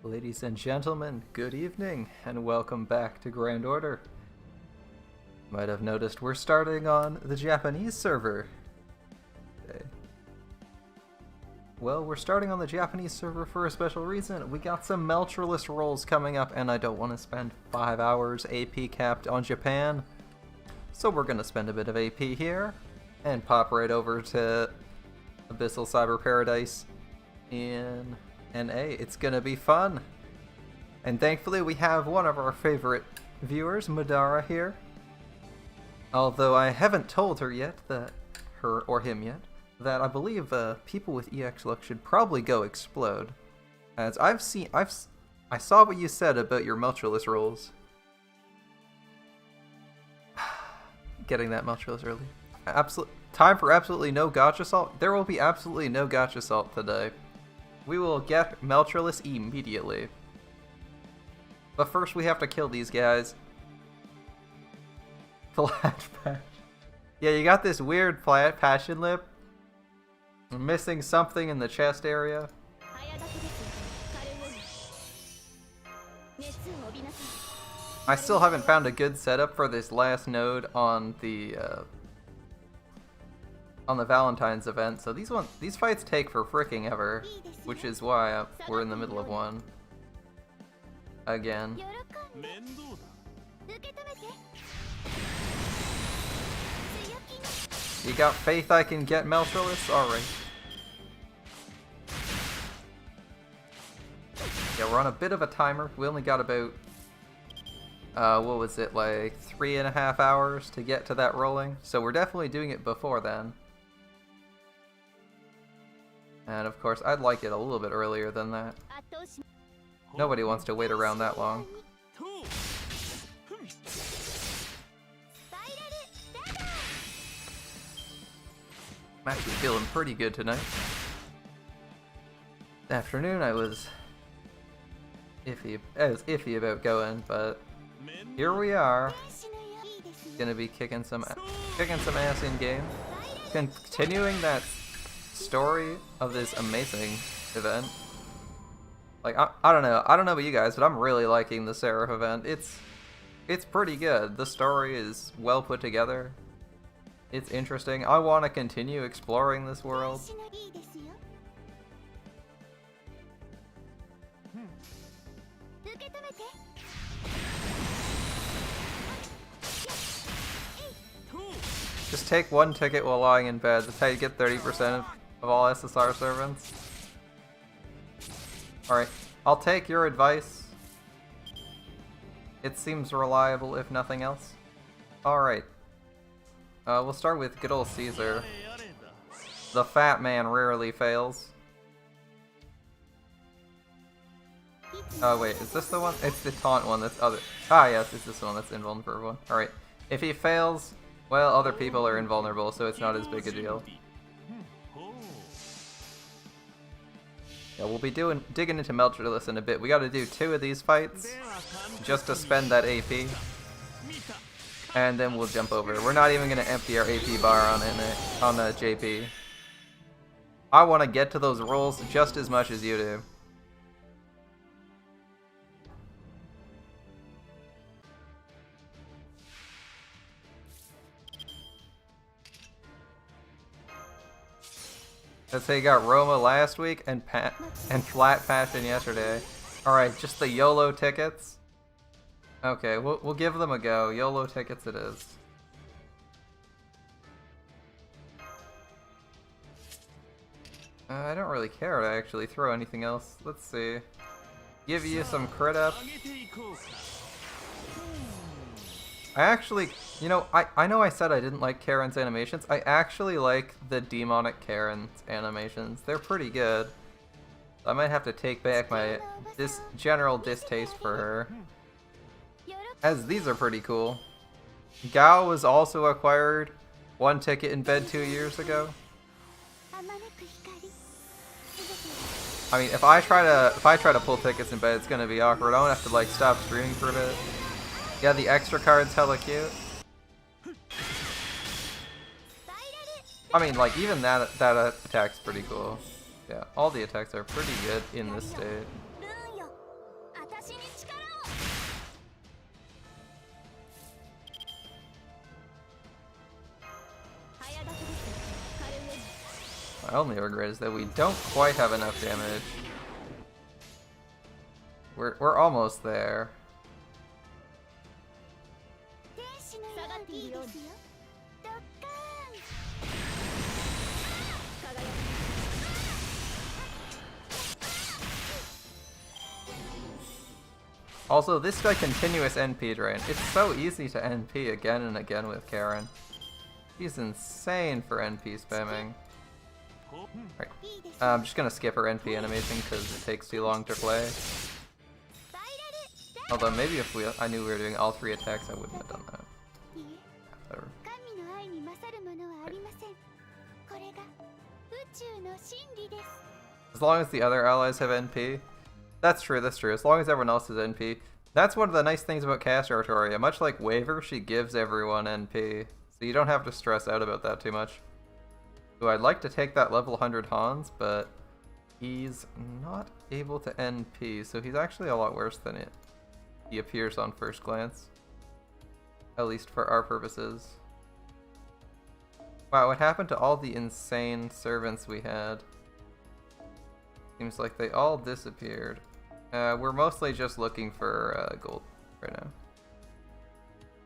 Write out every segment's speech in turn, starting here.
Ladies and gentlemen, good evening, and welcome back to Grand Order. Might have noticed we're starting on the Japanese server today. Well, we're starting on the Japanese server for a special reason. We got some Meltryllis rolls coming up, and I don't want to spend 5 hours AP capped on Japan. So we're going to spend a bit of AP here, and pop right over to Abyssal Cyber Paradise in NA. It's gonna be fun. And thankfully we have one of our favorite viewers, Madara, here. Although I haven't told her yet that, her or him yet, that I believe people with EX luck should probably go explode. As I saw what you said about your Meltryllis rolls. Getting that Meltryllis early. Time for absolutely no gotcha salt. There will be absolutely no gotcha salt today. We will get Meltryllis immediately. But first we have to kill these guys. Flashback. Yeah, you got this weird flat passion lip. I'm missing something in the chest area. I still haven't found a good setup for this last node on the Valentine's event, so these fights take for fricking ever, which is why we're in the middle of one. Again. You got faith I can get Meltryllis? Alright. Yeah, we're on a bit of a timer. We only got about, what was it, like 3.5 hours to get to that rolling, so we're definitely doing it before then. And of course, I'd like it a little bit earlier than that. Nobody wants to wait around that long. I'm actually feeling pretty good tonight. This afternoon I was iffy about going, but here we are. Gonna be kicking some ass in game. Continuing that story of this amazing event. Like, I don't know about you guys, but I'm really liking the SE.RA.PH event. It's pretty good. The story is well put together. It's interesting. I want to continue exploring this world. Just take one ticket while lying in bed. That's how you get 30% of all SSR servants. Alright, I'll take your advice. It seems reliable, if nothing else. Alright. We'll start with good old Caesar. The fat man rarely fails. Oh wait, is this the one? It's the taunt one that's other. Ah yes, it's this one that's invulnerable for everyone. Alright, if he fails, well, other people are invulnerable, so it's not as big a deal. Yeah, we'll be digging into Meltryllis in a bit. We gotta do 2 of these fights just to spend that AP. And then we'll jump over. We're not even gonna empty our AP bar on JP. I wanna get to those rolls just as much as you do. Let's say you got Roma last week and Flat Passion yesterday. Alright, just the YOLO tickets. Okay, we'll give them a go. YOLO tickets it is. I don't really care to actually throw anything else. Let's see. Give you some crit up. I actually, you know, I know I said I didn't like Karen's animations. I actually like the demonic Karen's animations. They're pretty good. I might have to take back my general distaste for her. As these are pretty cool. Gao was also acquired 1 ticket in bed 2 years ago. I mean, if I try to pull tickets in bed, it's gonna be awkward. I'm gonna have to like stop streaming for a bit. Yeah, the extra card's hella cute. I mean, like, even that attack's pretty cool. Yeah, all the attacks are pretty good in this state. My only regret is that we don't quite have enough damage. We're almost there. Also, this guy continuous NP drain. It's so easy to NP again and again with Karen. She's insane for NP spamming. Right. I'm just gonna skip her NP animation because it takes too long to play. Although maybe if I knew we were doing all 3 attacks, I wouldn't have done that. Whatever. As long as the other allies have NP. That's true, that's true. As long as everyone else has NP. That's one of the nice things about Caster Artoria. Much like Waver, she gives everyone NP. So you don't have to stress out about that too much. So I'd like to take that level 100 Hans, but he's not able to NP, so he's actually a lot worse than he appears on first glance. At least for our purposes. Wow, what happened to all the insane servants we had? Seems like they all disappeared. We're mostly just looking for gold right now.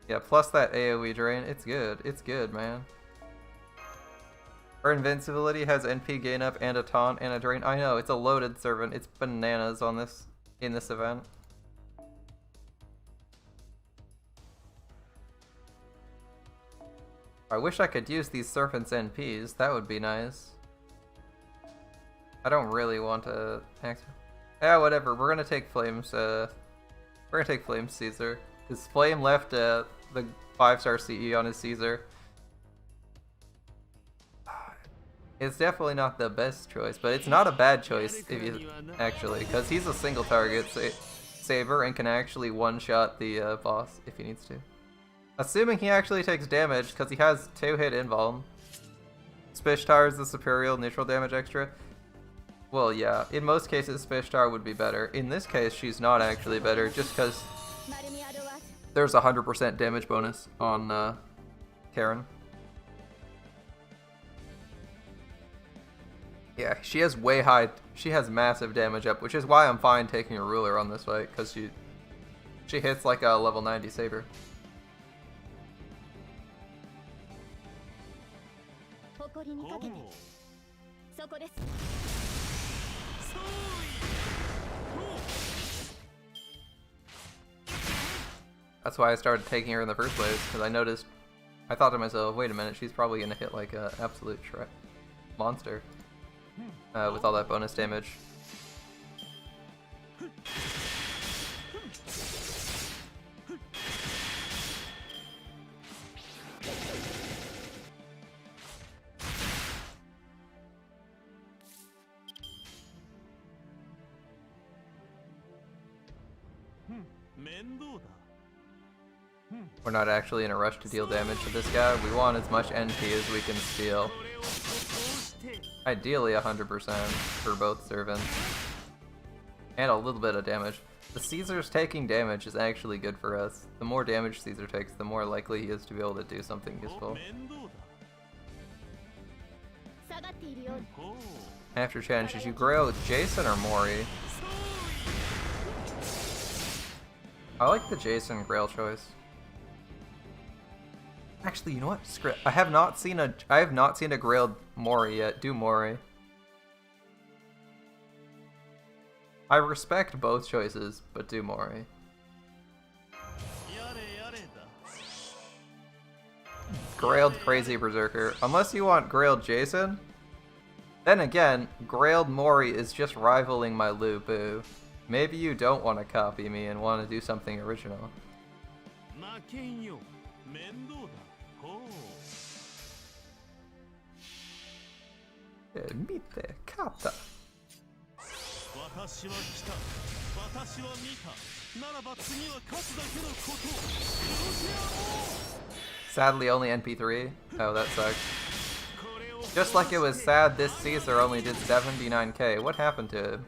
Yeah, plus that AoE drain. It's good. It's good, man. Her invincibility has NP gain up and a taunt and a drain. I know, it's a loaded servant. It's bananas on this in this event. I wish I could use these servants NPs. That would be nice. I don't really want to act. Yeah, whatever. We're gonna take Flames. We're gonna take Flames Caesar because Flame left the 5-star CE on his Caesar. It's definitely not the best choice, but it's not a bad choice if you actually, because he's a single target saber and can actually one-shot the boss if he needs to. Assuming he actually takes damage, because he has 2-hit invuln. Spishtar is the superior neutral damage extra. Well, yeah, in most cases Spishtar would be better. In this case, she's not actually better, just because there's a 100% damage bonus on Karen. Yeah, she has she has massive damage up, which is why I'm fine taking a ruler on this fight, because she hits like a level 90 saber. That's why I started taking her in the first place, because I thought to myself, wait a minute, she's probably gonna hit like a absolute monster with all that bonus damage. We're not actually in a rush to deal damage to this guy. We want as much NP as we can steal. Ideally 100% for both servants. And a little bit of damage. The Caesar's taking damage is actually good for us. The more damage Caesar takes, the more likely he is to be able to do something useful. After challenge, should you grail Jason or Mori? I like the Jason grail choice. Actually, you know what? I have not seen a grailed Mori yet. Do Mori. I respect both choices, but do Mori. Grailed Crazy Berserker. Unless you want grailed Jason. Then again, grailed Mori is just rivaling my Lu Bu. Maybe you don't want to copy me and want to do something original. Mite kata. Sadly, only NP3. Oh, that sucks. Just like it was sad this Caesar only did 79k. What happened to him?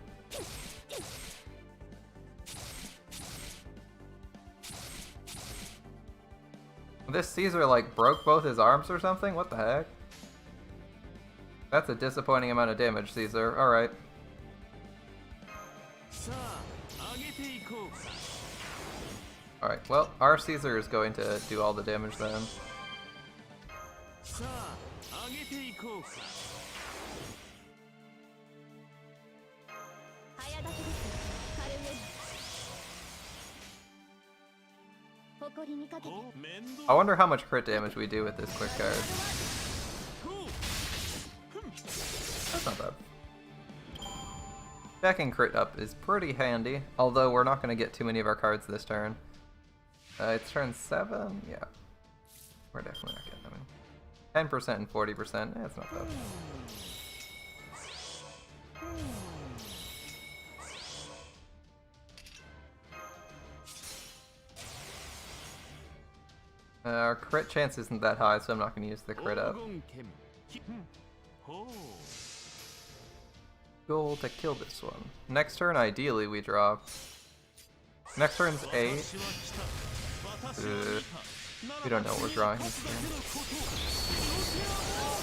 This Caesar like broke both his arms or something? What the heck? That's a disappointing amount of damage, Caesar. Alright. Alright, well, our Caesar is going to do all the damage then. I wonder how much crit damage we do with this quick card. That's not bad. Stacking crit up is pretty handy, although we're not going to get too many of our cards this turn. It's turn 7? Yeah. We're definitely not getting them. 10% and 40%, it's not bad. Our crit chance isn't that high, so I'm not going to use the crit up. Goal to kill this one. Next turn, ideally, we draw. Next turn's 8. We don't know what we're drawing this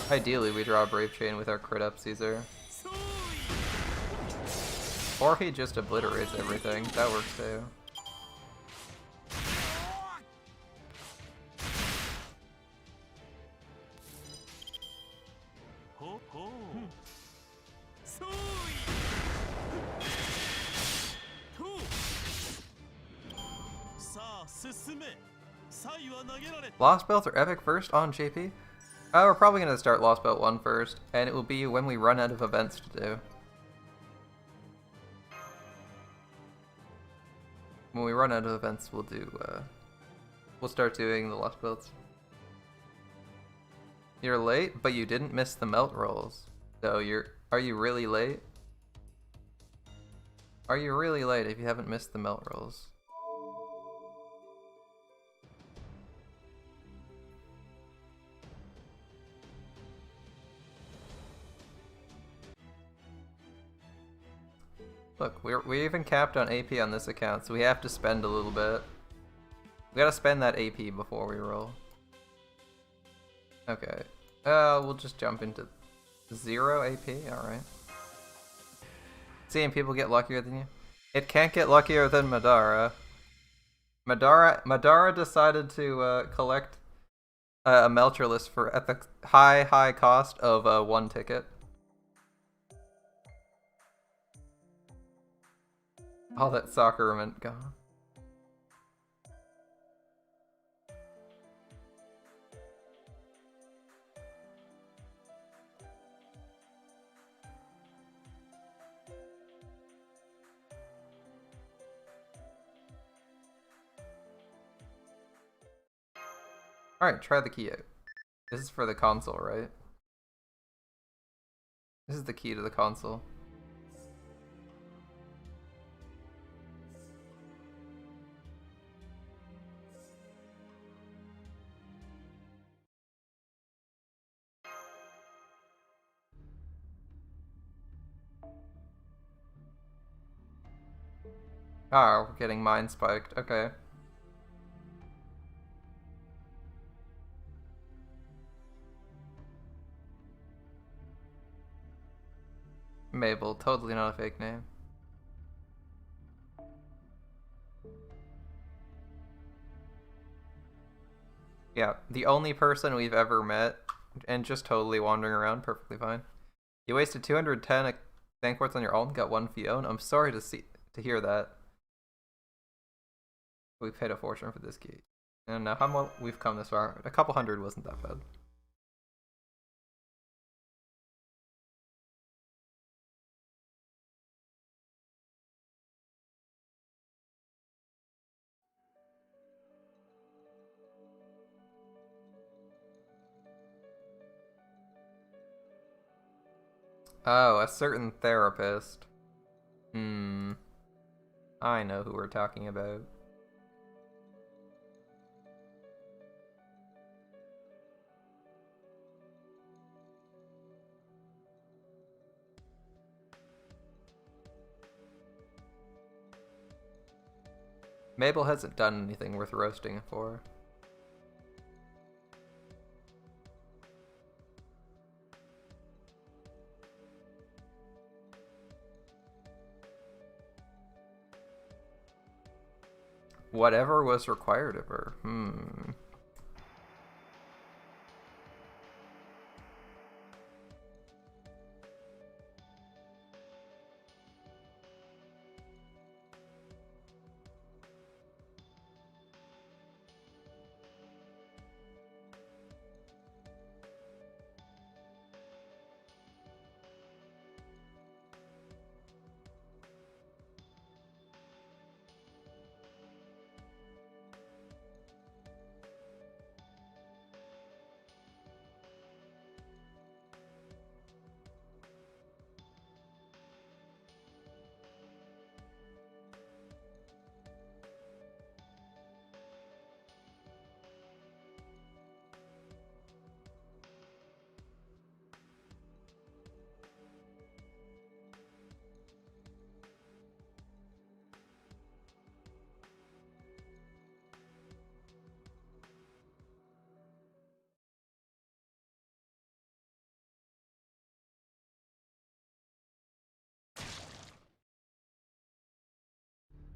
turn. Ideally, we draw a Brave Chain with our crit up Caesar. Or he just obliterates everything. That works too. Lost Belt or Epic first on JP? We're probably going to start Lost Belt 1 first, and it will be when we run out of events to do. When we run out of events, we'll start doing the Lost Belts. You're late, but you didn't miss the melt rolls. So are you really late? Are you really late if you haven't missed the melt rolls? Look, we're even capped on AP on this account, so we have to spend a little bit. We gotta spend that AP before we roll. Okay. We'll just jump into 0 AP, alright. Seeing people get luckier than you? It can't get luckier than Madara. Madara decided to collect a Meltryllis at the high cost of 1 ticket. All that sacrament gone. Alright, try the key out. This is for the console, right? This is the key to the console. Oh, we're getting mind spiked. Okay. Mabel, totally not a fake name. Yeah, the only person we've ever met and just totally wandering around, perfectly fine. You wasted 210 Thankworths on your ult and got 1 Fiona. I'm sorry to hear that. We paid a fortune for this key. And now how much we've come this far. A couple hundred wasn't that bad. Oh, a certain therapist. I know who we're talking about. Mabel hasn't done anything worth roasting for. Whatever was required of her.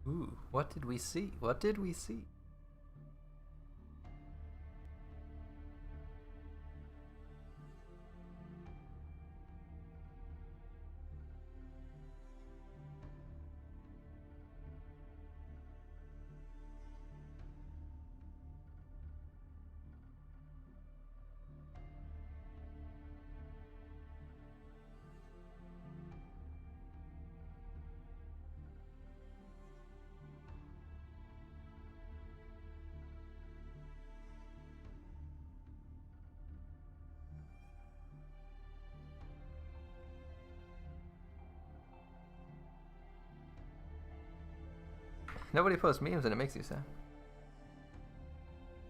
Ooh, what did we see? What did we see? Nobody posts memes and it makes you sad.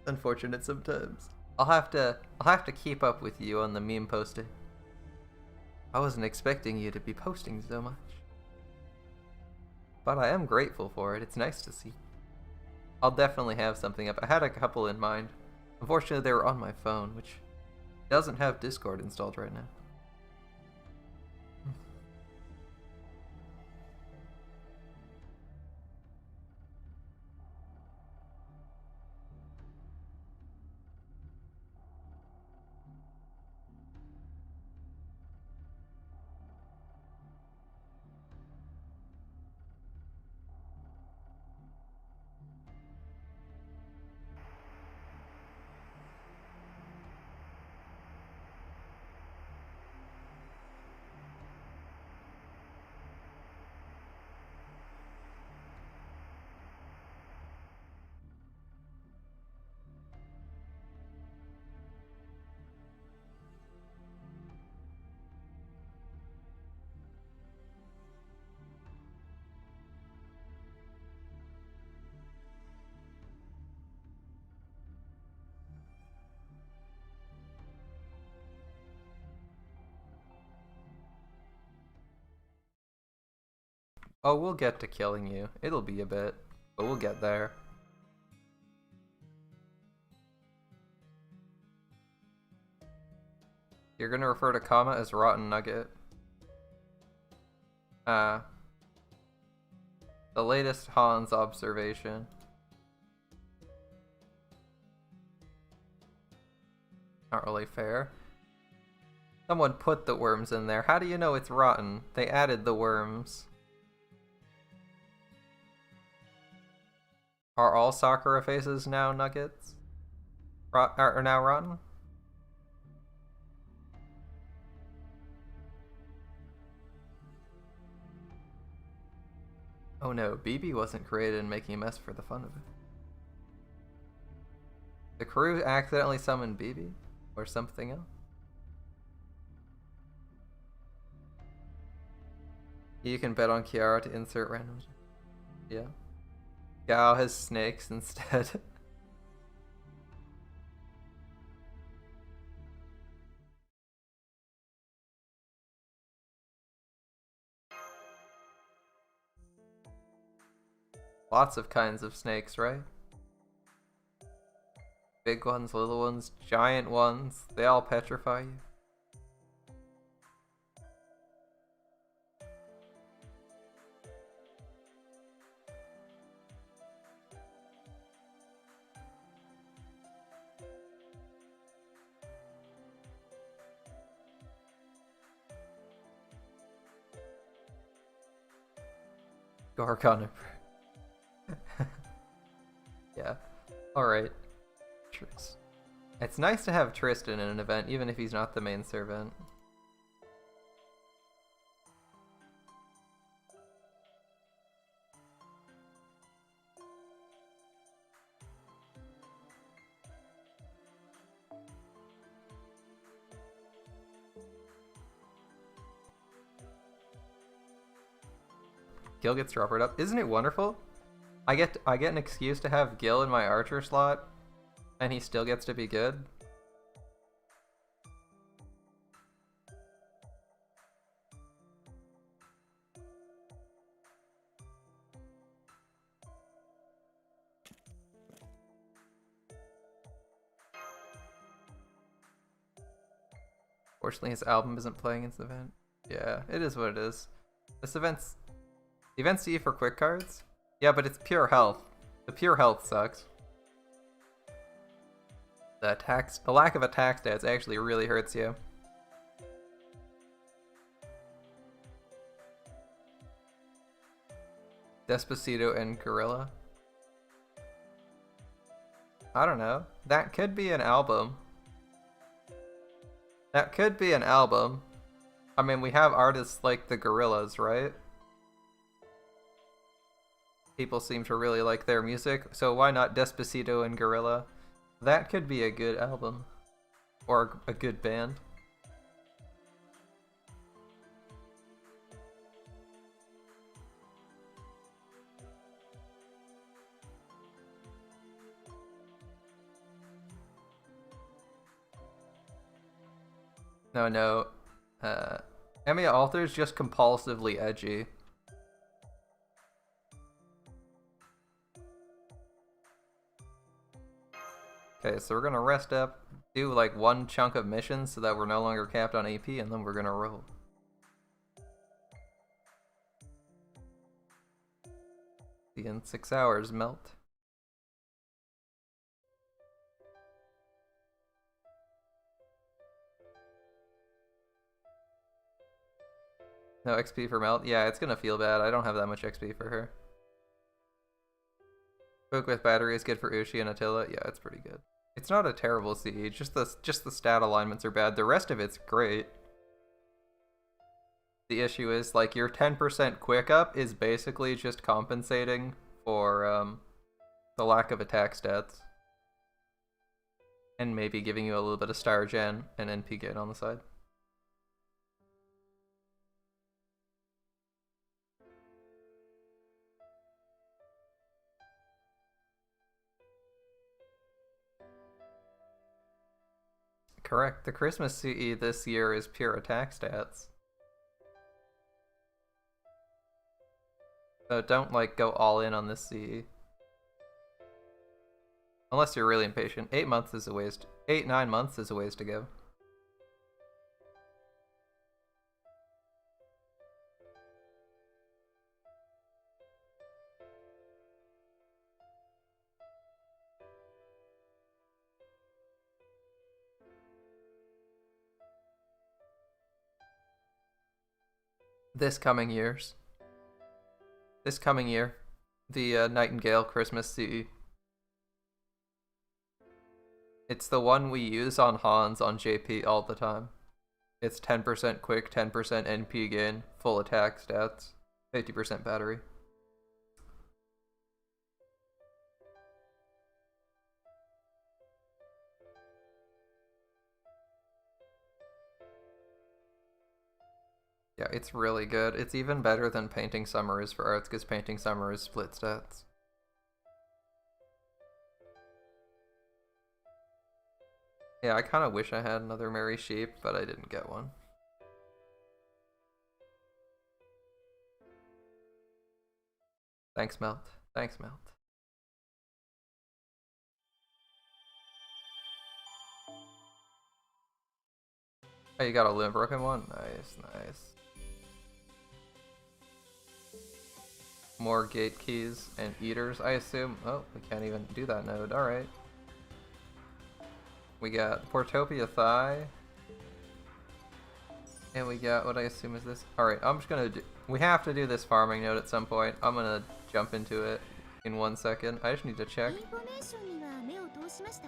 Unfortunate sometimes. I'll have to keep up with you on the meme posting. I wasn't expecting you to be posting so much. But I am grateful for it. It's nice to see. I'll definitely have something up. I had a couple in mind. Unfortunately, they were on my phone, which doesn't have Discord installed right now. Oh, we'll get to killing you. It'll be a bit, but we'll get there. You're gonna refer to Kama as Rotten Nugget. The latest Hans observation. Not really fair. Someone put the worms in there. How do you know it's rotten? They added the worms. Are all Sakura faces now nuggets? Are now rotten? Oh no, BB wasn't created and making a mess for the fun of it. The crew accidentally summoned BB? Or something else? You can bet on Kiara to insert random. Yeah. Gao has snakes instead. Lots of kinds of snakes, right? Big ones, little ones, giant ones. They all petrify you. Gorgon. Yeah. Alright. It's nice to have Tristan in an event, even if he's not the main servant. Gil gets droppered up. Isn't it wonderful? I get an excuse to have Gil in my archer slot, and he still gets to be good. Fortunately, his album isn't playing in this event. Yeah, it is what it is. This event's... The event's CE for quick cards? Yeah, but it's pure health. The pure health sucks. The lack of attack stats actually really hurts you. Despacito and Gorilla. I don't know. That could be an album. That could be an album. I mean, we have artists like the Gorillas, right? People seem to really like their music, so why not Despacito and Gorilla? That could be a good album. Or a good band. No. Emiya Alter's just compulsively edgy. Okay, so we're gonna rest up, do like one chunk of missions so that we're no longer capped on AP, and then we're gonna roll. See you in 6 hours, Melt. No XP for Melt? Yeah, it's gonna feel bad. I don't have that much XP for her. Book with battery is good for Ushi and Attila. Yeah, it's pretty good. It's not a terrible CE, just the stat alignments are bad. The rest of it's great. The issue is, like, your 10% quick up is basically just compensating for the lack of attack stats. And maybe giving you a little bit of star gen and NP gain on the side. Correct. The Christmas CE this year is pure attack stats. So don't, like, go all in on this CE. Unless you're really impatient. 8 months is a ways 8-9 months is a ways to go. This coming year, the Nightingale Christmas CE. It's the one we use on Hans on JP all the time. It's 10% quick, 10% NP gain, full attack stats, 50% battery. Yeah, it's really good. It's even better than Painting Summer is for arts, because Painting Summer is split stats. Yeah, I kind of wish I had another Merry Sheep, but I didn't get one. Thanks, Melt. Thanks, Melt. Oh, you got a Loom Broken one? Nice, nice. More gate keys and eaters, I assume. Oh, we can't even do that node. Alright. We got Portopia Thigh. And we got what I assume is this. Alright, I'm just gonna We have to do this farming node at some point. I'm gonna jump into it in 1 second. I just need to check.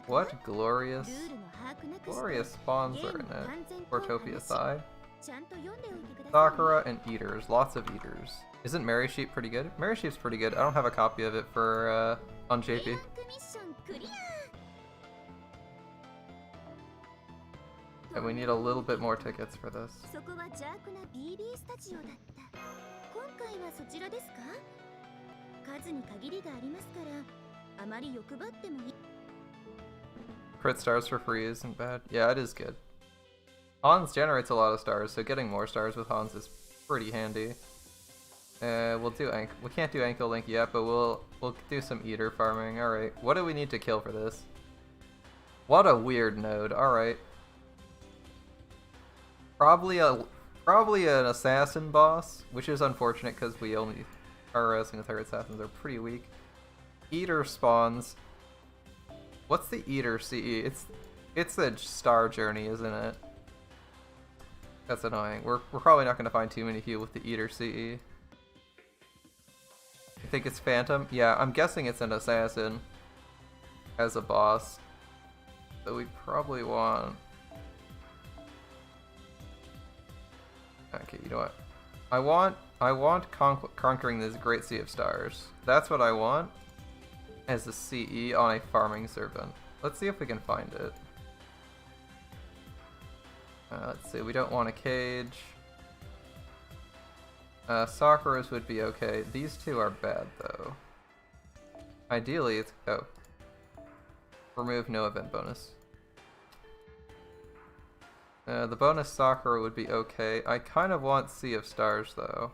What glorious spawns are in it? Portopia Thigh. Sakura and Eaters. Lots of Eaters. Isn't Mary Sheep pretty good? Mary Sheep's pretty good. I don't have a copy of it for on JP. And we need a little bit more tickets for this. Crit stars for free isn't bad. Yeah, it is good. Hans generates a lot of stars, so getting more stars with Hans is pretty handy. We'll do we can't do ankle link yet, but we'll do some eater farming. All right, what do we need to kill for this? What a weird node. All right, probably an assassin boss, which is unfortunate because we only our single target assassins are pretty weak. Eater spawns. What's the Eater CE? It's the star journey, isn't it? That's annoying. We're probably not going to find too many heal with the Eater CE. I think it's Phantom. Yeah, I'm guessing it's an assassin as a boss. So we probably want... Okay, you know what? I want conquering this Great Sea of Stars. That's what I want as a CE on a farming servant. Let's see if we can find it. Let's see, we don't want a cage. Sakura's would be okay. These two are bad though. Ideally it's... oh. Remove no event bonus. The bonus Sakura would be okay. I kind of want Sea of Stars though.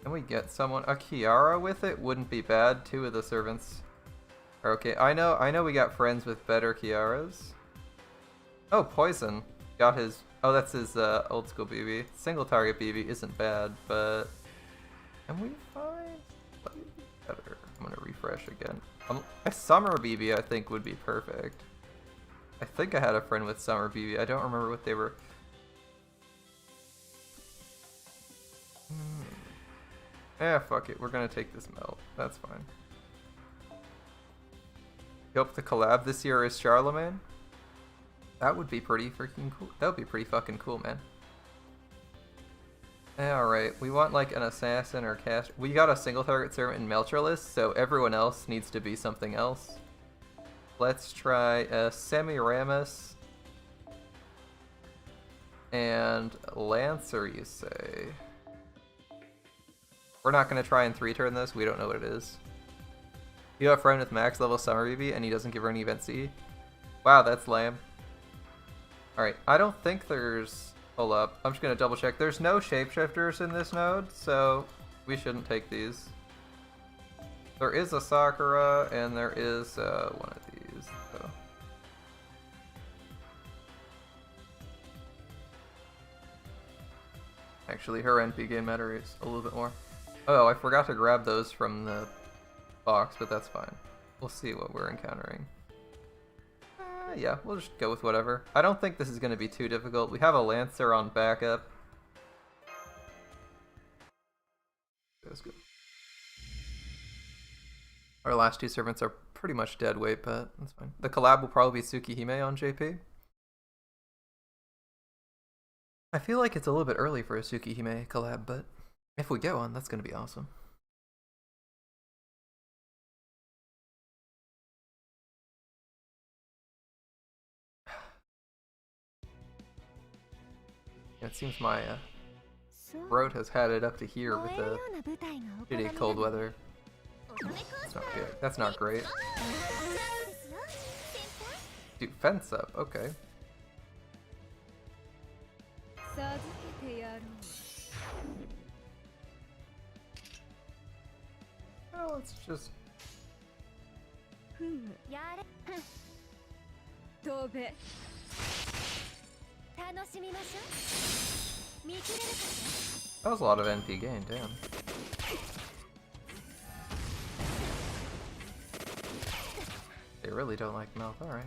Can we get someone? A Kiara with it wouldn't be bad. 2 of the servants are okay. I know we got friends with better Kiaras. Oh, Poison got his... oh, that's his old school BB. Single target BB isn't bad, but... can we find something better? I'm gonna refresh again. A Summer BB I think would be perfect. I think I had a friend with Summer BB. I don't remember what they were... Eh, fuck it. We're gonna take this melt. That's fine. You hope the collab this year is Charlemagne? That would be pretty freaking cool. That would be pretty fucking cool, man. Alright, we want like an assassin or cast. We got a single target servant in Meltryllis, so everyone else needs to be something else. Let's try Semiramis and Lancer, you say? We're not going to try and 3-turn this, we don't know what it is. You have a friend with max level Summer BB and he doesn't give her any event CE? Wow, that's lame. Alright, I don't think there's... hold up, I'm just going to double check. There's no shapeshifters in this node, so we shouldn't take these. There is a Sakura, and there is one of these. So. Actually, her NP game matter is a little bit more. Oh, I forgot to grab those from the box, but that's fine. We'll see what we're encountering. Yeah, we'll just go with whatever. I don't think this is going to be too difficult. We have a Lancer on backup. Let's go. Our last 2 servants are pretty much dead weight, but that's fine. The collab will probably be Tsukihime on JP. I feel like it's a little bit early for a Tsukihime collab, but if we get one, that's going to be awesome. It seems my throat has had it up to here with the shitty cold weather. That's not good. That's not great. Dude, fence up, okay. Well, let's just... that was a lot of NP gain, damn. They really don't like mouth, alright.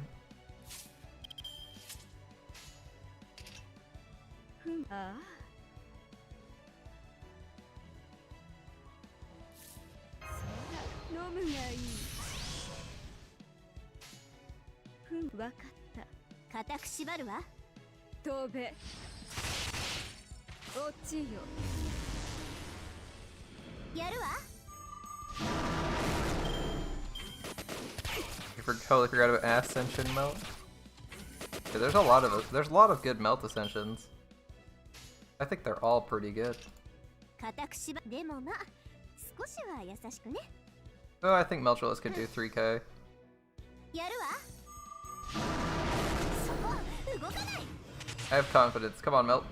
Totally forgot about Ascension Melt. Yeah, there's a lot of good Melt Ascensions. I think they're all pretty good. Oh, I think Meltryllis could do 3k. I have confidence. Come on, Melt.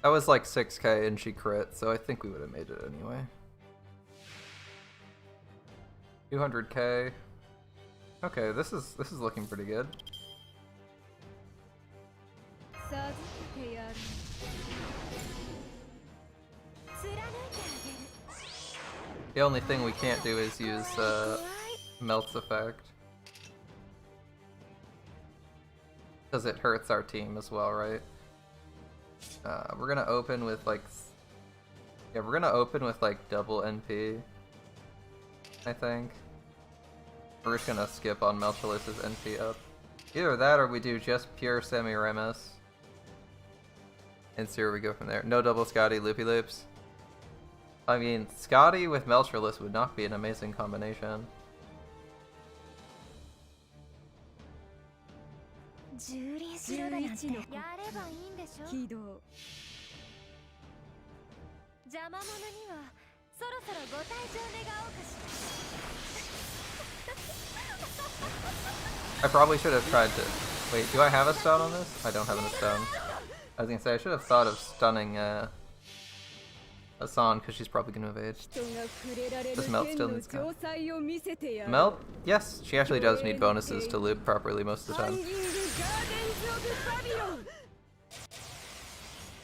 That was like 6k and she crit, so I think we would have made it anyway. 200k. Okay, this is looking pretty good. The only thing we can't do is use Melt's effect. Because it hurts our team as well, right? We're gonna open with like... Yeah, we're gonna open with like double NP. I think. We're just gonna skip on Meltryllis' NP up. Either that or we do just pure Semi-Remus. And see where we go from there. No double Scotty loopy loops. I mean, Scotty with Meltryllis would not be an amazing combination. I probably should have tried to... Wait, do I have a stun on this? I don't have a stun. I was gonna say, I should have thought of stunning Hassan, because she's probably gonna evade. Does Melt still need stun? Melt? Yes, she actually does need bonuses to loop properly most of the time.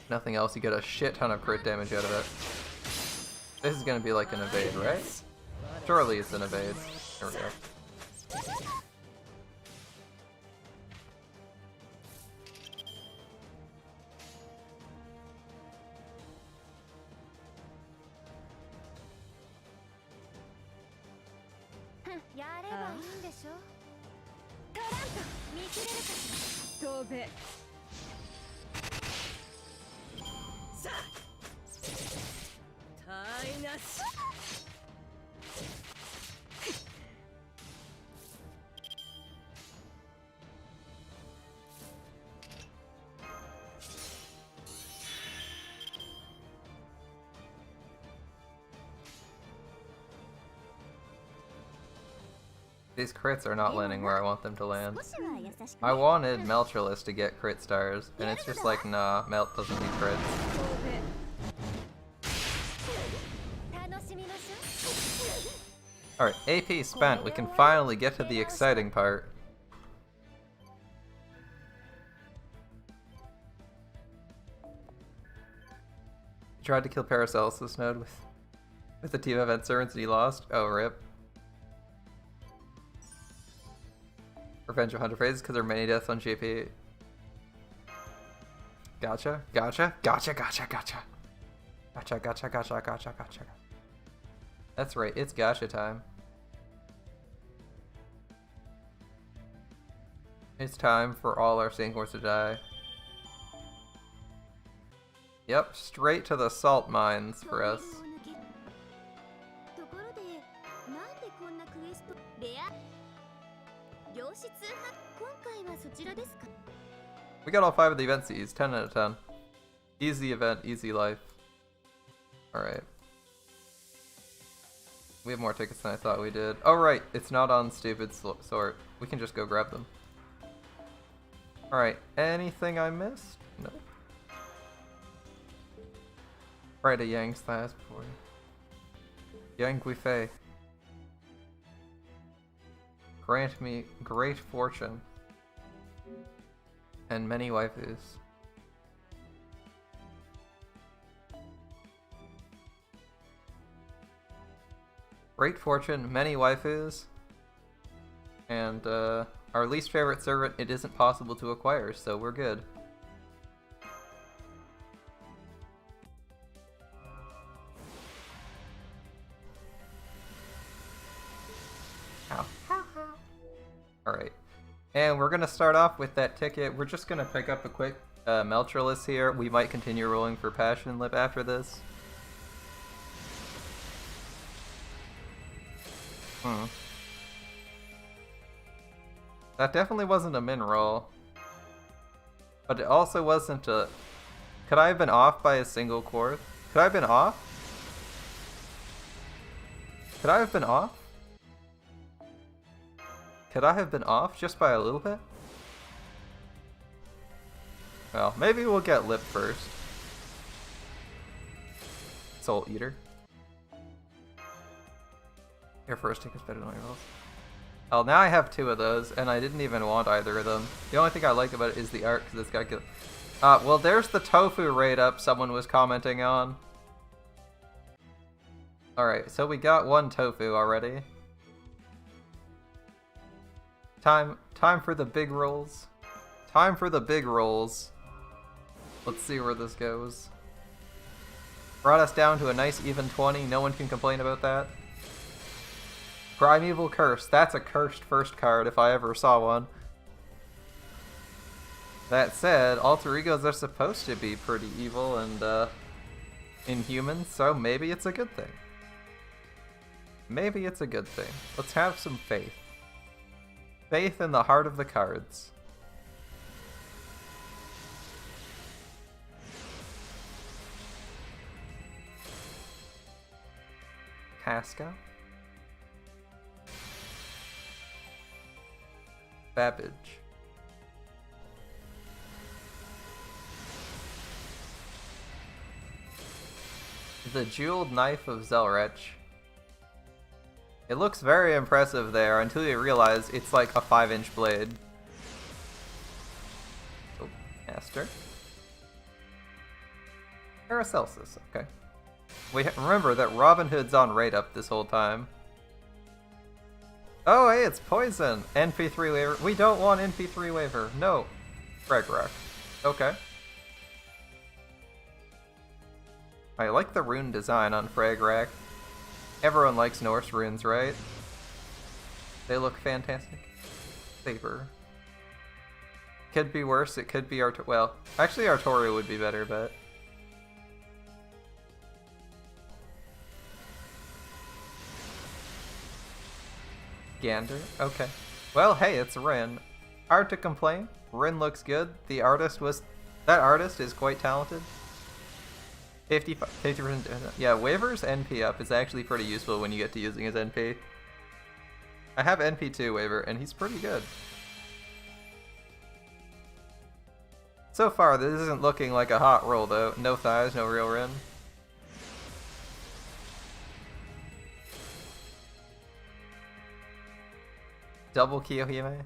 Nothing else, you get a shit ton of crit damage out of it. This is gonna be like an evade, right? Surely it's an evade. There we go. These crits are not landing where I want them to land. I wanted Meltryllis to get crit stars, and it's just like, nah, Melt doesn't need crits. Alright, AP spent. We can finally get to the exciting part. He tried to kill Paracelsus this node with the team event servants and he lost. Oh, rip. Revenge of 100 phrases because there are many deaths on GP. Gotcha, gotcha, gotcha, gotcha, gotcha. Gotcha, gotcha, gotcha, gotcha, gotcha. That's right, it's gotcha time. It's time for all our Sandcores to die. Yep, straight to the salt mines for us. We got all 5 of the event C's, 10 out of 10. Easy event, easy life. Alright. We have more tickets than I thought we did. Oh right, it's not on stupid sort. We can just go grab them. Alright, anything I missed? No. Alright, a Yang's last before. Yang Guifei. Grant me great fortune and many waifus. Great fortune, many waifus, and our least favorite servant it isn't possible to acquire, so we're good. Ow. Alright. And we're gonna start off with that ticket. We're just gonna pick up a quick Meltryllis here. We might continue rolling for Passion Lip after this. That definitely wasn't a min roll. But it also wasn't a... Could I have been off by a single quarth? Could I have been off? Could I have been off? Could I have been off just by a little bit? Well, maybe we'll get Lip first. Soul Eater. Your first ticket's better than my rolls. Oh, now I have 2 of those, and I didn't even want either of them. The only thing I like about it is the art, because it's got good... well, there's the tofu raid up someone was commenting on. Alright, so we got 1 tofu already. Time for the big rolls. Time for the big rolls. Let's see where this goes. Brought us down to a nice even 20. No one can complain about that. Primeval Curse. That's a cursed first card if I ever saw one. That said, alter egos are supposed to be pretty evil and inhuman, so maybe it's a good thing. Maybe it's a good thing. Let's have some faith. Faith in the heart of the cards. Casca. Babbage. The Jeweled Knife of SE.RA.PH. It looks very impressive there until you realize it's like a 5-inch blade. Oh, Master. Paracelsus, okay. Remember that Robin Hood's on raid up this whole time. Oh, hey, it's Poison! NP3 waiver. We don't want NP3 waiver. No. Ragnarok. Okay. I like the rune design on Fragrack. Everyone likes Norse runes, right? They look fantastic. Saber. Could be worse, it could be well, actually Artoria would be better, but... Gander? Okay. Well, hey, it's Rin. Hard to complain. Rin looks good. The artist was... That artist is quite talented. 50%. Yeah, waivers NP up is actually pretty useful when you get to using his NP. I have NP2 waiver, and he's pretty good. So far, this isn't looking like a hot roll, though. No thighs, no real Rin. Double Kiyohime.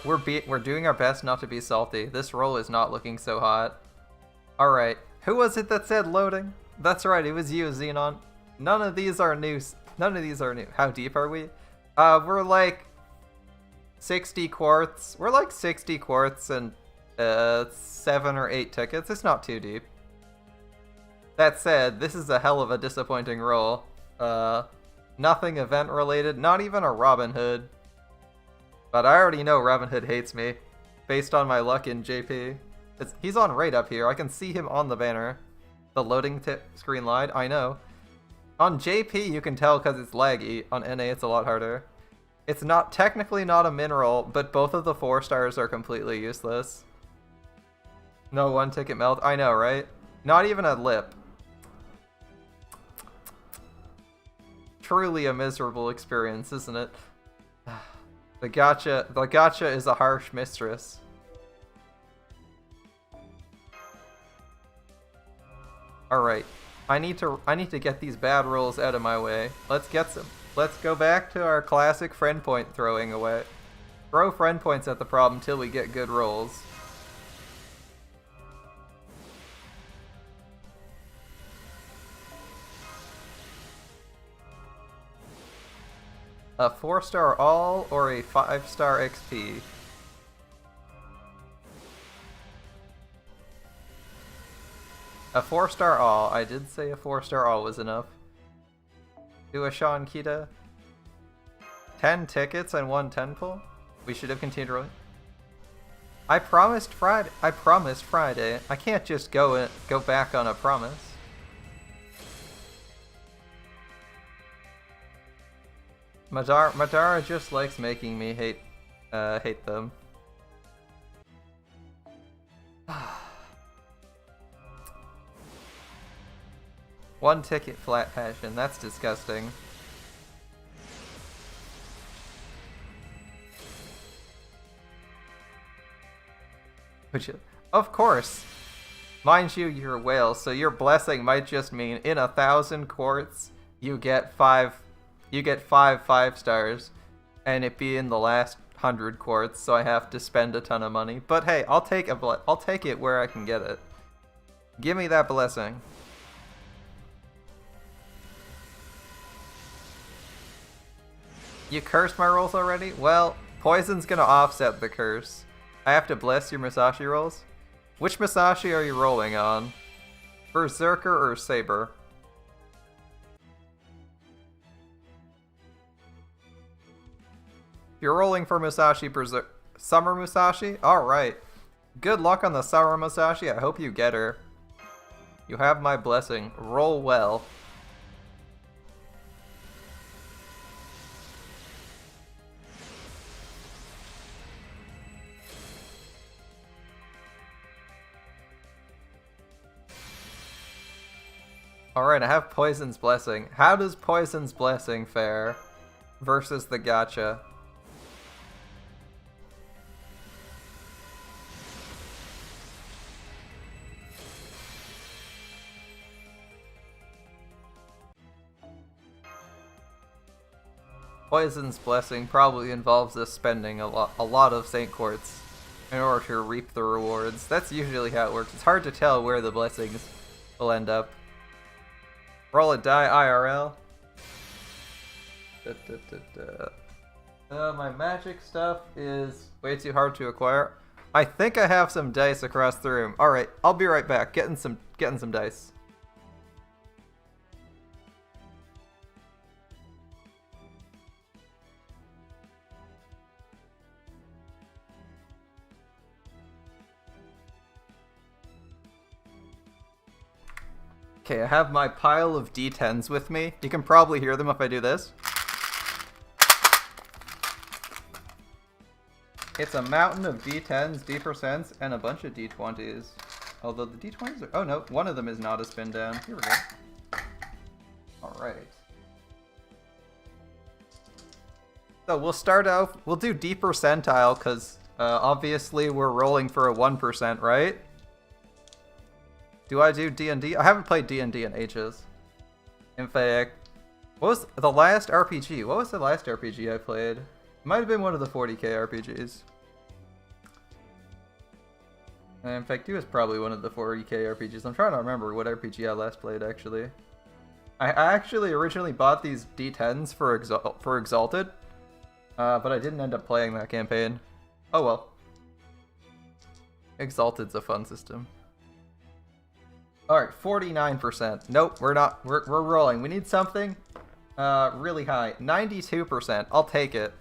We're doing our best not to be salty. This roll is not looking so hot. Alright. Who was it that said loading? That's right, it was you, Xenon. None of these are new. None of these are new. How deep are we? We're like 60 quarts. We're like 60 quarts and 7 or 8 tickets. It's not too deep. That said, this is a hell of a disappointing roll. Nothing event related, not even a Robin Hood. But I already know Robin Hood hates me, based on my luck in JP. He's on raid up here. I can see him on the banner. The loading screen lied. I know. On JP, you can tell because it's laggy. On NA, it's a lot harder. It's not technically not a mineral, but both of the 4 stars are completely useless. No 1 ticket melt. I know, right? Not even a lip. Truly a miserable experience, isn't it? The gacha is a harsh mistress. Alright, I need to get these bad rolls out of my way. Let's get some. Let's go back to our classic friend point throwing away. Throw friend points at the problem till we get good rolls. A 4-star all or a 5-star XP? A 4-star all. I did say a 4-star all was enough. Do a Sean Kita. 10 tickets and 1 10 pull? We should have continued rolling. I promised Friday. I can't just go back on a promise. Madara just likes making me hate them. One ticket flat passion, that's disgusting. Of course. Mind you, you're a whale, so your blessing might just mean in 1,000 quarts you get 5 5-stars, and it be in the last 100 quarts, so I have to spend a ton of money. But hey, I'll take it where I can get it. Give me that blessing. You cursed my rolls already? Well, poison's gonna offset the curse. I have to bless your Musashi rolls? Which Musashi are you rolling on? Berserker or Saber? You're rolling for Musashi Summer Musashi? Alright. Good luck on the Summer Musashi. I hope you get her. You have my blessing. Roll well. Alright, I have Poison's Blessing. How does Poison's Blessing fare versus the gacha? Poison's Blessing probably involves us spending a lot of Saint Quartz in order to reap the rewards. That's usually how it works. It's hard to tell where the blessings will end up. Roll a die IRL. My magic stuff is way too hard to acquire. I think I have some dice across the room. Alright, I'll be right back. Getting some dice. Okay, I have my pile of D10s with me. You can probably hear them if I do this. It's a mountain of D10s, D%, and a bunch of D20s. Although the D20s are... Oh no, one of them is not a spin down. Here we go. Alright. So we'll start out... We'll do D percentile, because obviously we're rolling for a 1%, right? Do I do D&D? I haven't played D&D in ages. In fact, what was the last RPG? What was the last RPG I played? It might have been one of the 40k RPGs. And in fact, it was probably one of the 40k RPGs. I'm trying to remember what RPG I last played, actually. I actually originally bought these D10s for Exalted, but I didn't end up playing that campaign. Oh well. Exalted's a fun system. Alright, 49%. Nope, we're not. We're rolling. We need something really high. 92%. I'll take it.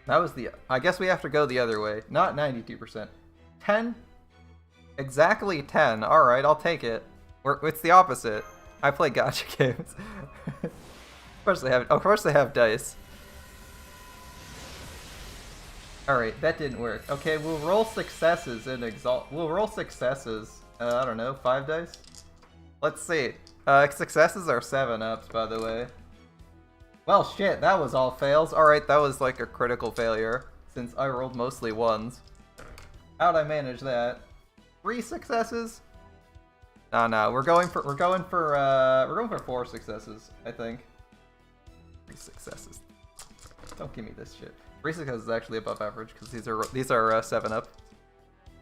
That was the... I guess we have to go the other way. Not 92%. 10? Exactly 10. Alright, I'll take it. It's the opposite. I play gacha games. Of course they have dice. Alright, that didn't work. Okay, we'll roll successes in Exalt. We'll roll successes. I don't know, 5 dice? Let's see. Successes are 7-ups, by the way. Well, shit, that was all fails. Alright, that was like a critical failure, since I rolled mostly 1s. How'd I manage that? 3 successes? No, we're going for 4 successes, I think. 3 successes. Don't give me this shit. 3 successes is actually above average because these are 7-up.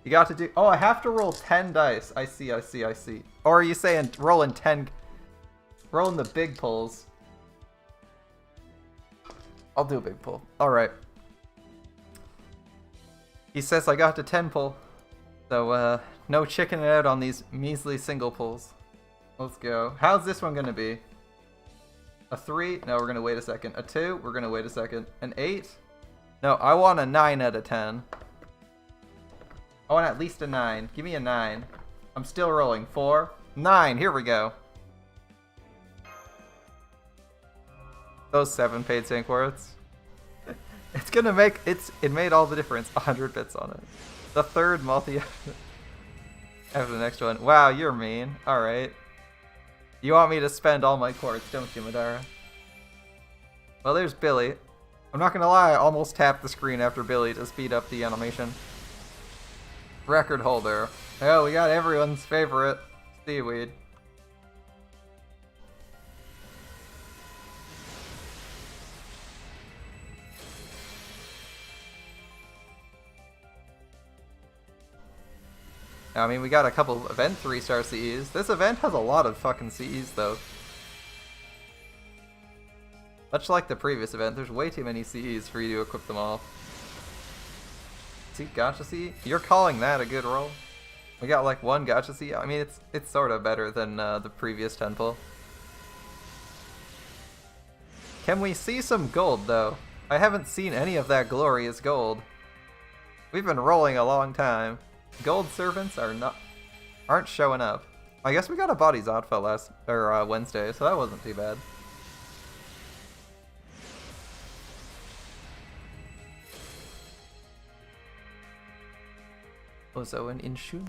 You got to do. Oh, I have to roll 10 dice. I see. Or are you saying rolling the big pulls? I'll do a big pull. All right. He says I got to 10 pull. So, no chickening out on these measly single pulls. Let's go. How's this one gonna be? A 3? No, we're gonna wait a second. A 2? We're gonna wait a second. An 8? No, I want a 9 out of 10. I want at least a 9. Give me a 9. I'm still rolling. 4? 9! Here we go. Those 7 paid sync words. It's gonna make... It made all the difference. 100 bits on it. The third multi... after the next one. Wow, you're mean. Alright. You want me to spend all my quartz, don't you, Madara? Well, there's Billy. I'm not gonna lie, I almost tapped the screen after Billy to speed up the animation. Record holder. Oh, we got everyone's favorite seaweed. I mean, we got a couple event 3-star CEs. This event has a lot of fucking CEs, though. Much like the previous event, there's way too many CEs for you to equip them all. See, Gacha CE? You're calling that a good roll? We got like one Gacha CE? I mean, it's sort of better than the previous 10 pull. Can we see some gold, though? I haven't seen any of that glorious gold. We've been rolling a long time. Gold servants aren't showing up. I guess we got a body Zotfa Wednesday, so that wasn't too bad. Ozo and Inshu.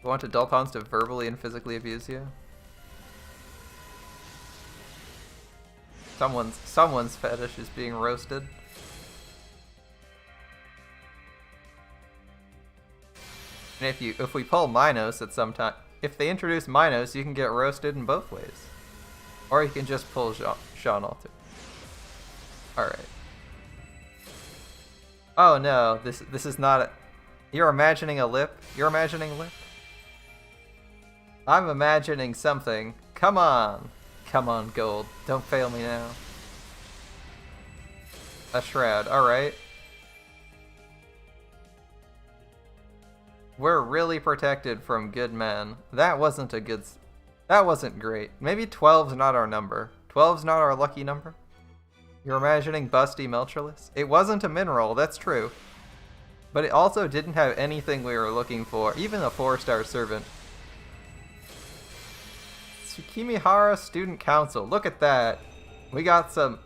You want adultons to verbally and physically abuse you? Someone's fetish is being roasted. And if we pull Minos at some time, if they introduce Minos, you can get roasted in both ways. Or you can just pull Sean Alter. Alright. Oh no, this is not a... You're imagining a lip? You're imagining a lip? I'm imagining something. Come on. Come on, Gold. Don't fail me now. A shroud. Alright. We're really protected from good men. That wasn't great. Maybe 12's not our number. 12's not our lucky number? You're imagining busty Meltryllis? It wasn't a mineral, that's true. But it also didn't have anything we were looking for, even a 4-star servant. Tsukimihara Student Council, look at that. We got some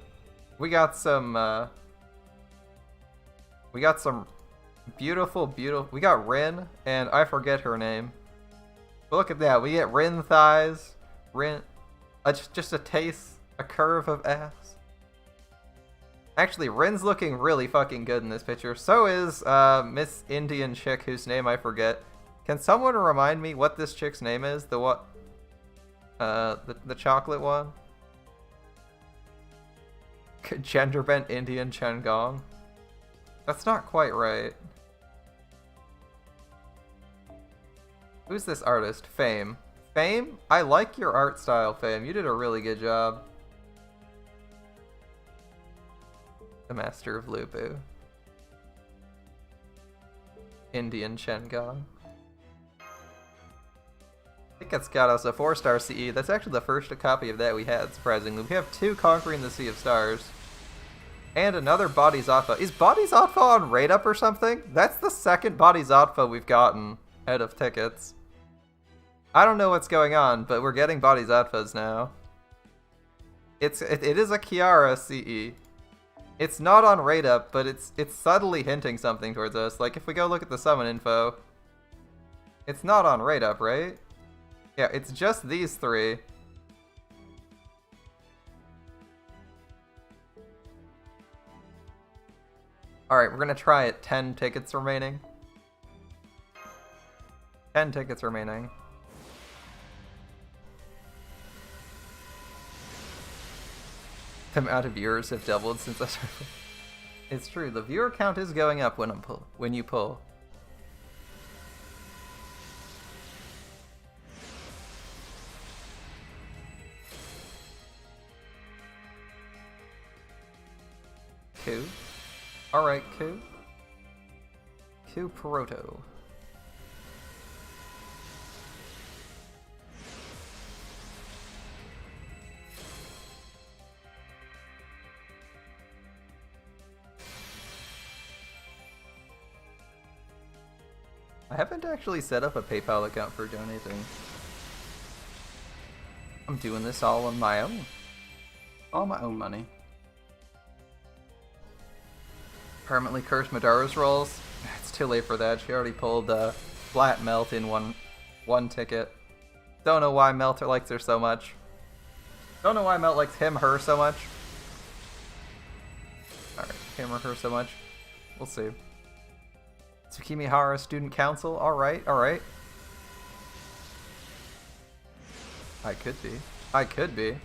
beautiful, we got Rin, and I forget her name. But look at that, we get Rin thighs, just a taste, a curve of ass. Actually, Rin's looking really fucking good in this picture. So is Miss Indian chick whose name I forget. Can someone remind me what this chick's name is? The chocolate one? Gender bent Indian Chen Gong. That's not quite right. Who's this artist? Fame. Fame? I like your art style, Fame. You did a really good job. The Master of Lubu. Indian Chen Gong. I think it's got us a 4-star CE. That's actually the first copy of that we had, surprisingly. We have 2 Conquering the Sea of Stars. And another Body Zotfa. Is Body Zotfa on rate up or something? That's the second Body Zotfa we've gotten out of tickets. I don't know what's going on, but we're getting Body Zotfas now. It is a Kiara CE. It's not on rate up, but it's subtly hinting something towards us. Like if we go look at the summon info, it's not on rate up, right? Yeah, it's just these 3. Alright, we're gonna try it. 10 tickets remaining. 10 tickets remaining. The amount of viewers have doubled since I started. It's true, the viewer count is going up when you pull. Alright, Q. Q Proto. I haven't actually set up a PayPal account for donating. I'm doing this all on my own. All my own money. Permanently cursed Madara's rolls. It's too late for that. She already pulled flat Melt in one ticket. Don't know why Melt likes her so much. Don't know why Melt likes her so much. Alright, him or her so much. We'll see. Tsukimihara Student Council. Alright, alright. I could be. I could be.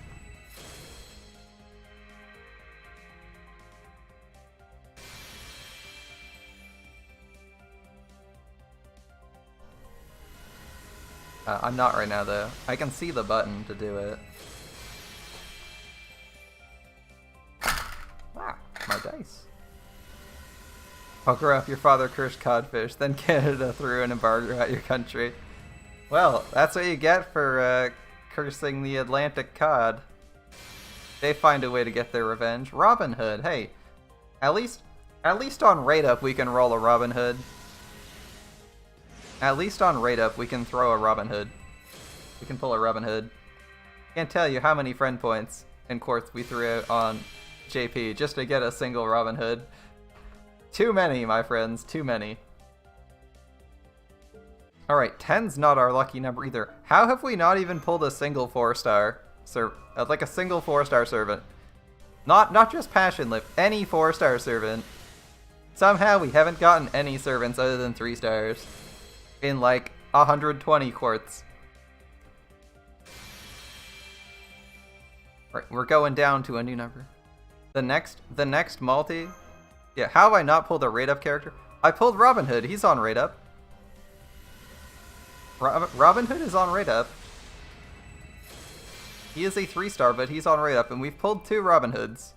I'm not right now though. I can see the button to do it. Ah, my dice. Poker up your father cursed codfish, then Canada threw an embargo at your country. Well, that's what you get for cursing the Atlantic cod. They find a way to get their revenge. Robin Hood, hey, at least on rate up we can roll a Robin Hood. At least on rate up we can throw a Robin Hood. We can pull a Robin Hood. Can't tell you how many friend points and courts we threw out on JP just to get a single Robin Hood. Too many, my friends, too many. Alright, 10's not our lucky number either. How have we not even pulled a single 4-star? Like a single 4-star servant. Not just Passion Lip, any 4-star servant. Somehow we haven't gotten any servants other than 3 stars. In like 120 quarts. Right, we're going down to a new number. The next multi. Yeah, how have I not pulled a rate up character? I pulled Robin Hood, he's on rate up. Robin Hood is on rate up. He is a 3-star, but he's on rate up, and we've pulled 2 Robin Hoods.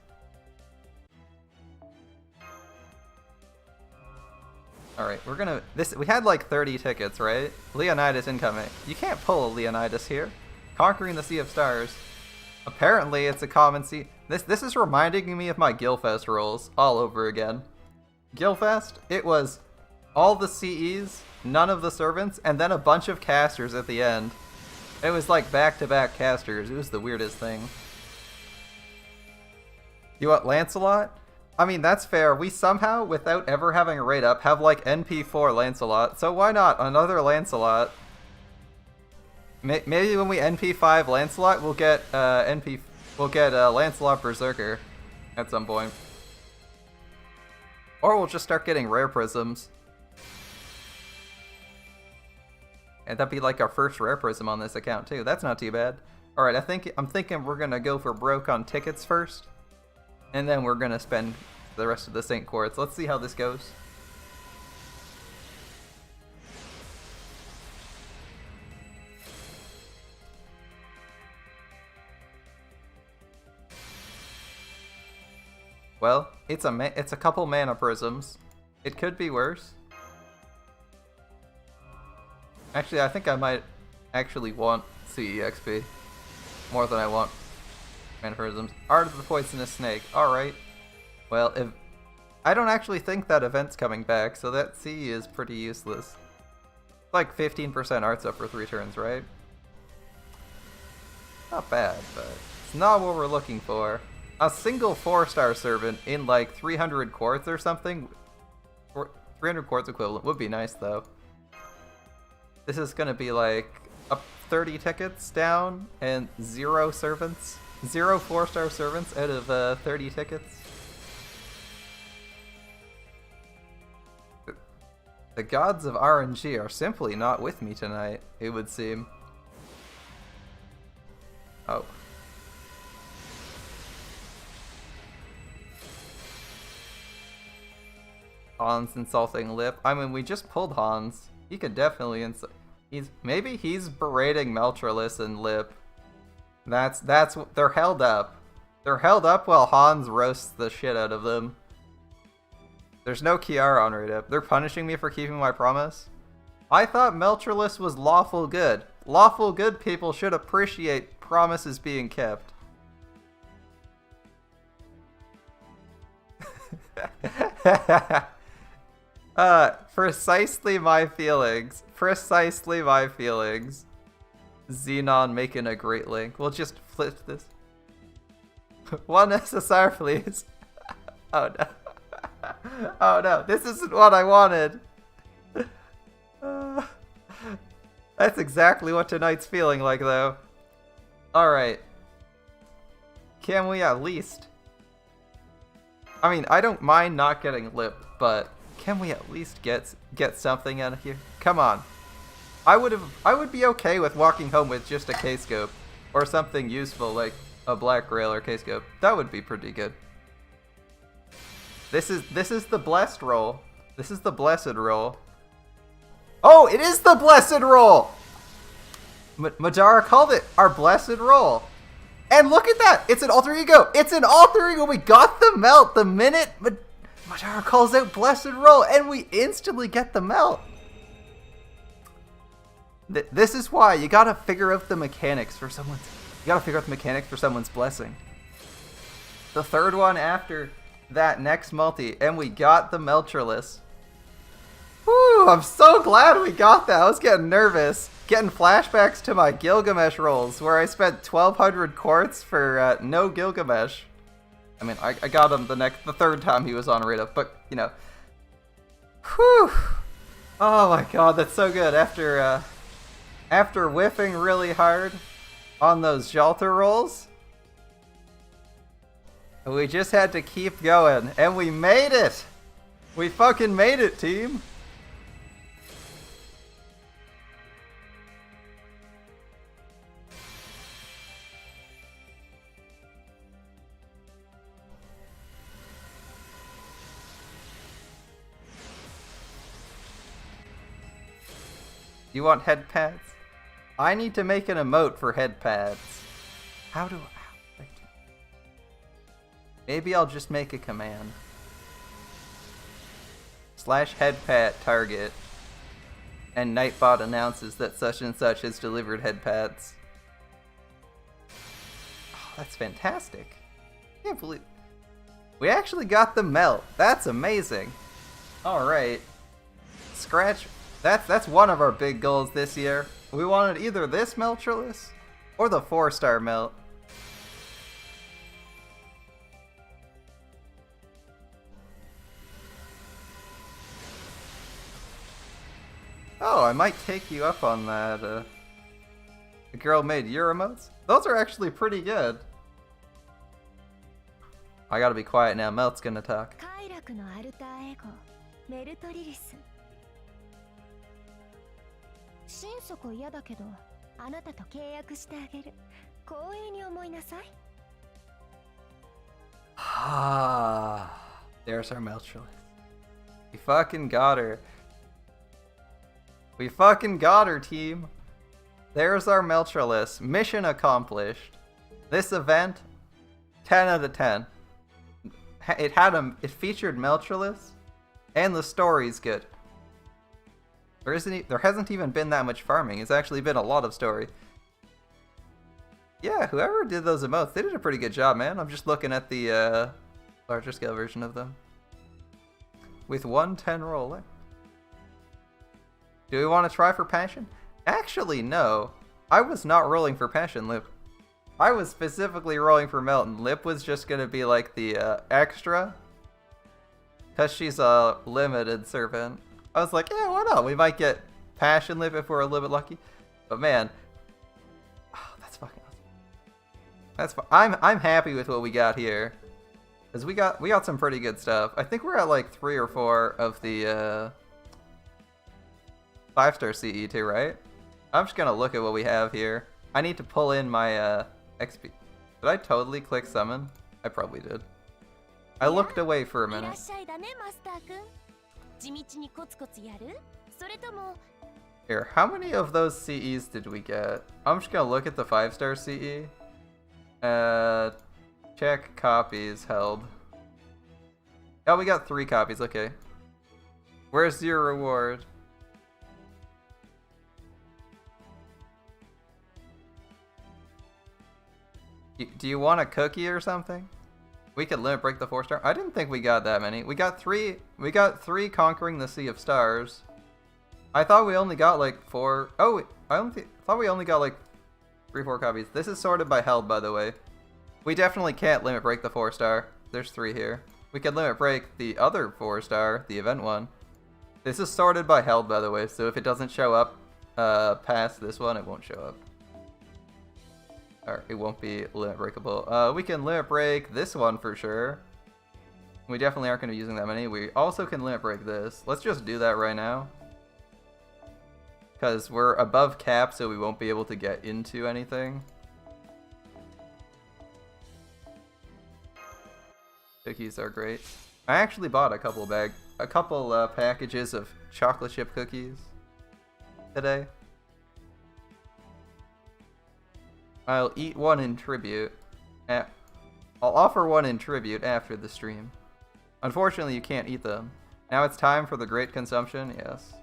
Alright, we're gonna... we had like 30 tickets, right? Leonidas incoming. You can't pull a Leonidas here. Conquering the Sea of Stars. Apparently it's a common sea... This is reminding me of my Gilfest rolls all over again. Gilfest, it was all the CEs, none of the servants, and then a bunch of casters at the end. It was like back-to-back casters. It was the weirdest thing. You want Lancelot? I mean, that's fair. We somehow, without ever having a rate up, have like NP4 Lancelot, so why not another Lancelot? Maybe when we NP5 Lancelot, we'll get Lancelot Berserker at some point. Or we'll just start getting rare prisms. And that'd be like our first rare prism on this account too. That's not too bad. Alright, I'm thinking we're gonna go for broke on tickets first. And then we're gonna spend the rest of the Saint Quartz. Let's see how this goes. Well, it's a couple mana prisms. It could be worse. Actually, I think I might actually want CEXP more than I want mana prisms. Art of the Poisonous Snake. Alright. Well, I don't actually think that event's coming back, so that CE is pretty useless. Like 15% arts up for 3 turns, right? Not bad, but it's not what we're looking for. A single 4-star servant in like 300 quartz or something, or 300 quartz equivalent would be nice though. This is gonna be like up 30 tickets down and 0 servants. 0 4-star servants out of 30 tickets. The gods of RNG are simply not with me tonight, it would seem. Oh. Hans insulting Lip. I mean, we just pulled Hans. He could definitely insult. Maybe he's berating Meltryllis and Lip. That's they're held up. They're held up while Hans roasts the shit out of them. There's no Kiara on Radip. They're punishing me for keeping my promise? I thought Meltryllis was lawful good. Lawful good people should appreciate promises being kept. Precisely my feelings. Precisely my feelings. Xenon making a great link. We'll just flip this. One SSR, please. Oh no. Oh no, this isn't what I wanted. That's exactly what tonight's feeling like, though. Alright. Can we at least... I mean, I don't mind not getting lip, but can we at least get something out of here? Come on. I would be okay with walking home with just a K-scope. Or something useful like a black rail or K-scope. That would be pretty good. This is the blessed roll. This is the blessed roll. Oh, it is the blessed roll! Majara called it our blessed roll. And look at that! It's an alter ego! It's an alter ego! We got the melt the minute Majara calls out blessed roll, and we instantly get the melt. This is why you gotta figure out the mechanics for someone's... You gotta figure out the mechanics for someone's blessing. The third one after that next multi, and we got the Meltryllis. Whew, I'm so glad we got that. I was getting nervous. Getting flashbacks to my Gilgamesh rolls, where I spent 1,200 quartz for no Gilgamesh. I mean, I got him the third time he was on Rita, but, you know. Whew. Oh my god, that's so good. After whiffing really hard on those Jalter rolls, we just had to keep going, and we made it! We fucking made it, team! You want head pads? I need to make an emote for head pads. How do I... Maybe I'll just make a command. /headpad target. And Nightbot announces that such and such has delivered head pads. Oh, that's fantastic. I can't believe... We actually got the melt. That's amazing. Alright. Scratch... That's one of our big goals this year. We wanted either this Meltryllis or the 4-star melt. Oh, I might take you up on that. The girl made your emotes? Those are actually pretty good. I gotta be quiet now, Melt's gonna talk. Ah, there's our Meltryllis. We fucking got her. We fucking got her, team. There's our Meltryllis. Mission accomplished. This event, 10 out of 10. It featured Meltryllis, and the story's good. There hasn't even been that much farming. It's actually been a lot of story. Yeah, whoever did those emotes, they did a pretty good job, man. I'm just looking at the larger scale version of them. With 110 rolling. Do we want to try for passion? Actually, no. I was not rolling for passion, Lip. I was specifically rolling for melt, and Lip was just going to be like the extra. Because she's a limited servant. I was like, yeah, why not? We might get passion Lip if we're a little bit lucky. But man, oh, that's fucking awesome. I'm happy with what we got here. Cause we got some pretty good stuff. I think we're at like 3 or 4 of the 5-star CE too, right? I'm just gonna look at what we have here. I need to pull in my XP. Did I totally click summon? I probably did. I looked away for a minute. Here, how many of those CEs did we get? I'm just gonna look at the 5-star CE. Check copies held. Oh, we got 3 copies, okay. Where's your reward? Do you want a cookie or something? We could limit break the 4-star. I didn't think we got that many. We got 3. We got 3 conquering the Sea of Stars. I thought we only got like 4. Oh, thought we only got like 3-4 copies. This is sorted by held, by the way. We definitely can't limit break the 4-star. There's 3 here. We can limit break the other 4-star, the event one. This is sorted by held, by the way, so if it doesn't show up past this one, it won't show up. Or it won't be limit breakable. We can limit break this one for sure. We definitely aren't going to be using that many. We also can limit break this. Let's just do that right now. Because we're above cap, so we won't be able to get into anything. Cookies are great. I actually bought a couple packages of chocolate chip cookies today. I'll eat one in tribute. I'll offer one in tribute after the stream. Unfortunately, you can't eat them. Now it's time for the great consumption. Yes.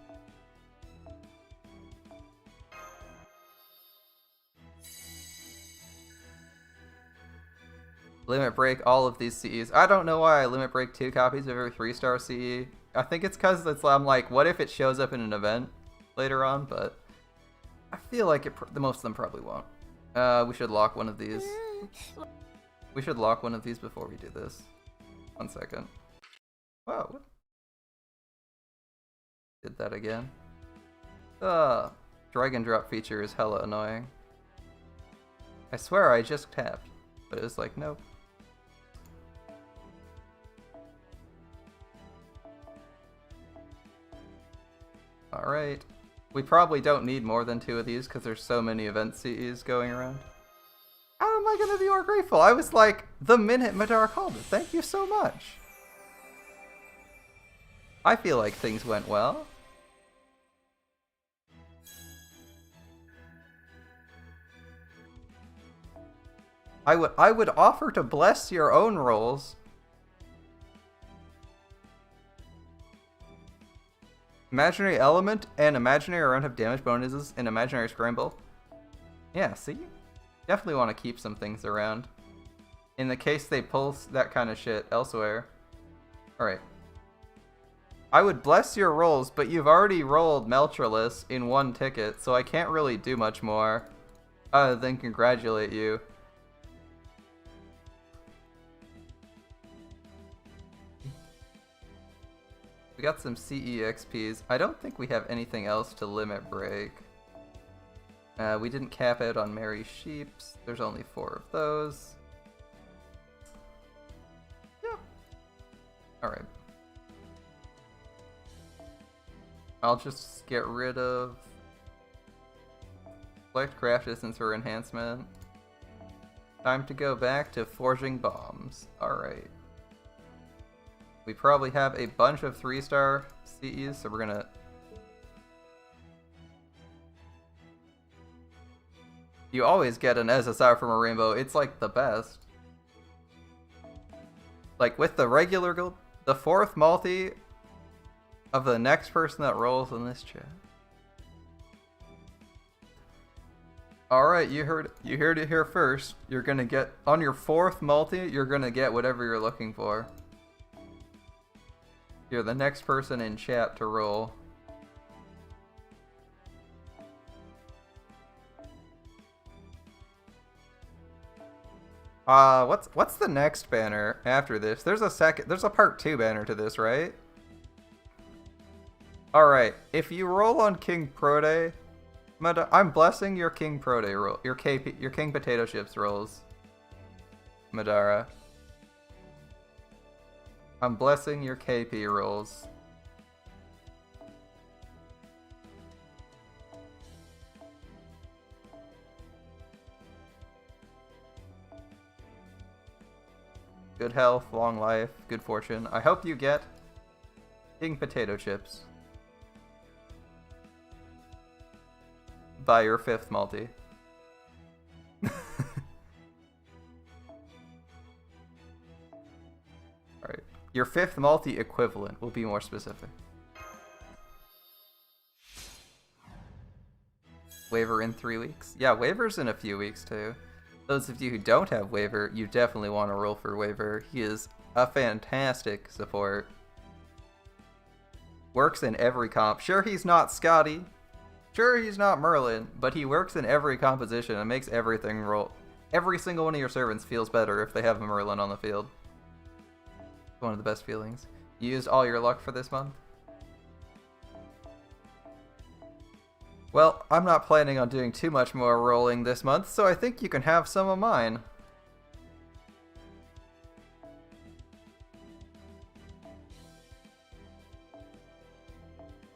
Limit break all of these CEs. I don't know why I limit break 2 copies of every 3-star CE. I think it's because I'm like, what if it shows up in an event later on? But I feel like most of them probably won't. We should lock one of these. We should lock one of these before we do this. 1 second. Whoa. Did that again. Drag and drop feature is hella annoying. I swear I just tapped, but it was like, nope. Alright. We probably don't need more than 2 of these because there's so many event CEs going around. How am I going to be more grateful? I was like, the minute Madara called it. Thank you so much. I feel like things went well. I would offer to bless your own rolls. Imaginary element and imaginary round have damage bonuses and imaginary scramble. Yeah, see? Definitely want to keep some things around. In the case they pull that kind of shit elsewhere. Alright. I would bless your rolls, but you've already rolled Meltryllis in 1 ticket, so I can't really do much more other than congratulate you. We got some CE XPs. I don't think we have anything else to limit break. We didn't cap out on Merry Sheeps. There's only 4 of those. Yeah. Alright. I'll just get rid of select craft distance for enhancement. Time to go back to forging bombs. Alright. We probably have a bunch of 3-star CEs, so we're gonna... You always get an SSR from a rainbow. It's like the best. Like with the regular gold, the 4th multi of the next person that rolls in this chat. Alright, you heard it here first. You're gonna get, on your 4th multi, you're gonna get whatever you're looking for. You're the next person in chat to roll. What's the next banner after this? There's a part 2 banner to this, right? Alright, if you roll on King Prode, I'm blessing your King Prode roll, your King Potato Chips rolls, Madara. I'm blessing your KP rolls. Good health, long life, good fortune. I hope you get King Potato Chips by your 5th multi. Alright. Your 5th multi-equivalent will be more specific. Waiver in 3 weeks? Yeah, waiver's in a few weeks too. Those of you who don't have waiver, you definitely want to roll for waiver. He is a fantastic support. Works in every comp. Sure, he's not Scotty. Sure, he's not Merlin, but he works in every composition and makes everything roll. Every single one of your servants feels better if they have a Merlin on the field. One of the best feelings. You used all your luck for this month? Well, I'm not planning on doing too much more rolling this month, so I think you can have some of mine.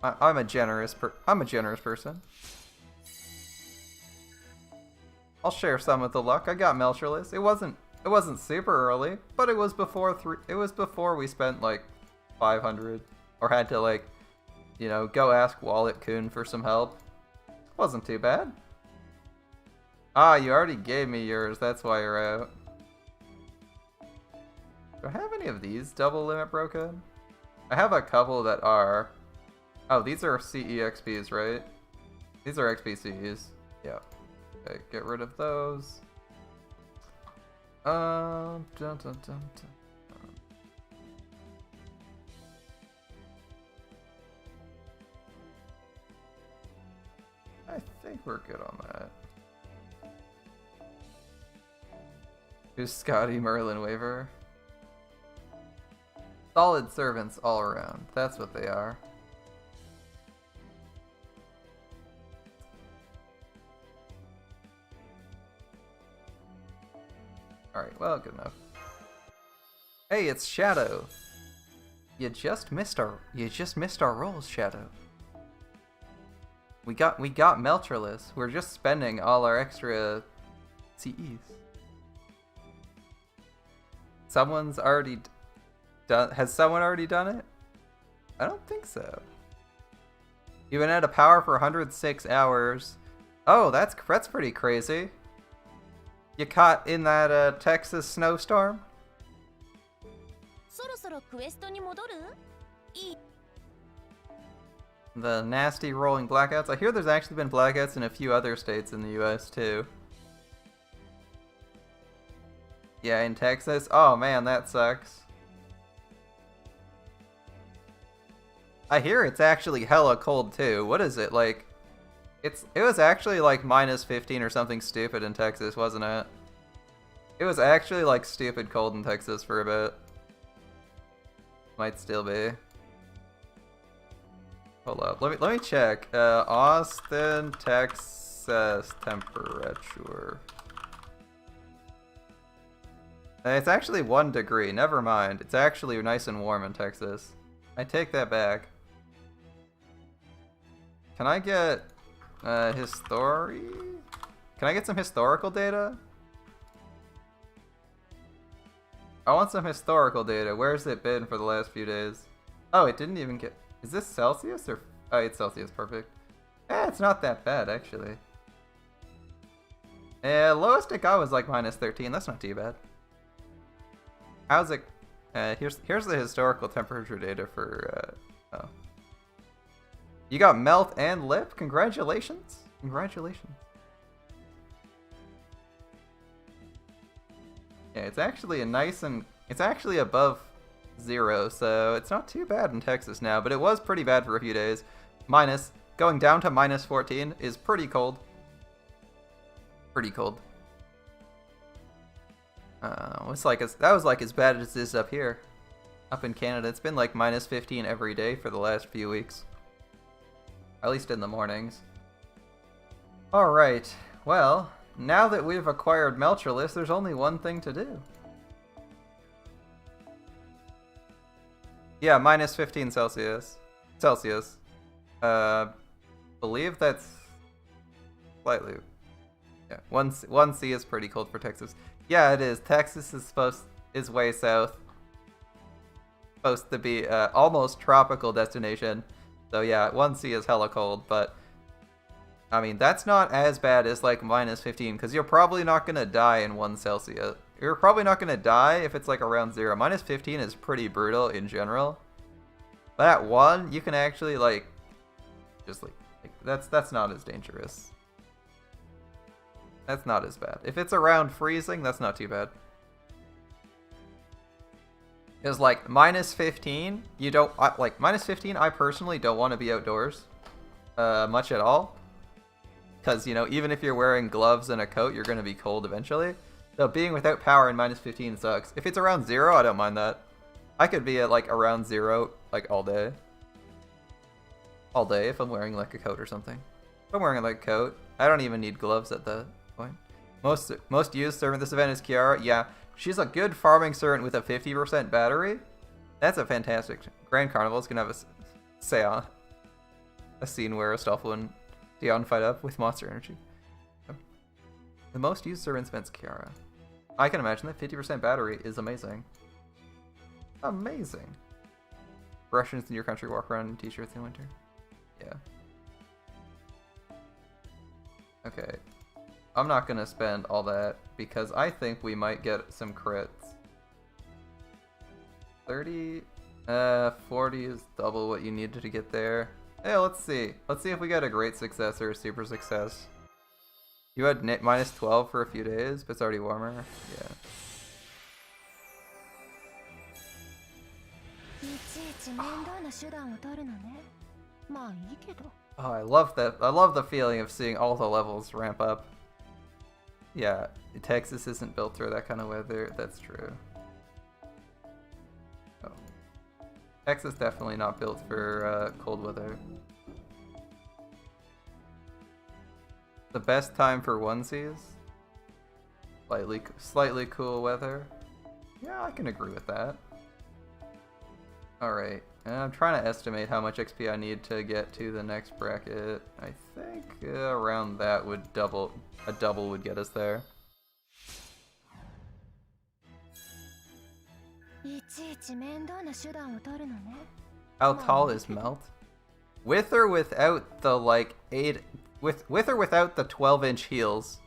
I'm a generous person. I'll share some of the luck. I got Meltryllis. It wasn't super early, but it was before we spent like 500 or had to like, you know, go ask Wallet Kun for some help. Wasn't too bad. Ah, you already gave me yours. That's why you're out. Do I have any of these double limit broken? I have a couple that are. Oh, these are CEXPs, right? These are XPCs. Yeah. Okay, get rid of those. Dun, dun, dun, dun. I think we're good on that. Who's Scotty Merlin waiver? Solid servants all around. That's what they are. Alright, well, good enough. Hey, it's Shadow. You just missed our rolls, Shadow. We got Meltryllis. We're just spending all our extra CEs. Someone's already done. Has someone already done it? I don't think so. You've been out of power for 106 hours. Oh, that's pretty crazy. You caught in that Texas snowstorm? The nasty rolling blackouts. I hear there's actually been blackouts in a few other states in the US too. Yeah, in Texas? Oh man, that sucks. I hear it's actually hella cold too. What is it, like? It was actually like -15 or something stupid in Texas, wasn't it? It was actually like stupid cold in Texas for a bit. Might still be. Hold up, let me check. Austin, Texas temperature. It's actually 1 degree. Never mind. It's actually nice and warm in Texas. I take that back. Can I get history? Can I get some historical data? I want some historical data. Where's it been for the last few days? Oh, it didn't even get. Is this Celsius or? Oh, it's Celsius. Perfect. Eh, it's not that bad actually. Lowest it got was like -13. That's not too bad. How's it? Here's the historical temperature data for. Oh. You got melt and lip. Congratulations! Congratulations. Yeah, it's actually it's actually above 0, so it's not too bad in Texas now. But it was pretty bad for a few days. Going down to -14 is pretty cold. Pretty cold. That was like as bad as it is up here. Up in Canada, it's been like -15 every day for the last few weeks. At least in the mornings. Alright, well, now that we've acquired Meltryllis, there's only one thing to do. Yeah, -15 Celsius. Believe that's slightly. Yeah, 1 C is pretty cold for Texas. Yeah, it is. Texas is way south. Supposed to be almost tropical destination. So yeah, 1 C is hella cold, but I mean that's not as bad as like -15 because you're probably not gonna die in 1 Celsius. You're probably not going to die if it's like around 0. Minus 15 is pretty brutal in general. But at 1, you can actually like, just like that's not as dangerous. That's not as bad. If it's around freezing, that's not too bad. Because like minus 15, you don't like minus 15. I personally don't want to be outdoors, much at all. Because you know, even if you're wearing gloves and a coat, you're going to be cold eventually. So being without power in minus 15 sucks. If it's around 0, I don't mind that. I could be at like around 0 like all day. All day if I'm wearing like a coat or something. If I'm wearing like a coat, I don't even need gloves at that point. Most used servant this event is CCC. Yeah, she's a good farming servant with a 50% battery. That's a fantastic. Grand Carnival's gonna have a scene where Astolfo and Dion fight up with monster energy. The most used servant spends CCC. I can imagine that 50% battery is amazing. Amazing. Russians in your country walk around in t-shirts in winter. Yeah. Okay. I'm not gonna spend all that because I think we might get some crits. 30? 40 is double what you needed to get there. Hey, let's see. Let's see if we got a great success or a super success. You had minus 12 for a few days, but it's already warmer. Yeah. Oh, I love that. I love the feeling of seeing all the levels ramp up. Yeah, Texas isn't built for that kind of weather. That's true. Oh. Texas definitely not built for cold weather. The best time for onesies? Slightly cool weather. Yeah, I can agree with that. Alright, I'm trying to estimate how much XP I need to get to the next bracket. I think around that would double would get us there. How tall is Melt? With or without the like 8 with or without the 12-inch heels?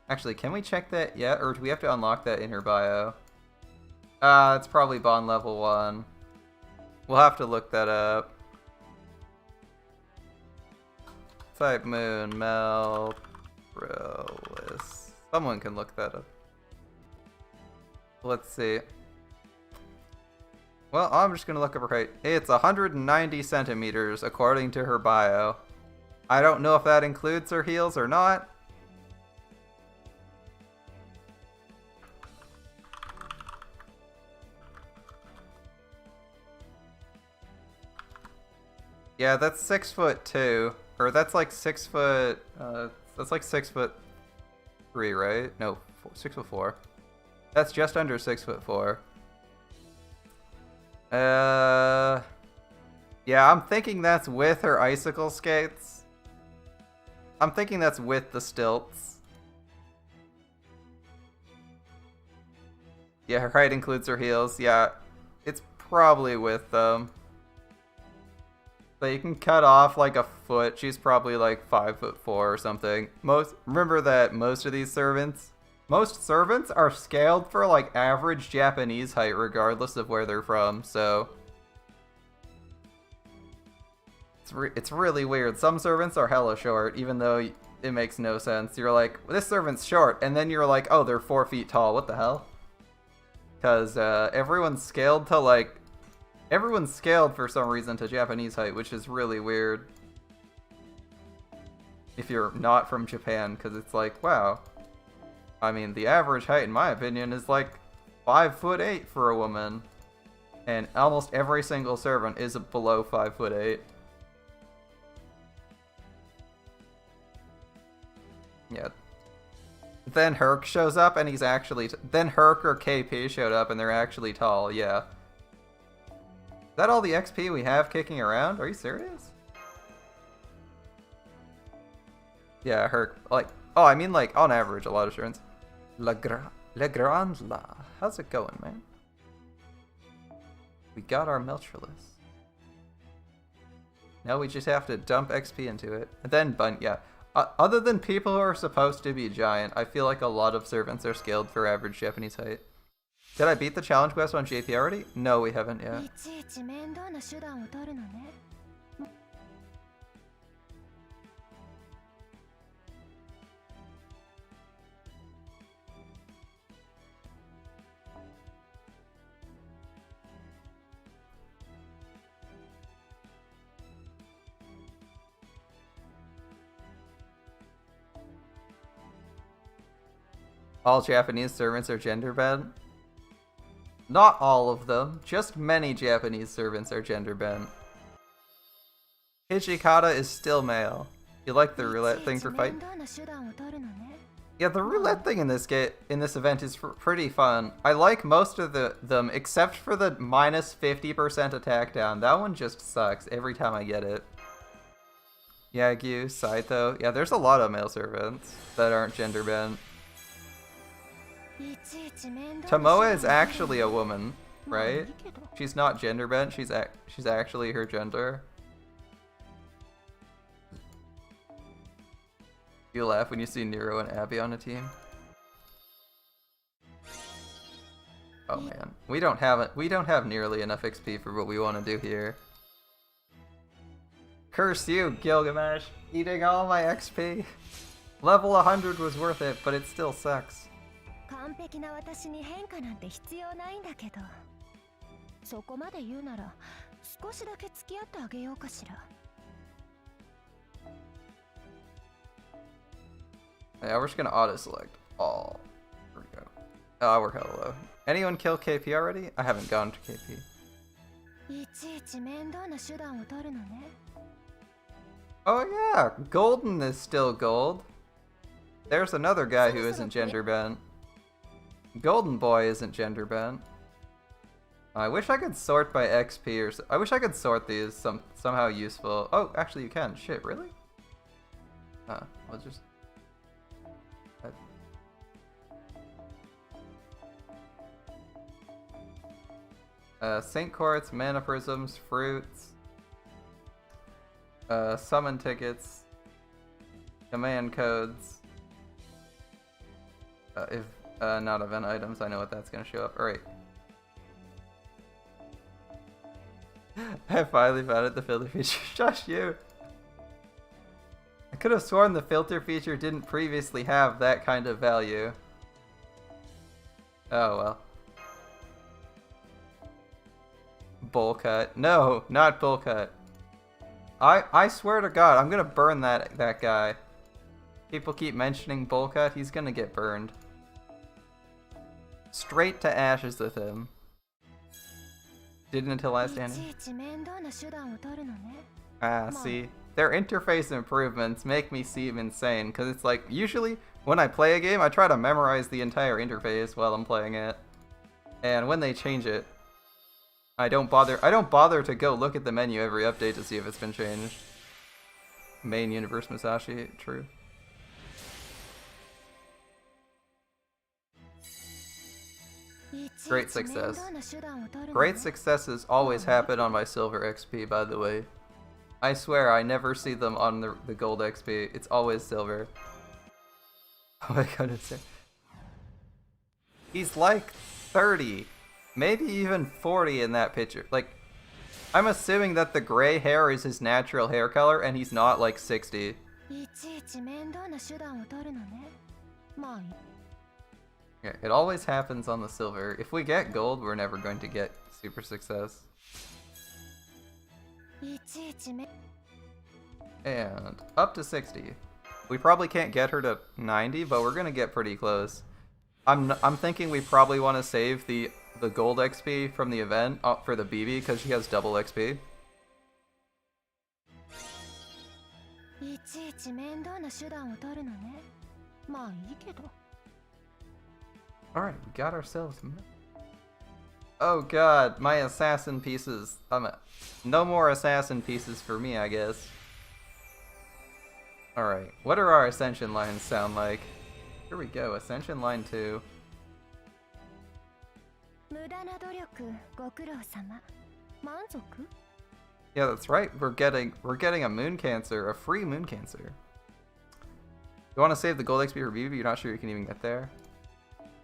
Actually, can we check that yet, or do we have to unlock that in her bio? It's probably bond level 1. We'll have to look that up. Type Moon, Meltryllis. Someone can look that up. Let's see. Well, I'm just gonna look up her height. It's 190 centimeters according to her bio. I don't know if that includes her heels or not. Yeah, that's 6'2", or that's like 6 foot. That's like 6'3", right? No, 6'4". That's just under 6'4". Yeah, I'm thinking that's with her icicle skates. I'm thinking that's with the stilts. Yeah, her height includes her heels. Yeah, it's probably with them. So you can cut off like a foot. She's probably like 5'4" or something. Remember that most of these servants are scaled for like average Japanese height regardless of where they're from, so it's really weird. Some servants are hella short, even though it makes no sense. You're like, this servant's short, and then you're like, oh, they're 4 feet tall. What the hell? Because everyone's scaled for some reason to Japanese height, which is really weird. If you're not from Japan, because it's like, wow. I mean, the average height, in my opinion, is like 5'8" for a woman. And almost every single servant is below 5'8". Yeah. Then Herc shows up and he's actually... Then Herc or KP showed up and they're actually tall, yeah. Is that all the XP we have kicking around? Are you serious? Yeah, Herc. Like, oh, I mean like, on average, a lot of servants. Le Grand La. How's it going, man? We got our Meltryllis. Now we just have to dump XP into it. And then, yeah. Other than people who are supposed to be giant, I feel like a lot of servants are scaled for average Japanese height. Did I beat the challenge quest on JP already? No, we haven't yet. All Japanese servants are gender bent? Not all of them, just many Japanese servants are gender bent. Hijikata is still male. You like the roulette thing for fight? Yeah, the roulette thing in this event is pretty fun. I like most of them except for the minus 50% attack down. That one just sucks every time I get it. Yagyu, Saito. Yeah, there's a lot of male servants that aren't gender bent. Tomoe is actually a woman, right? She's not gender bent, she's actually her gender. You laugh when you see Nero and Abby on a team. Oh man, we don't have nearly enough XP for what we want to do here. Curse you, Gilgamesh, eating all my XP. Level 100 was worth it, but it still sucks. Yeah, we're just gonna auto-select all. There we go. Oh, we're hella low. Anyone kill KP already? I haven't gone to KP. Oh yeah, Golden is still gold. There's another guy who isn't gender bent. Golden Boy isn't gender bent. I wish I could sort by XP or I wish I could sort these somehow useful. Oh, actually you can. Shit, really? I'll just... Saint Quartz, Mana Prisms, Fruits, Summon Tickets, Command Codes. If not event items, I know what that's gonna show up. Alright. I finally found it, the filter feature. Shush you! I could have sworn the filter feature didn't previously have that kind of value. Oh well. Bowl cut. No, not bowl cut. I swear to God, I'm gonna burn that guy. People keep mentioning bowl cut, he's gonna get burned. Straight to ashes with him. Didn't until last standing. Ah, see? Their interface improvements make me seem insane, because it's like, usually, when I play a game, I try to memorize the entire interface while I'm playing it. And when they change it, I don't bother to go look at the menu every update to see if it's been changed. Main universe Musashi, true. Great success. Great successes always happen on my silver XP, by the way. I swear I never see them on the gold XP. It's always silver. Oh my god, it's... He's like 30. Maybe even 40 in that picture. Like, I'm assuming that the gray hair is his natural hair color and he's not like 60. Yeah, it always happens on the silver. If we get gold, we're never going to get super success. And up to 60. We probably can't get her to 90, but we're gonna get pretty close. I'm thinking we probably want to save the gold XP from the event for the BB because she has double XP. Alright, we got ourselves... Oh god, my assassin pieces. No more assassin pieces for me, I guess. Alright, what do our ascension lines sound like? Here we go, ascension line 2. Yeah, that's right. We're getting a moon cancer, a free moon cancer. You want to save the gold XP for BB, but you're not sure you can even get there?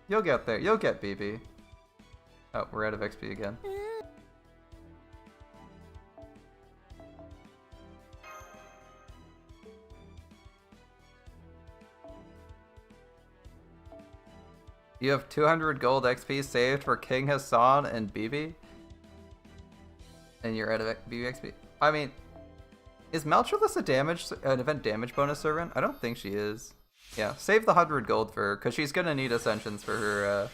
You'll get there. You'll get BB. Oh, we're out of XP again. You have 200 gold XP saved for King Hassan and BB? And you're out of BB XP? I mean, is Meltryllis an event damage bonus servant? I don't think she is. Yeah, save the 100 gold for her, because she's going to need ascensions for her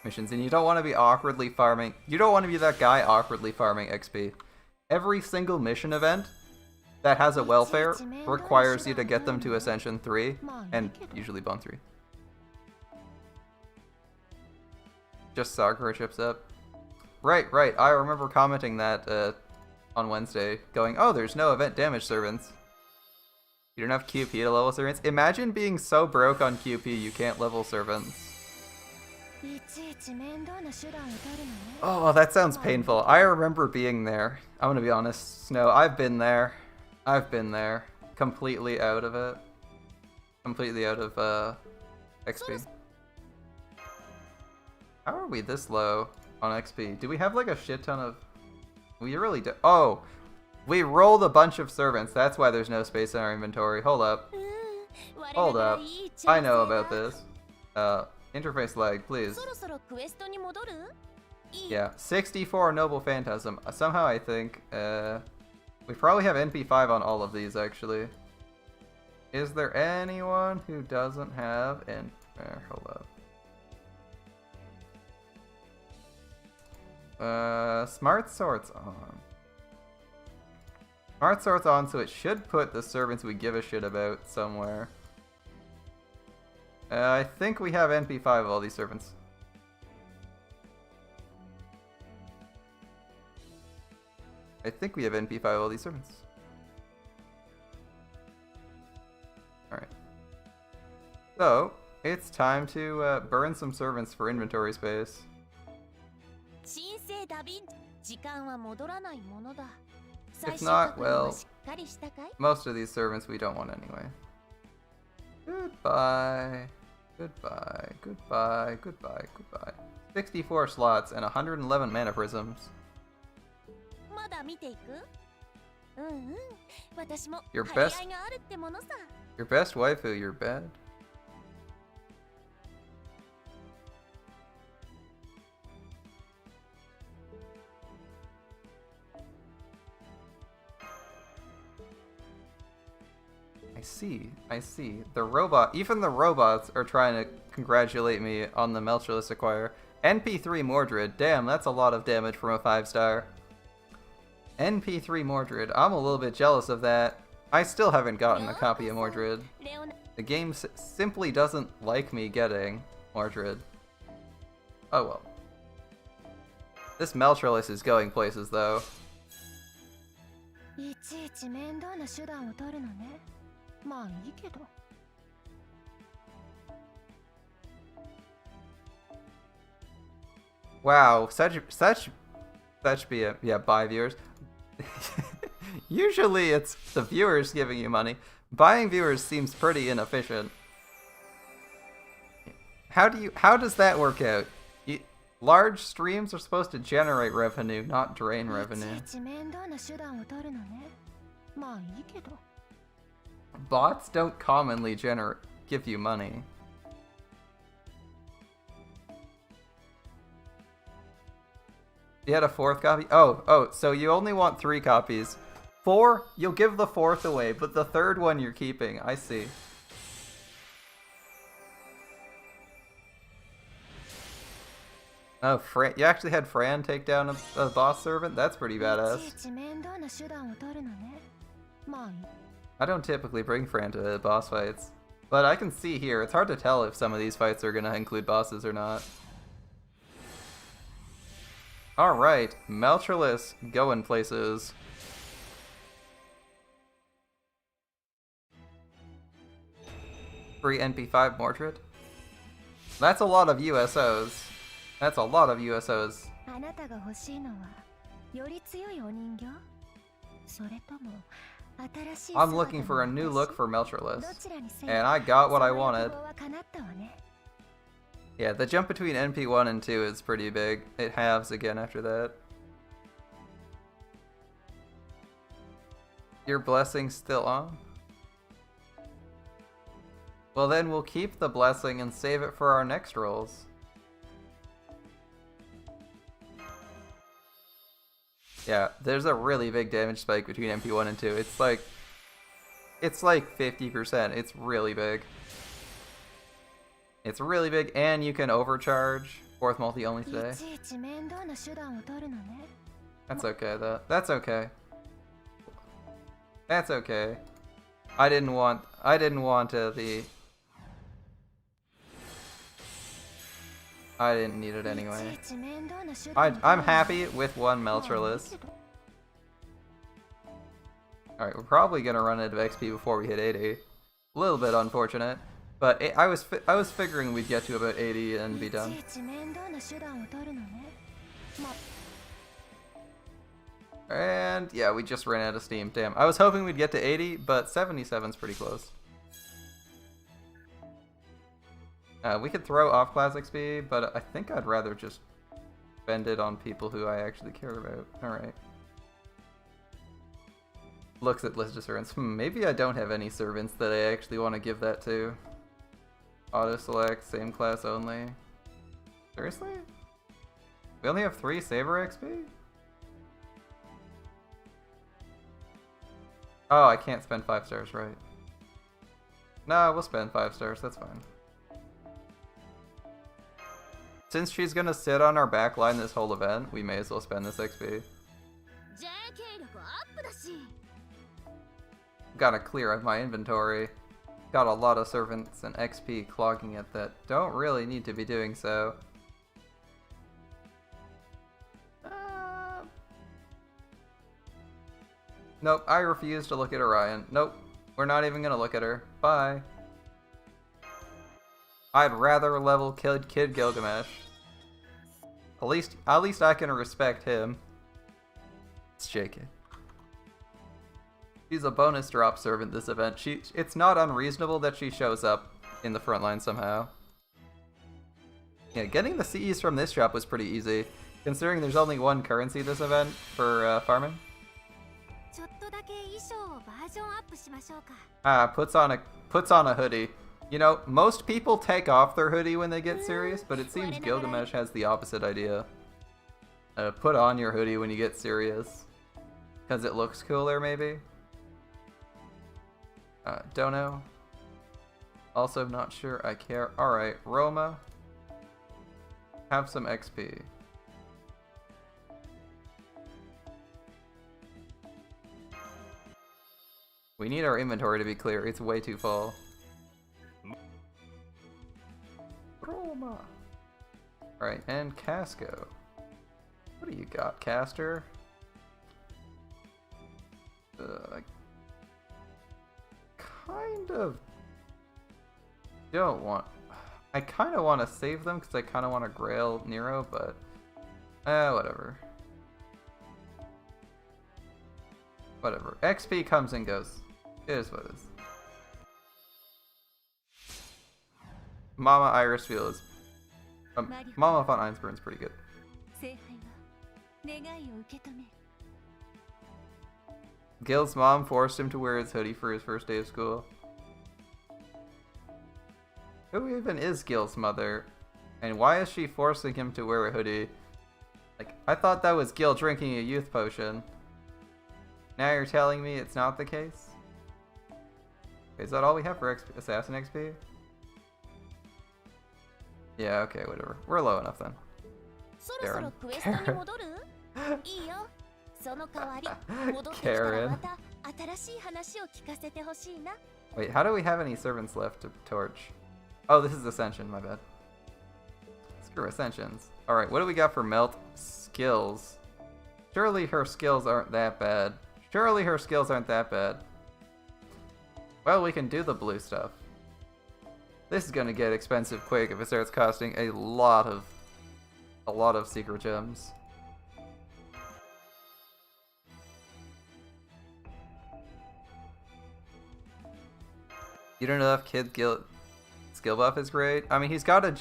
missions, and you don't want to be awkwardly farming. You don't want to be that guy awkwardly farming XP. Every single mission event that has a welfare requires you to get them to Ascension 3, and usually Bond 3. Just Sakura chips up. Right. I remember commenting that on Wednesday, going, oh, there's no event damage servants. You don't have QP to level servants. Imagine being so broke on QP you can't level servants. Oh, that sounds painful. I remember being there. I'm gonna be honest, Snow. I've been there. Completely out of it. Completely out of XP. How are we this low on XP? Do we have like a shit ton of... We really do. Oh! We rolled a bunch of servants. That's why there's no space in our inventory. Hold up. Hold up. I know about this. Interface lag, please. Yeah, 64 Noble Phantasm. Somehow I think, we probably have NP5 on all of these, actually. Is there anyone who doesn't have hold up. Smart Sort's on. Smart Sort's on, so it should put the servants we give a shit about somewhere. I think we have NP5 of all these servants. I think we have NP5 of all these servants. Alright. So, it's time to burn some servants for inventory space. If not, well, most of these servants we don't want anyway. Goodbye. 64 slots and 111 mana prisms. Your best waifu, your bed. I see. Even the robots are trying to congratulate me on the Meltryllis acquire. NP3 Mordred, damn, that's a lot of damage from a 5-star. NP3 Mordred, I'm a little bit jealous of that. I still haven't gotten a copy of Mordred. The game simply doesn't like me getting Mordred. Oh well. This Meltryllis is going places though. Wow, such be a buy viewers. Usually it's the viewers giving you money. Buying viewers seems pretty inefficient. How does that work out? Large streams are supposed to generate revenue, not drain revenue. Bots don't commonly give you money. You had a 4th copy? Oh, so you only want 3 copies. 4, you'll give the 4th away, but the 3rd one you're keeping. I see. Oh, you actually had Fran take down a boss servant? That's pretty badass. I don't typically bring Fran to boss fights, but I can see here, it's hard to tell if some of these fights are going to include bosses or not. Alright, Meltryllis, going places. Free NP5 Mordred? That's a lot of USOs. That's a lot of USOs. I'm looking for a new look for Meltryllis, and I got what I wanted. Yeah, the jump between NP1 and 2 is pretty big. It halves again after that. Your blessing's still on? Well then we'll keep the blessing and save it for our next rolls. Yeah, there's a really big damage spike between MP1 and 2. It's like 50%. It's really big. It's really big, and you can overcharge. Fourth multi only today. That's okay though. That's okay. That's okay. I didn't want the. I didn't need it anyway. I'm happy with one Meltryllis. Alright, we're probably gonna run out of XP before we hit 80. A little bit unfortunate, but I was figuring we'd get to about 80 and be done. And yeah, we just ran out of steam. Damn, I was hoping we'd get to 80, but 77's pretty close. We could throw off class XP, but I think I'd rather just spend it on people who I actually care about. Alright. Looks at list of servants. Maybe I don't have any servants that I actually want to give that to. Auto select, same class only. Seriously? We only have 3 Saber XP? Oh, I can't spend 5 stars, right? No, we'll spend 5 stars, that's fine. Since she's gonna sit on our back line this whole event, we may as well spend this XP. Gotta clear up my inventory. Got a lot of servants and XP clogging it that don't really need to be doing so. Nope, I refuse to look at Orion. Nope, we're not even gonna look at her. Bye. I'd rather level Kid Gilgamesh. At least I can respect him. It's JK. She's a bonus drop servant this event. It's not unreasonable that she shows up in the front line somehow. Yeah, getting the CEs from this drop was pretty easy, considering there's only one currency this event for farming. Puts on a hoodie. You know, most people take off their hoodie when they get serious, but it seems Gilgamesh has the opposite idea. Put on your hoodie when you get serious. Because it looks cooler, maybe? Don't know. Also not sure I care. Alright, Roma. Have some XP. We need our inventory to be clear. It's way too full. Roma. Alright, and Casco. What do you got, Caster? I kind of don't want... I kind of want to save them because I kind of want to grail Nero, but... whatever. Whatever. XP comes and goes. It is what it is. Mama Irisfield is... Mama von Einsburn's pretty good. Gil's mom forced him to wear his hoodie for his first day of school. Who even is Gil's mother? And why is she forcing him to wear a hoodie? Like, I thought that was Gil drinking a youth potion. Now you're telling me it's not the case? Is that all we have for Assassin XP? Yeah, okay, whatever. We're low enough then. Karen. Karen. Wait, how do we have any servants left to torch? Oh, this is Ascension, my bad. Screw Ascensions. Alright, what do we got for Melt? Skills. Surely her skills aren't that bad. Surely her skills aren't that bad. Well, we can do the blue stuff. This is gonna get expensive quick if it starts costing a lot of secret gems. You don't know if Kid Gil skill buff is great? I mean, he's got a...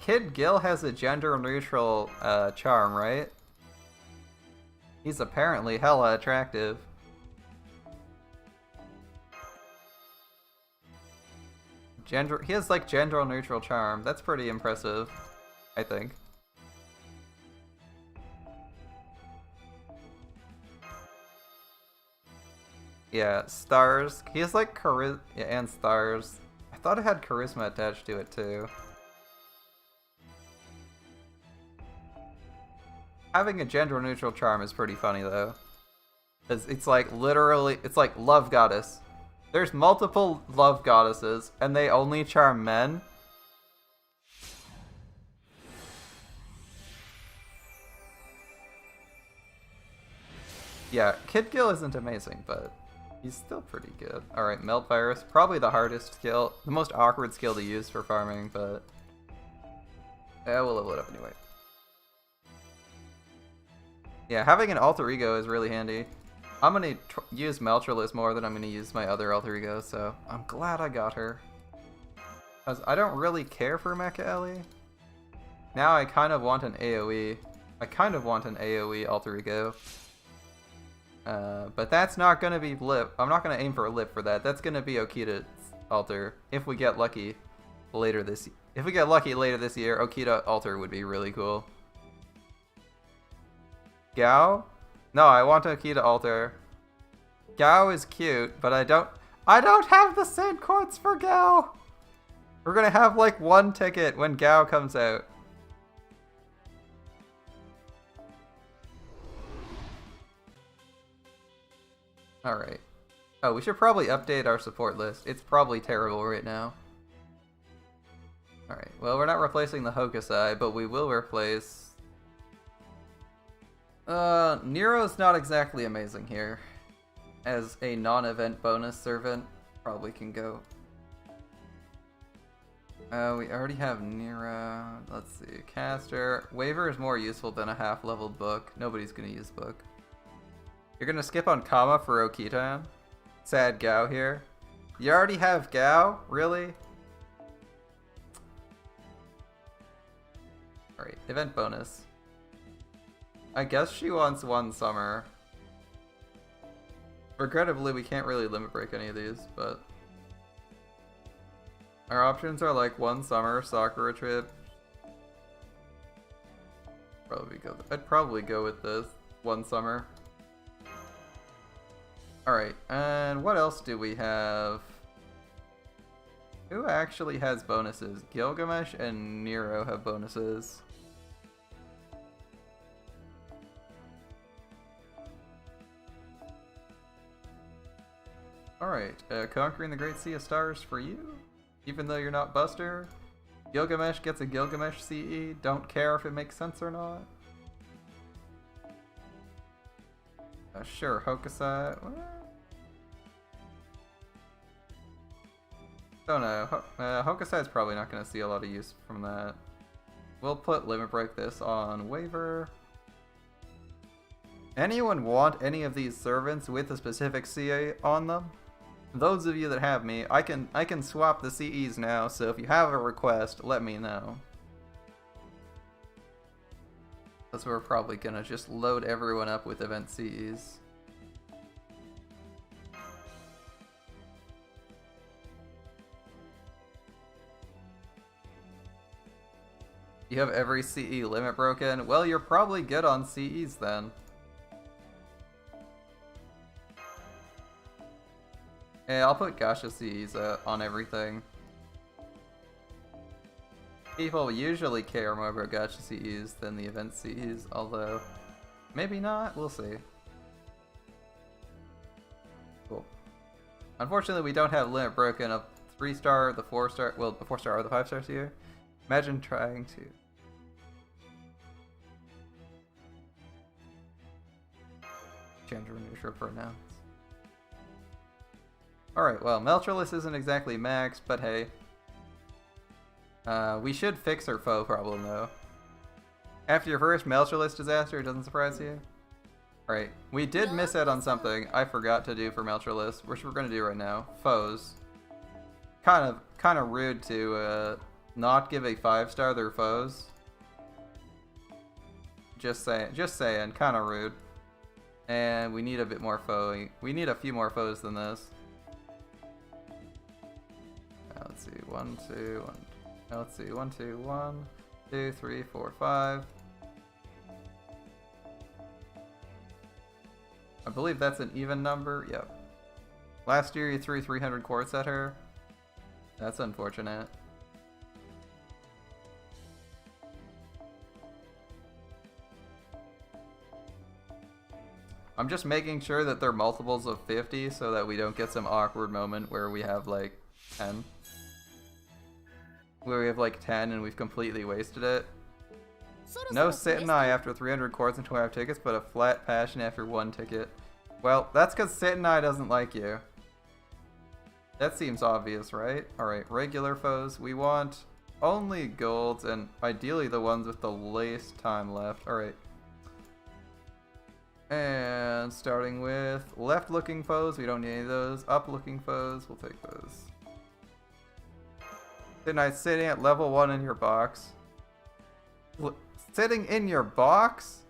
Kid Gil has a gender-neutral charm, right? He's apparently hella attractive. He has like gender-neutral charm. That's pretty impressive, I think. Yeah, stars. He has like charisma and stars. I thought it had charisma attached to it too. Having a gender-neutral charm is pretty funny though. It's like literally, it's like love goddess. There's multiple love goddesses, and they only charm men. Yeah, Kid Gil isn't amazing, but he's still pretty good. Alright, Melt Virus. Probably the hardest skill, the most awkward skill to use for farming, but... yeah, we'll level it up anyway. Yeah, having an alter ego is really handy. I'm gonna use Meltryllis more than I'm gonna use my other alter ego, so I'm glad I got her. Because I don't really care for Mecha Ellie. Now I kind of want an AoE. I kind of want an AoE alter ego. But that's not gonna be Lip. I'm not gonna aim for a Lip for that. That's gonna be Okita's alter. If we get lucky later this year, Okita alter would be really cool. Gao? No, I want Okita alter. Gao is cute, but I don't have the Sand Quartz for Gao! We're gonna have like one ticket when Gao comes out. Alright. Oh, we should probably update our support list. It's probably terrible right now. Alright, well we're not replacing the Hokusai, but we will replace... Nero's not exactly amazing here. As a non-event bonus servant, probably can go. We already have Nero. Let's see. Caster. Waver is more useful than a half-leveled book. Nobody's gonna use book. You're gonna skip on Kama for Okita? Sad Gao here. You already have Gao? Really? Alright, event bonus. I guess she wants one summer. Regrettably, we can't really limit break any of these, but... our options are like one summer, Sakura trip. I'd probably go with this. One summer. Alright, and what else do we have? Who actually has bonuses? Gilgamesh and Nero have bonuses. Alright, Conquering the Great Sea of Stars for you? Even though you're not Buster? Gilgamesh gets a Gilgamesh CE, don't care if it makes sense or not. Sure, Hokusai. Don't know. Hokusai is probably not going to see a lot of use from that. We'll put Limit Break this on Waver. Anyone want any of these servants with a specific CA on them? Those of you that have me, I can swap the CEs now, so if you have a request, let me know. Because we're probably gonna just load everyone up with event CEs. You have every CE limit broken? Well, you're probably good on CEs then. Yeah, I'll put Gacha CEs on everything. People usually care more about Gacha CEs than the event CEs, although maybe not, we'll see. Cool. Unfortunately, we don't have limit broken of 3-star, the 4-star, well, the 4-star or the 5-stars here. Imagine trying to... gender neutral pronouns. Alright, well, Meltryllis isn't exactly max, but hey. We should fix her foe problem, though. After your first Meltryllis disaster, it doesn't surprise you? Alright, we did miss out on something I forgot to do for Meltryllis, which we're going to do right now. Foes. kind of rude to not give a 5-star to their foes. Just saying, kind of rude. And we need a bit more foe. We need a few more foes than this. Let's see, 1, 2, 1. Let's see, 1, 2, 1, 2, 3, 4, 5. I believe that's an even number. Yep. Last year you threw 300 quartz at her. That's unfortunate. I'm just making sure that they're multiples of 50 so that we don't get some awkward moment where we have like 10. Where we have like 10 and we've completely wasted it. No sit and I after 300 quartz and 12 tickets, but a flat passion after 1 ticket. Well, that's because sit and I doesn't like you. That seems obvious, right? Alright, regular foes. We want only golds and ideally the ones with the least time left. Alright. And starting with left-looking foes, we don't need any of those. Up-looking foes, we'll take those. Midnight sitting at level 1 in your box. Sitting in your box?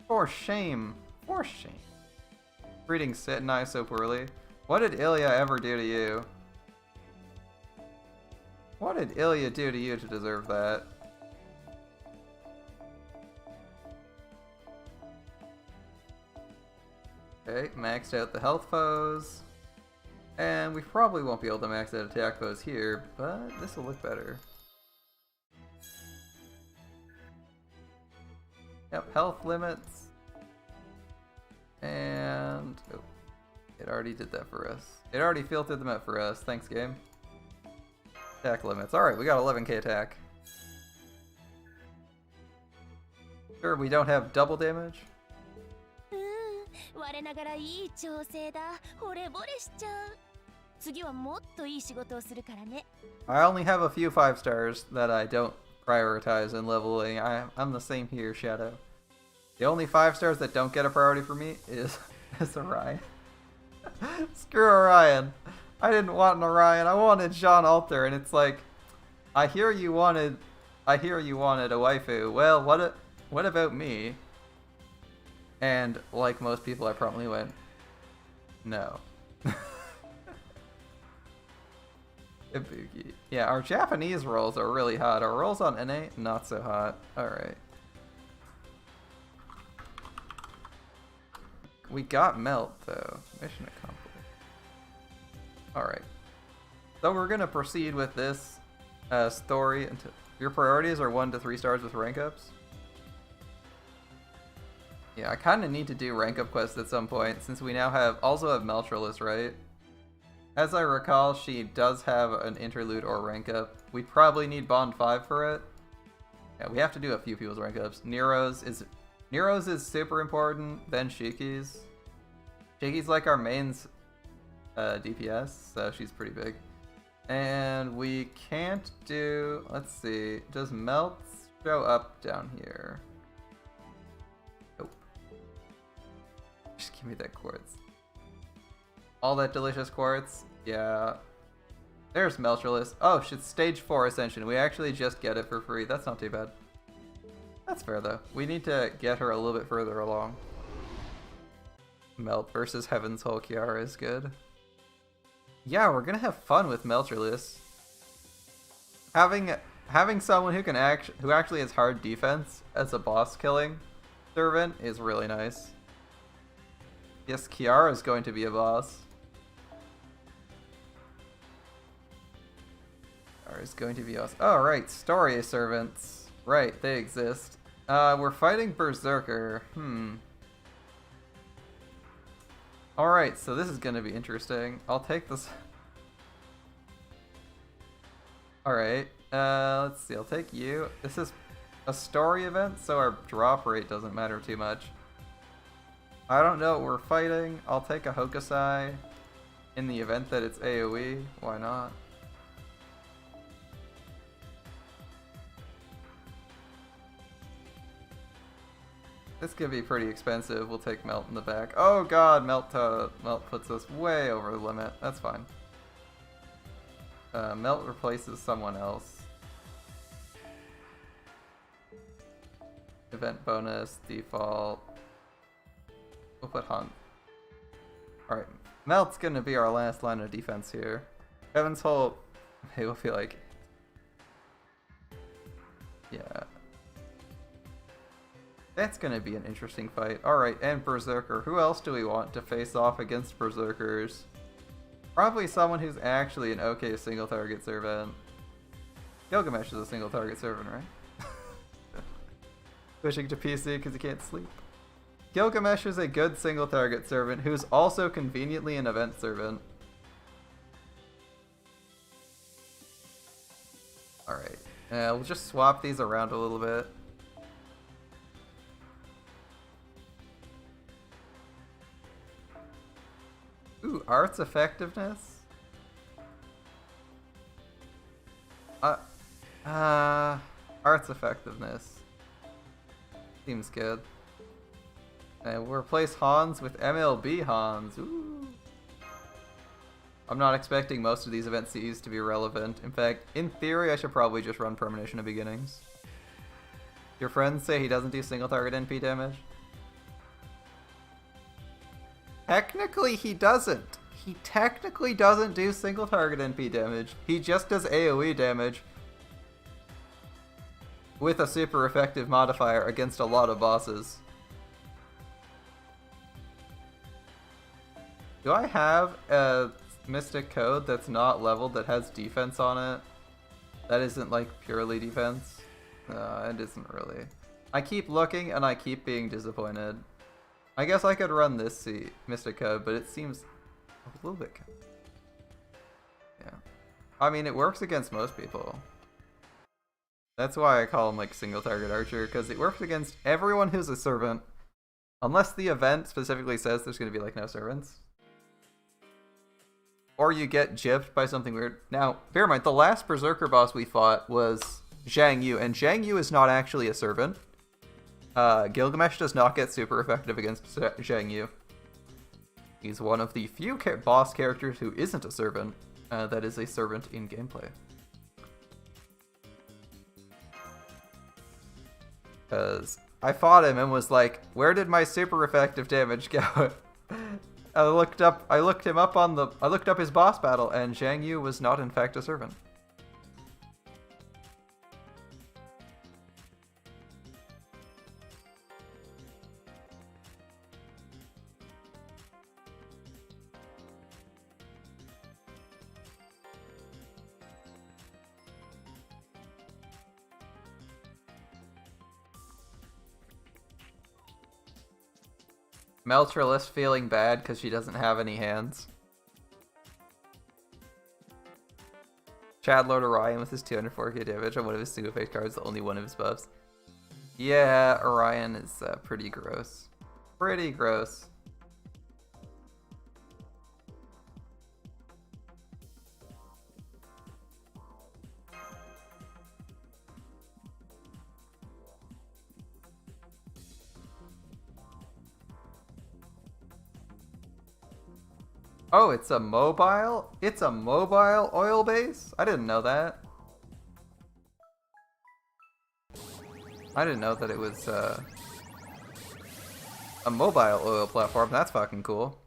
For shame. For shame. Reading Sit and I so poorly. What did Ilya ever do to you? What did Ilya do to you to deserve that? Okay, maxed out the health foes. And we probably won't be able to max out attack foes here, but this will look better. Yep, health limits. And... oh, it already did that for us. It already filtered them out for us. Thanks, game. Attack limits. Alright, we got 11k attack. Sure, we don't have double damage. I only have a few 5 stars that I don't prioritize in leveling. I'm the same here, Shadow. The only 5 stars that don't get a priority for me is Orion. Screw Orion. I didn't want an Orion. I wanted Jean Alter, and it's like, I hear you wanted a waifu. Well, what about me? And like most people, I promptly went, no. Ibuki. Yeah, our Japanese rolls are really hot. Our rolls on NA, not so hot. Alright. We got Melt, though. Mission accomplished. Alright. So we're going to proceed with this story. Until your priorities are 1 to 3 stars with rank ups. Yeah, I kind of need to do rank up quests at some point, since we now also have Meltryllis, right? As I recall, she does have an interlude or rank up. We probably need Bond 5 for it. Yeah, we have to do a few people's rank ups. Nero's is super important, then Shiki's. Shiki's like our main's DPS, so she's pretty big. And we can't do... let's see, does Melt show up down here? Nope. Just give me that quartz. All that delicious quartz? Yeah. There's Meltryllis. Oh, shit, stage 4 Ascension. We actually just get it for free. That's not too bad. That's fair, though. We need to get her a little bit further along. Melt versus Heaven's Whole Kiara is good. Yeah, we're gonna have fun with Meltryllis. Having someone who actually has hard defense as a boss killing servant is really nice. Yes, Kiara is going to be a boss. Kiara is going to be awesome. Oh, right, story servants. Right, they exist. We're fighting Berserker. Alright, so this is gonna be interesting. I'll take this. Alright, let's see, I'll take you. This is a story event, so our drop rate doesn't matter too much. I don't know what we're fighting. I'll take a Hokusai in the event that it's AoE. Why not? This could be pretty expensive. We'll take Melt in the back. Oh god, Melt puts us way over the limit. That's fine. Melt replaces someone else. Event bonus, default. We'll put Hunt. Alright, Melt's gonna be our last line of defense here. Heaven's Hope, it will feel like... Yeah. That's gonna be an interesting fight. Alright, and Berserker. Who else do we want to face off against Berserkers? Probably someone who's actually an okay single target servant. Gilgamesh is a single target servant, right? Switching to PC because he can't sleep. Gilgamesh is a good single target servant who's also conveniently an event servant. Alright, we'll just swap these around a little bit. Ooh, arts effectiveness? Arts effectiveness. Seems good. And we'll replace Hans with MLB Hans. Ooh. I'm not expecting most of these event Cs to be relevant. In fact, in theory, I should probably just run Premonition of Beginnings. Your friends say he doesn't do single target NP damage? Technically, he doesn't. He technically doesn't do single target NP damage. He just does AoE damage with a super effective modifier against a lot of bosses. Do I have a Mystic Code that's not leveled that has defense on it? That isn't like purely defense? It isn't really. I keep looking and I keep being disappointed. I guess I could run this Mystic Code, but it seems a little bit... Yeah. I mean, it works against most people. That's why I call him like single target archer, because it works against everyone who's a servant. Unless the event specifically says there's going to be like no servants. Or you get gypped by something weird. Now, bear in mind, the last Berserker boss we fought was Zhang Yu, and Zhang Yu is not actually a servant. Gilgamesh does not get super effective against Zhang Yu. He's one of the few boss characters who isn't a servant, that is a servant in gameplay. Because I fought him and was like, where did my super effective damage go? I looked up his boss battle, and Zhang Yu was not in fact a servant. Meltryllis feeling bad because she doesn't have any hands. Chad Lord Orion with his 204k damage on one of his single face cards, the only one of his buffs. Yeah, Orion is pretty gross. Pretty gross. Oh, it's a mobile? It's a mobile oil base? I didn't know that. I didn't know that it was a mobile oil platform. That's fucking cool.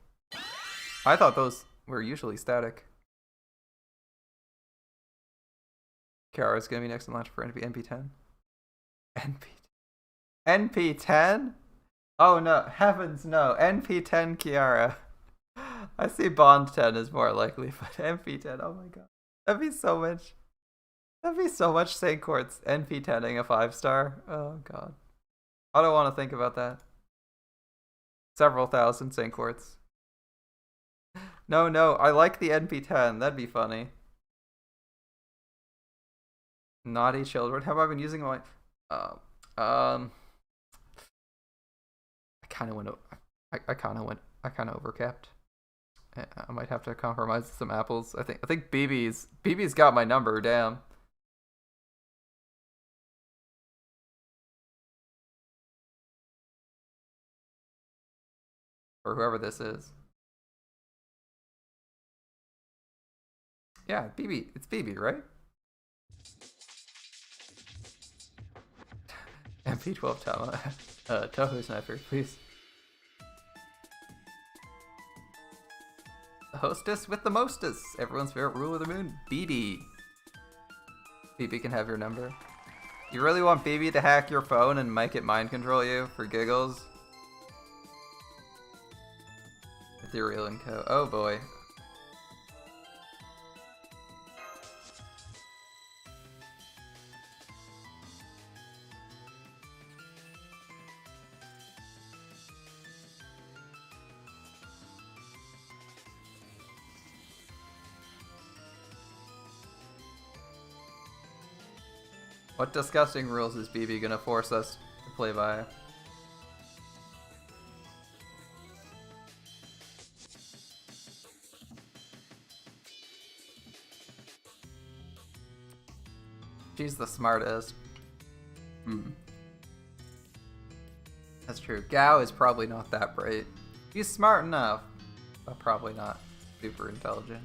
I thought those were usually static. Kiara's gonna be next in launch for NP10. NP10? Oh no, heavens no. NP10 Kiara. I see Bond 10 is more likely, but NP10, oh my god. That'd be so much Saint Courts NP10ing a 5-star. Oh god. I don't want to think about that. Several thousand Saint Courts. No, I like the NP10. That'd be funny. Naughty children. Have I been using my... I kind of overcapped. I might have to compromise some apples. I think BB's got my number, damn. Or whoever this is. Yeah, BB. It's BB, right? MP12 Tama. Toho Sniper, please. The hostess with the mostest. Everyone's favorite rule of the moon. BB. BB can have your number. You really want BB to hack your phone and make it mind control you for giggles? Ethereal and Co. Oh boy. What disgusting rules is BB gonna force us to play by? She's the smartest. That's true. Gao is probably not that bright. He's smart enough, but probably not super intelligent.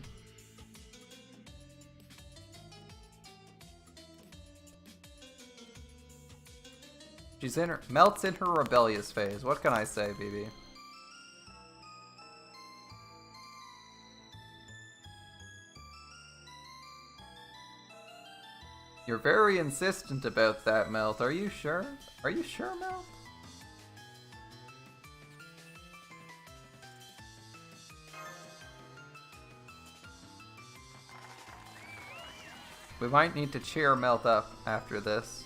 Melt's in her rebellious phase. What can I say, BB? You're very insistent about that, Melt. Are you sure? Are you sure, Melt? We might need to cheer Melt up after this.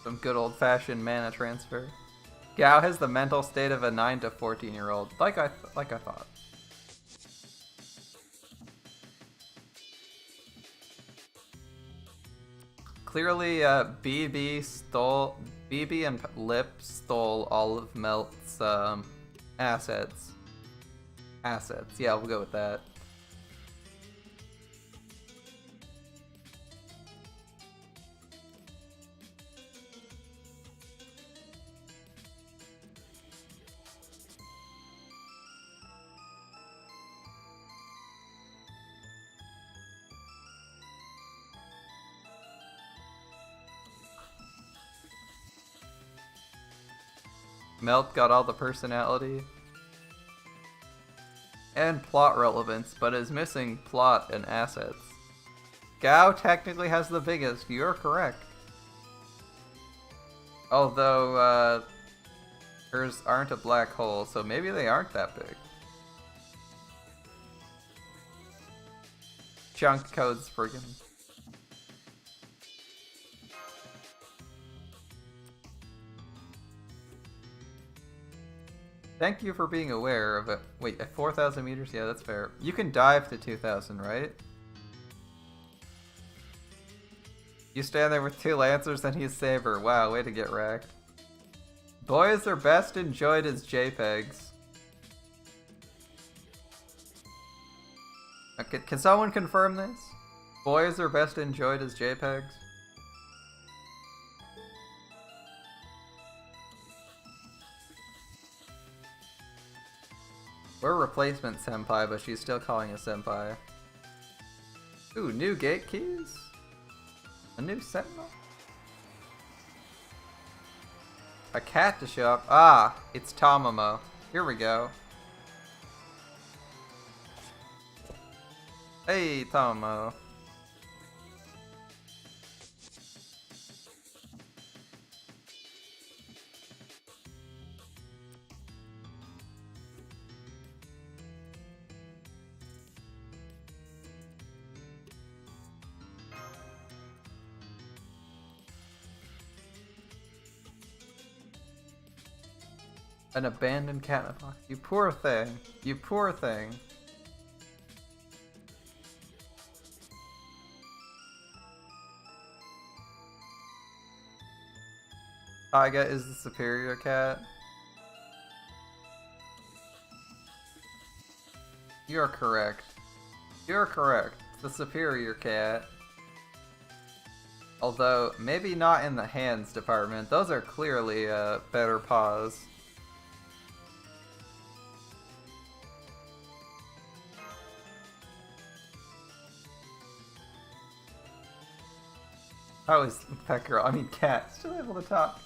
Some good old-fashioned mana transfer. Gao has the mental state of a 9 to 14-year-old, like I thought. Clearly, BB and Lip stole all of Melt's assets. Yeah, we'll go with that. Melt got all the personality and plot relevance, but is missing plot and assets. Gao technically has the biggest, you're correct. Although, hers aren't a black hole, so maybe they aren't that big. Chunk codes friggin'. Thank you for being aware of it. Wait, at 4,000 meters? Yeah, that's fair. You can dive to 2,000, right? You stand there with 2 Lancers and he's Saber. Wow, way to get wrecked. Boys are best enjoyed as JPEGs. Okay, can someone confirm this? Boys are best enjoyed as JPEGs? We're replacement senpai, but she's still calling us senpai. Ooh, new gate keys? A new sentinel? A cat to show up. Ah, it's Tamamo. Here we go. Hey, Tamamo. An abandoned cat in a box. You poor thing. You poor thing. Taiga is the superior cat. You're correct. You're correct. The superior cat. Although, maybe not in the hands department. Those are clearly better paws. How is that girl? I mean, cat. Still able to talk.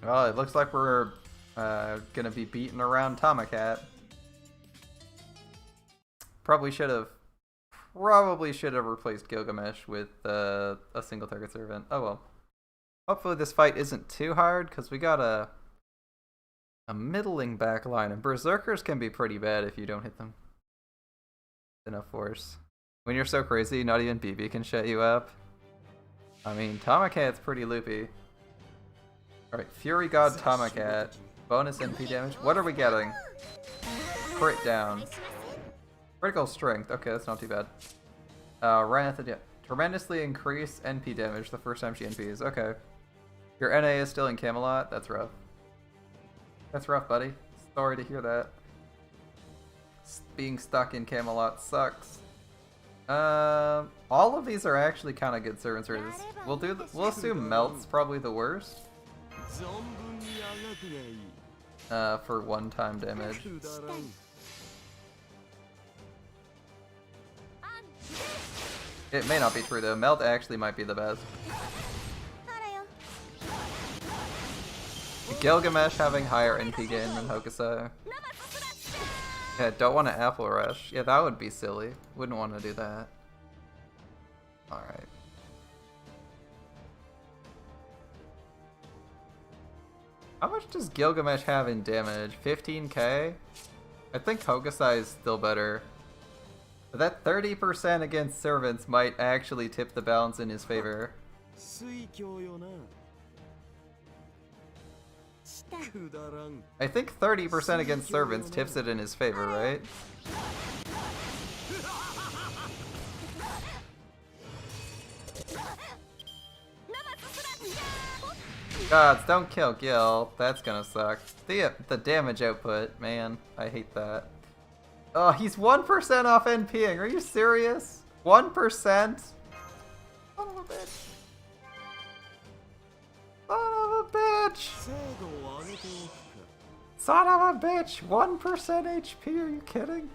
Well, it looks like we're gonna be beating around Tomacat. Probably should have replaced Gilgamesh with a single target servant. Oh well. Hopefully this fight isn't too hard, because we got a middling back line, and Berserkers can be pretty bad if you don't hit them with enough force. When you're so crazy, not even BB can shut you up. I mean, Tomacat's pretty loopy. Alright, Fury God Tomacat. Bonus NP damage. What are we getting? Crit down. Critical strength. Okay, that's not too bad. Wrath, yeah. Tremendously increase NP damage the first time she NPs. Okay. Your NA is still in Camelot? That's rough. That's rough, buddy. Sorry to hear that. Being stuck in Camelot sucks. All of these are actually kind of good servants for this. We'll assume Melt's probably the worst. For one-time damage. It may not be true though. Melt actually might be the best. Gilgamesh having higher NP gain than Hokusai. Yeah, don't want to Apple Rush. Yeah, that would be silly. Wouldn't want to do that. Alright. How much does Gilgamesh have in damage? 15k? I think Hokusai is still better. But that 30% against servants might actually tip the balance in his favor. I think 30% against servants tips it in his favor, right? Gods, don't kill Gil. That's gonna suck. The damage output, man. I hate that. Oh, he's 1% off NPing. Are you serious? 1%? Son of a bitch. Son of a bitch. Son of a bitch. 1% HP. Are you kidding?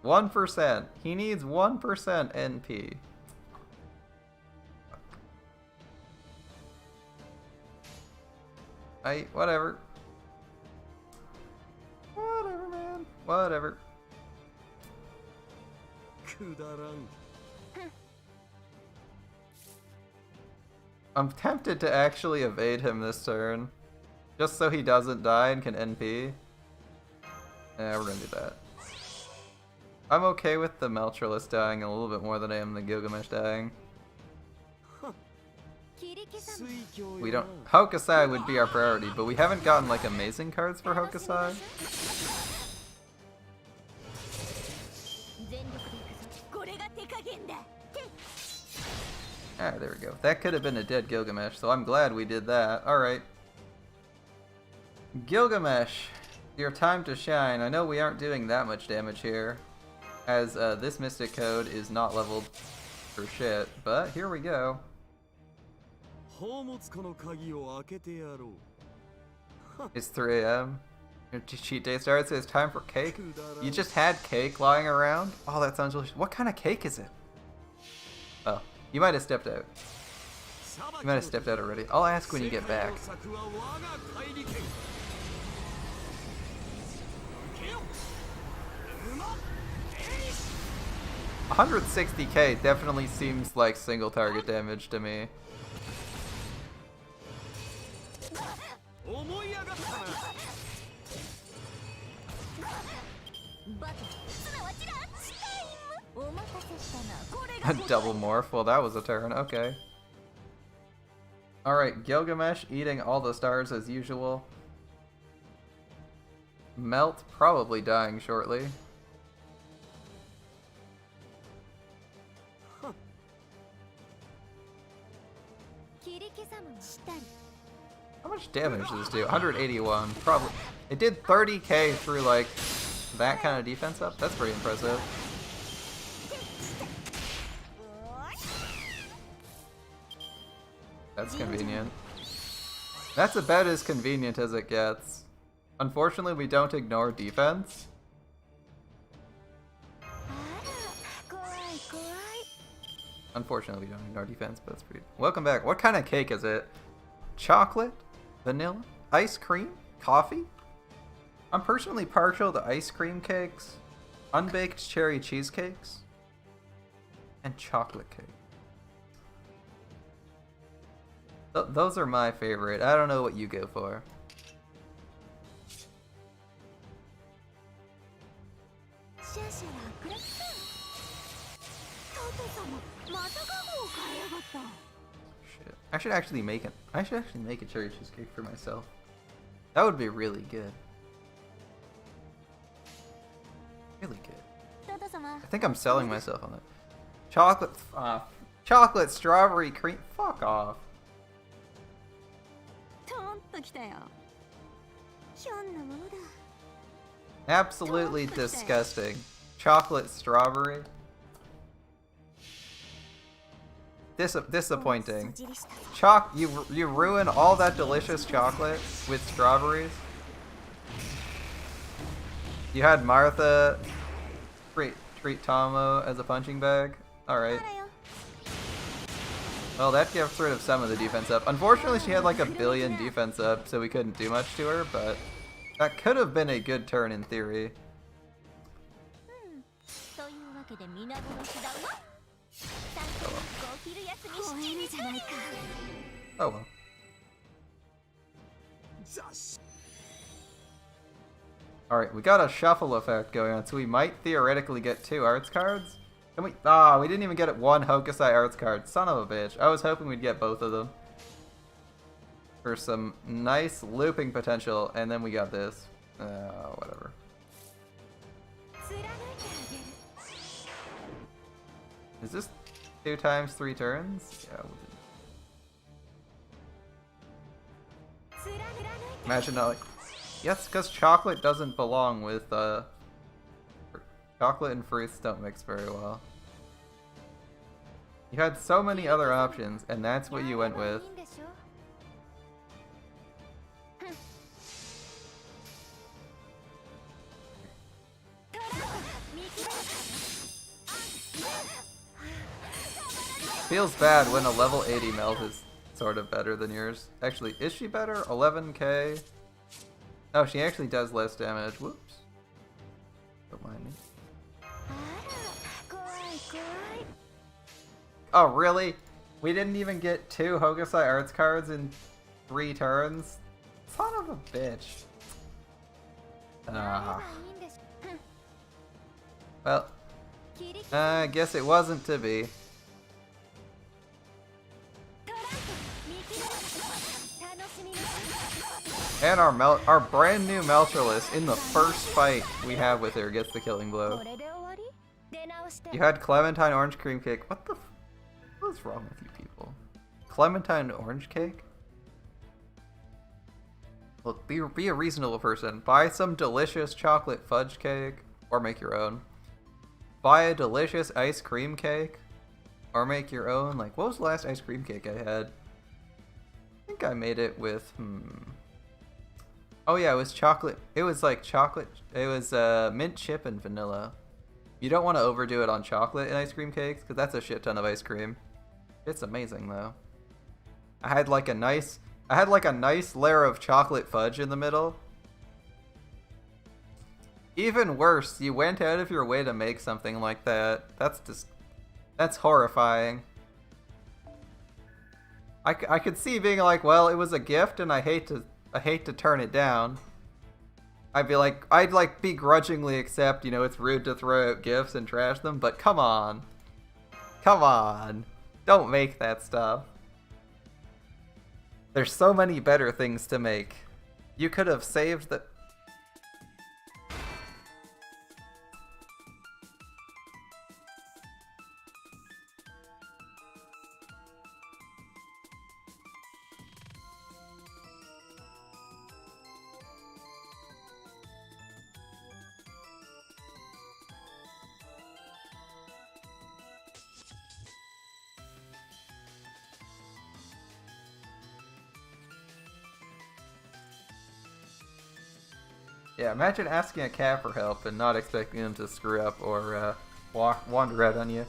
One %. He needs 1% NP. Whatever. Whatever, man. Whatever. I'm tempted to actually evade him this turn. Just so he doesn't die and can NP. Yeah, we're gonna do that. I'm okay with the Meltryllis dying a little bit more than I am the Gilgamesh dying. We don't... Hokusai would be our priority, but we haven't gotten like amazing cards for Hokusai. Alright, there we go. That could have been a dead Gilgamesh, so I'm glad we did that. Alright. Gilgamesh, your time to shine. I know we aren't doing that much damage here, as this Mystic Code is not leveled for shit, but here we go. It's 3 AM. Your cheat day starts. It's time for cake. You just had cake lying around? Oh, that sounds delicious. What kind of cake is it? Oh, you might have stepped out. You might have stepped out already. I'll ask when you get back. 160k definitely seems like single target damage to me. A double morph? Well, that was a turn. Okay. Alright, Gilgamesh eating all the stars as usual. Melt probably dying shortly. How much damage does this do? 181. Probably. It did 30k through like that kind of defense up. That's pretty impressive. That's convenient. That's about as convenient as it gets. Unfortunately, we don't ignore defense. Unfortunately, we don't ignore defense, but it's pretty... Welcome back. What kind of cake is it? Chocolate? Vanilla? Ice cream? Coffee? I'm personally partial to ice cream cakes, unbaked cherry cheesecakes, and chocolate cake. Those are my favorite. I don't know what you go for. Shit. I should actually make a cherry cheesecake for myself. That would be really good. Really good. I think I'm selling myself on it. Chocolate strawberry cream. Fuck off. Absolutely disgusting. Chocolate strawberry. Disappointing. You ruin all that delicious chocolate with strawberries. You had Martha treat Tomo as a punching bag. Alright. Well, that gets rid of some of the defense up. Unfortunately, she had like a billion defense up, so we couldn't do much to her, but that could have been a good turn in theory. Oh well. Alright, we got a shuffle effect going on, so we might theoretically get 2 arts cards. Can we? Ah, we didn't even get 1 Hokusai arts card. Son of a bitch. I was hoping we'd get both of them. For some nice looping potential, and then we got this. Whatever. Is this 2 times 3 turns? Yeah, we'll do. Imagine not like... Yes, because chocolate doesn't belong with, chocolate and fruits don't mix very well. You had so many other options, and that's what you went with. Feels bad when a level 80 melt is sort of better than yours. Actually, is she better? 11k? Oh, she actually does less damage. Whoops. Don't mind me. Oh, really? We didn't even get 2 Hokusai Arts cards in 3 turns? Son of a bitch. Well, I guess it wasn't to be. And our brand new Meltryllis in the first fight we have with her gets the killing blow. You had Clementine Orange Cream Cake. What is wrong with you people? Clementine Orange Cake? Look, be a reasonable person. Buy some delicious chocolate fudge cake, or make your own. Buy a delicious ice cream cake, or make your own. Like, what was the last ice cream cake I had? I think I made it with, Oh yeah, it was chocolate. It was like chocolate. It was mint chip and vanilla. You don't want to overdo it on chocolate in ice cream cakes, because that's a shit ton of ice cream. It's amazing though. I had like a nice layer of chocolate fudge in the middle. Even worse, you went out of your way to make something like that. That's horrifying. I could see being like, well, it was a gift and I hate to turn it down. I'd begrudgingly accept, it's rude to throw out gifts and trash them, but come on. Come on. Don't make that stuff. There's so many better things to make. You could have saved the... Yeah, imagine asking a cat for help and not expecting them to screw up or wander out on you.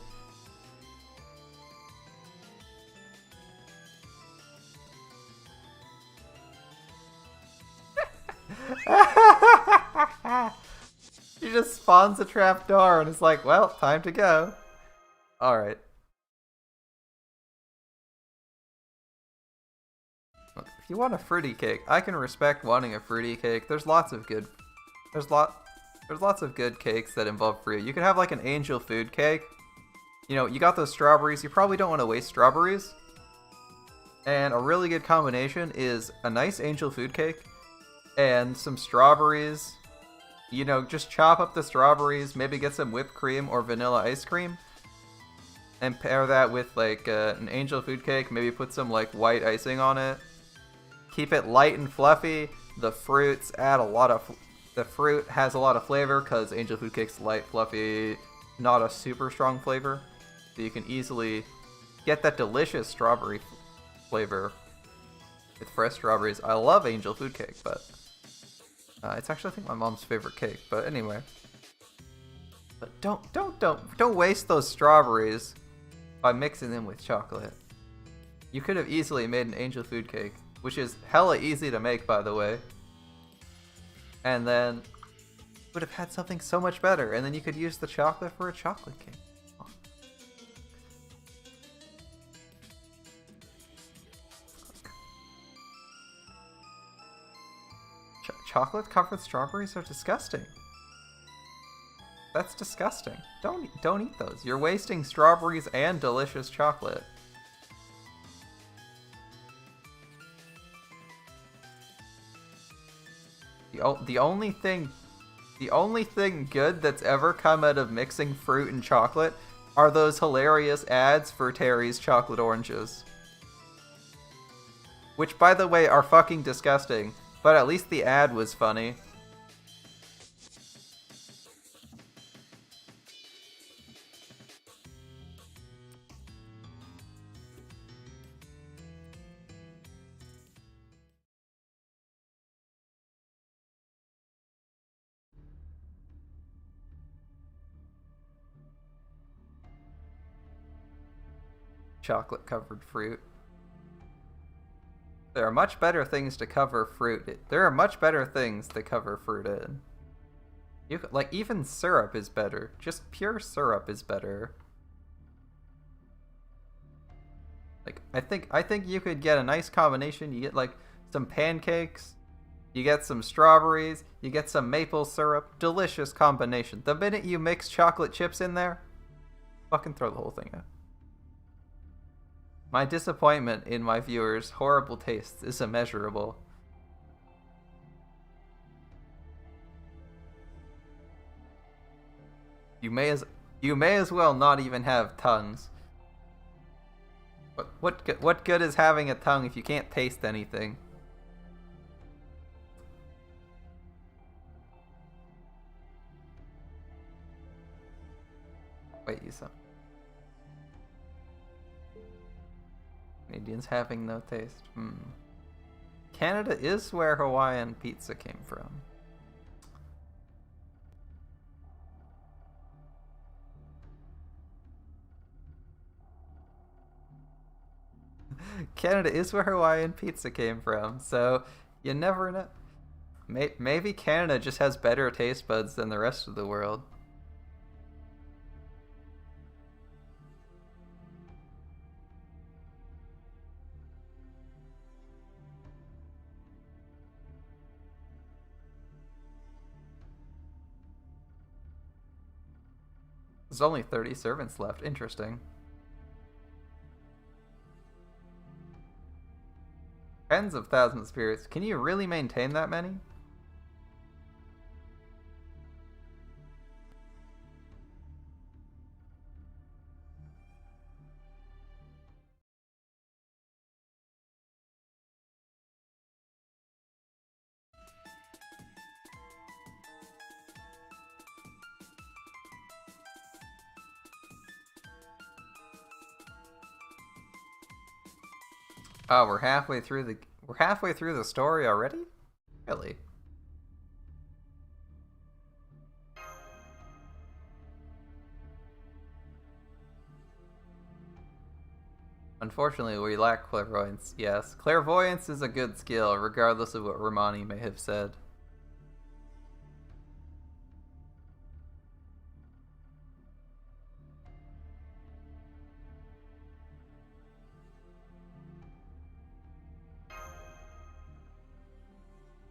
She just spawns a trap door and is like, well, time to go. Alright. If you want a fruity cake, I can respect wanting a fruity cake. There's lots of good cakes that involve fruit. You could have like an angel food cake. You know, you got those strawberries. You probably don't want to waste strawberries. And a really good combination is a nice angel food cake and some strawberries. You know, just chop up the strawberries, maybe get some whipped cream or vanilla ice cream, and pair that with like an angel food cake. Maybe put some like white icing on it. Keep it light and fluffy. The fruits add a lot of... The fruit has a lot of flavor because angel food cake's light, fluffy, not a super strong flavor. So you can easily get that delicious strawberry flavor with fresh strawberries. I love angel food cake, but it's actually, I think, my mom's favorite cake. But anyway, but don't waste those strawberries by mixing them with chocolate. You could have easily made an angel food cake, which is hella easy to make, by the way. And then would have had something so much better. And then you could use the chocolate for a chocolate cake. Oh. Chocolate covered strawberries are disgusting. That's disgusting. Don't eat those. You're wasting strawberries and delicious chocolate. The only thing good that's ever come out of mixing fruit and chocolate are those hilarious ads for Terry's chocolate oranges. Which, by the way, are fucking disgusting, but at least the ad was funny. Chocolate covered fruit. There are much better things to cover fruit. There are much better things to cover fruit in. You could, like, even syrup is better. Just pure syrup is better. Like, I think you could get a nice combination. You get like some pancakes, you get some strawberries, you get some maple syrup. Delicious combination. The minute you mix chocolate chips in there, fucking throw the whole thing out. My disappointment in my viewers' horrible tastes is immeasurable. You may as well not even have tongues. What good is having a tongue if you can't taste anything? Wait, you saw. Canadians having no taste. Canada is where Hawaiian pizza came from. Canada is where Hawaiian pizza came from, so you never know. Maybe Canada just has better taste buds than the rest of the world. There's only 30 servants left. Interesting. Tens of thousands of spirits. Can you really maintain that many? Oh, we're halfway through the story already? Really? Unfortunately, we lack clairvoyance. Yes, clairvoyance is a good skill, regardless of what Romani may have said.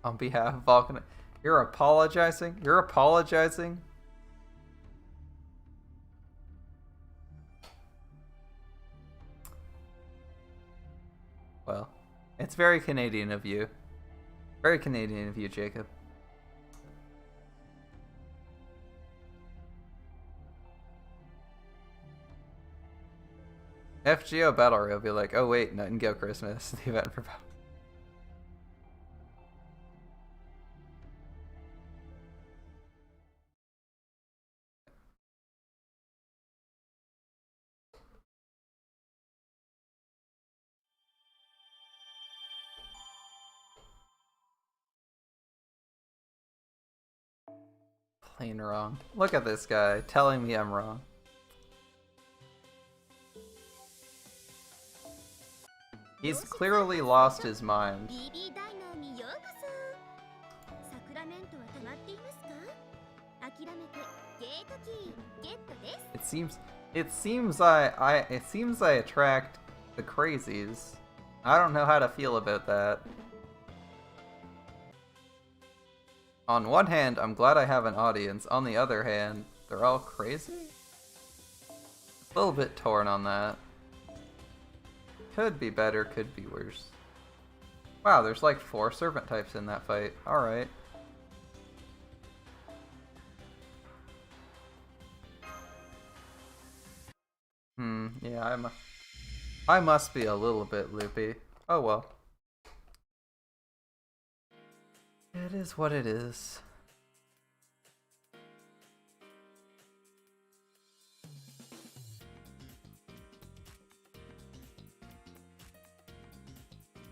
On behalf of Vulcan, you're apologizing? You're apologizing? Well, it's very Canadian of you. Very Canadian of you, Jacob. FGO Battle Royale will be like, oh wait, Nightingale Christmas, the event for plain wrong. Look at this guy telling me I'm wrong. He's clearly lost his mind. It seems I attract the crazies. I don't know how to feel about that. On one hand, I'm glad I have an audience. On the other hand, they're all crazy? A little bit torn on that. Could be better, could be worse. Wow, there's like 4 servant types in that fight. Alright. Yeah, I must be a little bit loopy. Oh well. It is what it is.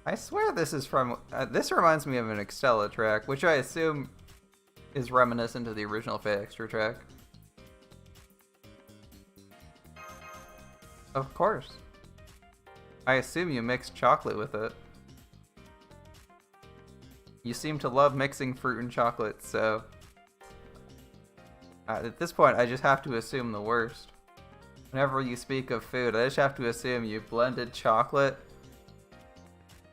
I swear this is from... this reminds me of an Extella track, which I assume is reminiscent of the original Fey Extra track. Of course. I assume you mixed chocolate with it. You seem to love mixing fruit and chocolate, so... at this point, I just have to assume the worst. Whenever you speak of food, I just have to assume you blended chocolate.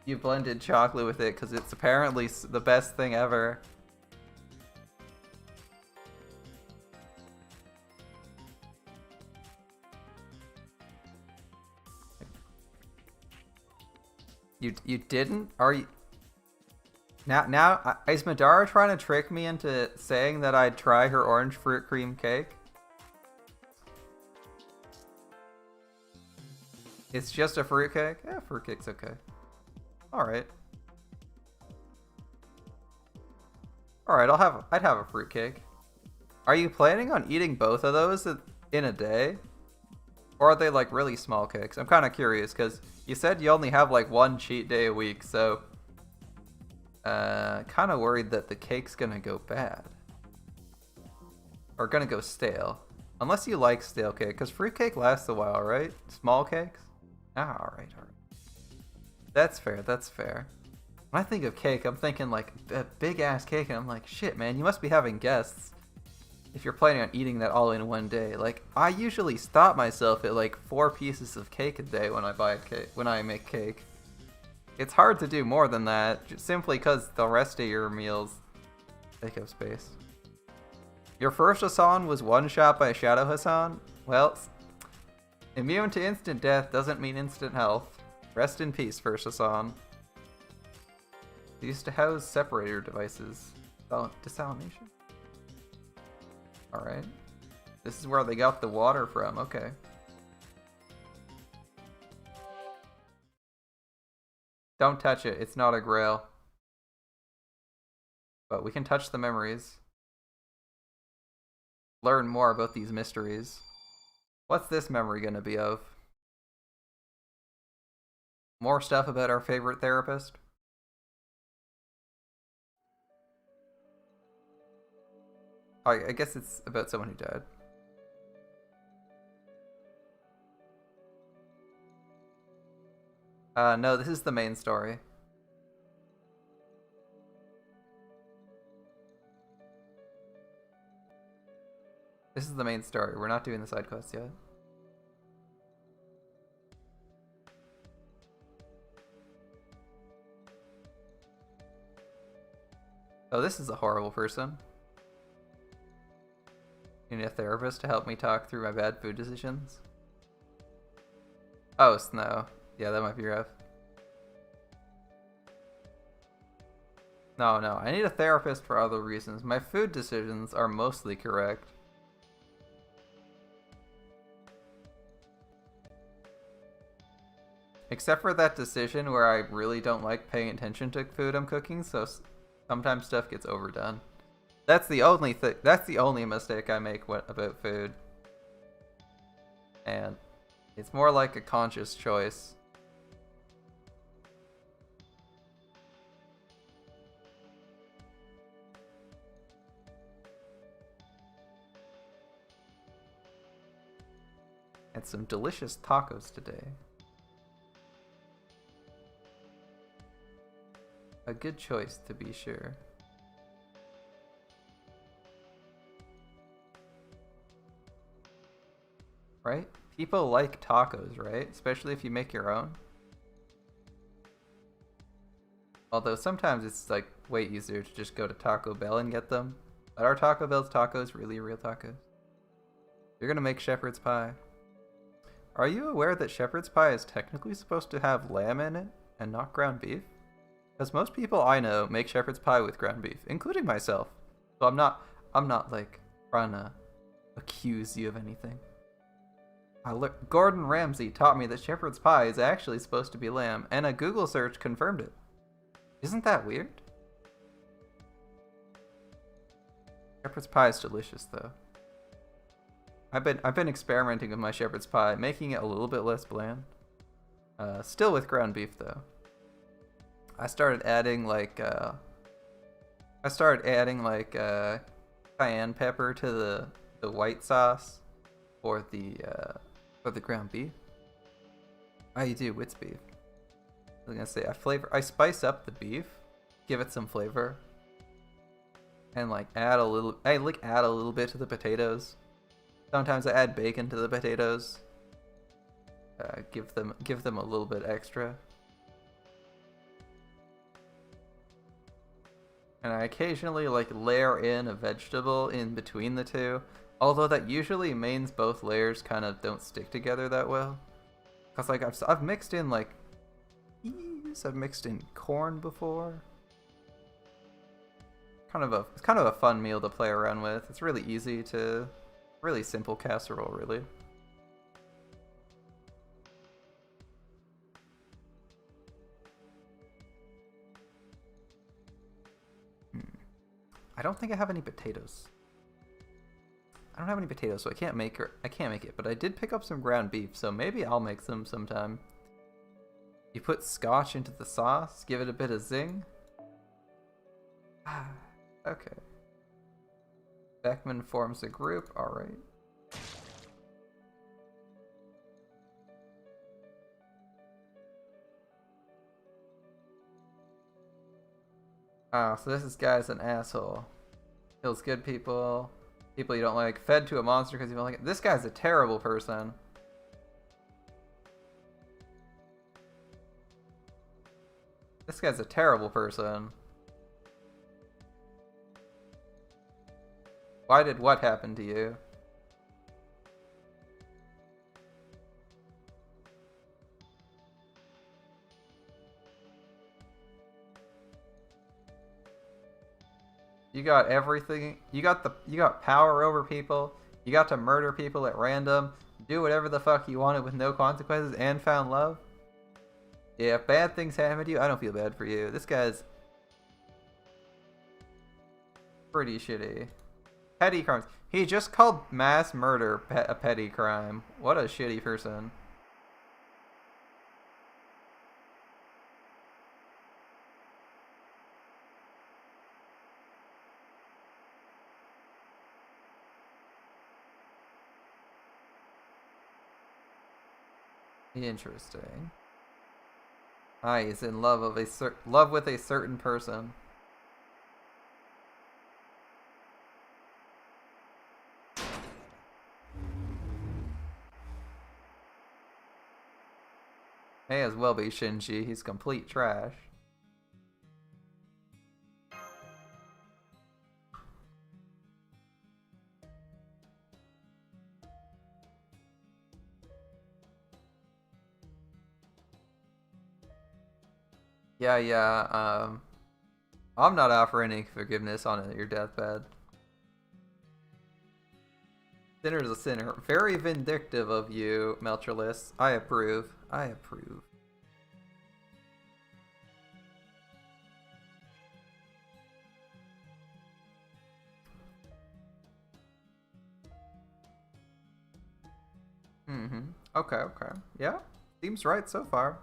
You blended chocolate with it because it's apparently the best thing ever. You didn't? Are you... Now, is Madara trying to trick me into saying that I'd try her orange fruit cream cake? It's just a fruit cake? Yeah, fruit cake's okay. Alright. Alright, I'd have a fruit cake. Are you planning on eating both of those in a day? Or are they like really small cakes? I'm kind of curious because you said you only have like 1 cheat day a week, so... kind of worried that the cake's gonna go bad. Or gonna go stale. Unless you like stale cake, because fruit cake lasts a while, right? Small cakes? Ah, alright. That's fair, that's fair. When I think of cake, I'm thinking like a big ass cake, and I'm like, shit man, you must be having guests if you're planning on eating that all in one day. Like, I usually stop myself at like 4 pieces of cake a day when I buy a cake, when I make cake. It's hard to do more than that, just simply because the rest of your meals take up space. Your first Hassan was one shot by Shadow Hassan? Well, immune to instant death doesn't mean instant health. Rest in peace, first Hassan. They used to house separator devices. Oh, desalination? Alright. This is where they got the water from, okay. Don't touch it, it's not a grail. But we can touch the memories. Learn more about these mysteries. What's this memory gonna be of? More stuff about our favorite therapist? I guess it's about someone who died. . No, this is the main story. This is the main story. We're not doing the side quest yet. Oh, this is a horrible person. You need a therapist to help me talk through my bad food decisions? Oh, Snow. Yeah, that might be rough. No, I need a therapist for other reasons. My food decisions are mostly correct. Except for that decision where I really don't like paying attention to food I'm cooking, so sometimes stuff gets overdone. That's the only thing. That's the only mistake I make about food. And it's more like a conscious choice. And some delicious tacos today. A good choice, to be sure. Right? People like tacos, right? Especially if you make your own. Although sometimes it's like way easier to just go to Taco Bell and get them. But are Taco Bell's tacos really real tacos? You're gonna make shepherd's pie. Are you aware that shepherd's pie is technically supposed to have lamb in it and not ground beef? Because most people I know make shepherd's pie with ground beef, including myself. So I'm not like trying to accuse you of anything. Gordon Ramsay taught me that shepherd's pie is actually supposed to be lamb, and a Google search confirmed it. Isn't that weird? Shepherd's pie is delicious, though. I've been experimenting with my shepherd's pie, making it a little bit less bland. Still with ground beef, though. I started adding like cayenne pepper to the white sauce for the ground beef. I do with beef. I was gonna say I spice up the beef, give it some flavor, and like add a little bit to the potatoes. Sometimes I add bacon to the potatoes. Give them a little bit extra. And I occasionally like layer in a vegetable in between the two, although that usually means both layers kind of don't stick together that well. Cause like I've mixed in like peas, I've mixed in corn before. It's kind of a fun meal to play around with. It's really easy to, really simple casserole, really. I don't think I have any potatoes. I don't have any potatoes, so I can't make it, but I did pick up some ground beef, so maybe I'll make some sometime. You put scotch into the sauce, give it a bit of zing. Okay. Beckman forms a group, alright. So this guy's an asshole. Kills good people. People you don't like. Fed to a monster because you don't like it. This guy's a terrible person. This guy's a terrible person. Why did what happen to you? You got everything. You got power over people. You got to murder people at random. Do whatever the fuck you wanted with no consequences and found love. Yeah, if bad things happen to you, I don't feel bad for you. This guy's pretty shitty. Petty crimes. He just called mass murder a petty crime. What a shitty person. Interesting. Ah, he's in love of love with a certain person. May as well be Shinji. He's complete trash. Yeah. I'm not offering any forgiveness on your deathbed. Sinner's a sinner. Very vindictive of you, Meltryllis. I approve. I approve. Mm-hmm. Okay. Yeah. Seems right so far.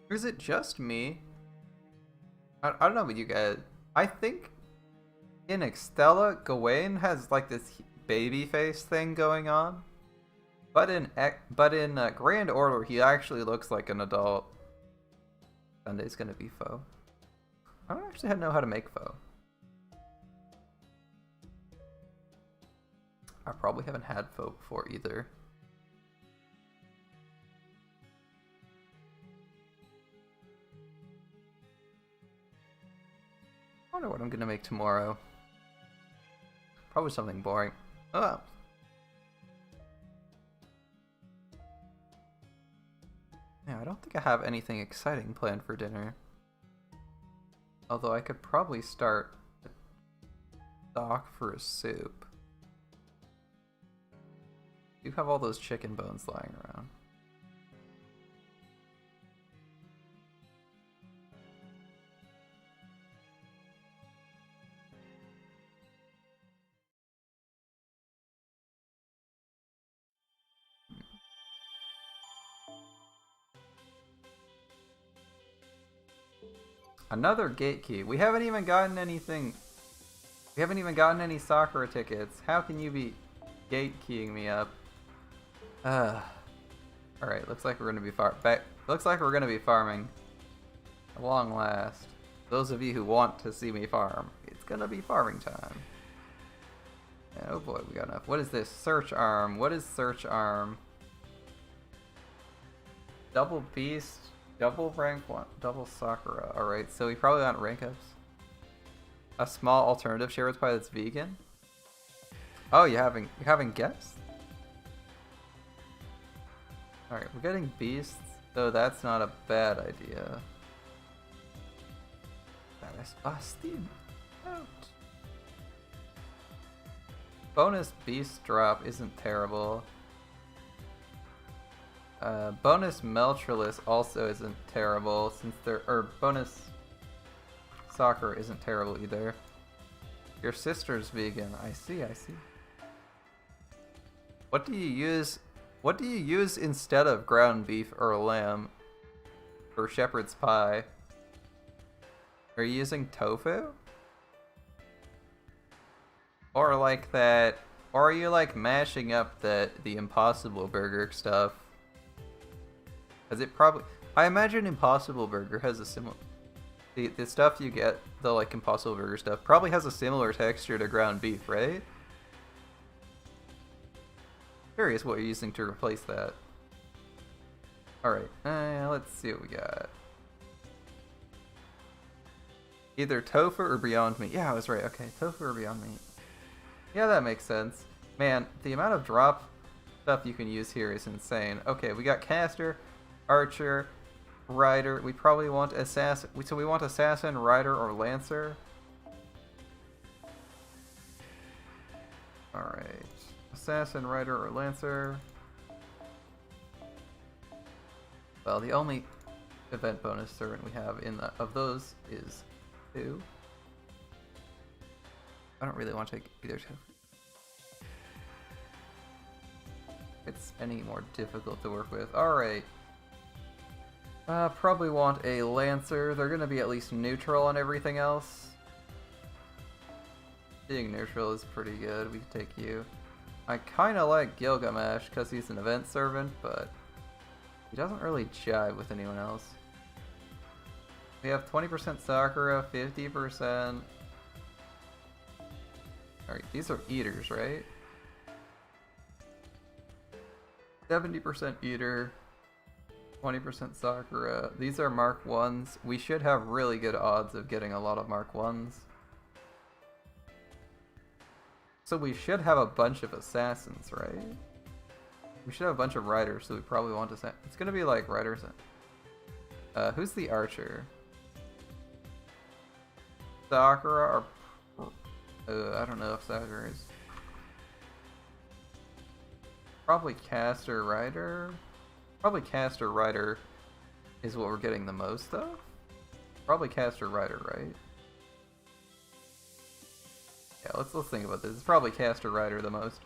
Is it just me? I don't know about you guys. I think in Extella, Gawain has like this baby face thing going on. But in Grand Order, he actually looks like an adult. Sunday's gonna be foe. I don't actually know how to make foe. I probably haven't had foe before either. I wonder what I'm gonna make tomorrow. Probably something boring. Oh. Yeah, I don't think I have anything exciting planned for dinner. Although I could probably start a stock for a soup. You have all those chicken bones lying around. Another gate key. We haven't even gotten anything. We haven't even gotten any Sakura tickets. How can you be gate keying me up? Alright, looks like we're gonna be looks like we're gonna be farming. At long last. Those of you who want to see me farm, it's gonna be farming time. And oh boy, we got enough. What is this? Search arm. What is search arm? Double beast. Double rank 1, double Sakura. Alright, so we probably want rank ups. A small alternative shepherd's pie that's vegan? Oh, you're having guests? Alright, we're getting beasts, so that's not a bad idea. That is busting out. Bonus beast drop isn't terrible. Bonus Meltryllis also isn't terrible since bonus Soccer isn't terrible either. Your sister's vegan. I see. What do you use? What do you use instead of ground beef or lamb for shepherd's pie? Are you using tofu? Or like that? Or are you like mashing up the Impossible Burger stuff? Because it probably, I imagine Impossible Burger has a similar, the stuff you get, the like Impossible Burger stuff, probably has a similar texture to ground beef, right? Curious what you're using to replace that. Alright, let's see what we got. Either tofu or Beyond Meat. Yeah, I was right. Okay, tofu or Beyond Meat. Yeah, that makes sense. Man, the amount of drop stuff you can use here is insane. Okay, we got caster, archer, rider. We probably want assassin. So we want assassin, rider, or lancer. Alright. Assassin, rider, or lancer. Well, the only event bonus servant we have of those is 2. I don't really want to take either two. It's any more difficult to work with. Alright. Probably want a Lancer. They're gonna be at least neutral on everything else. Being neutral is pretty good. We can take you. I kinda like Gilgamesh because he's an event servant, but he doesn't really jive with anyone else. We have 20% Sakura, 50%. Alright, these are eaters, right? 70% eater, 20% Sakura. These are Mark 1s. We should have really good odds of getting a lot of Mark 1s. So we should have a bunch of assassins, right? We should have a bunch of riders, so we probably want to. It's gonna be like riders. Who's the archer? Sakura or I don't know if Sakura is. Probably caster rider. Probably caster rider is what we're getting the most of. Probably caster rider, right? Yeah, let's think about this. It's probably caster rider the most.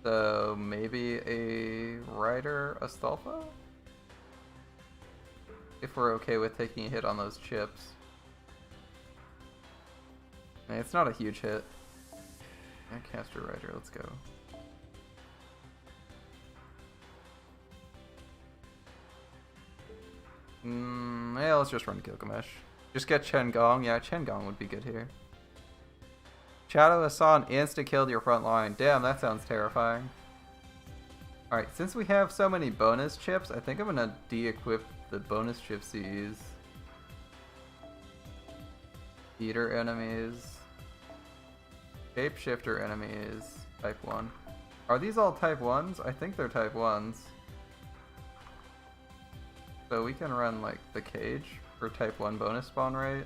So maybe a rider Astolfo? If we're okay with taking a hit on those chips. I mean, it's not a huge hit. Yeah, caster rider, let's go. Yeah, let's just run Gilgamesh. Just get Chen Gong. Yeah, Chen Gong would be good here. Shadow Hassan insta-killed your front line. Damn, that sounds terrifying. Alright, since we have so many bonus chips, I think I'm gonna de-equip the bonus chipsies. Eater enemies. Shapeshifter enemies. Type 1. Are these all type 1s? I think they're type 1s. So we can run like the cage for type 1 bonus spawn rate.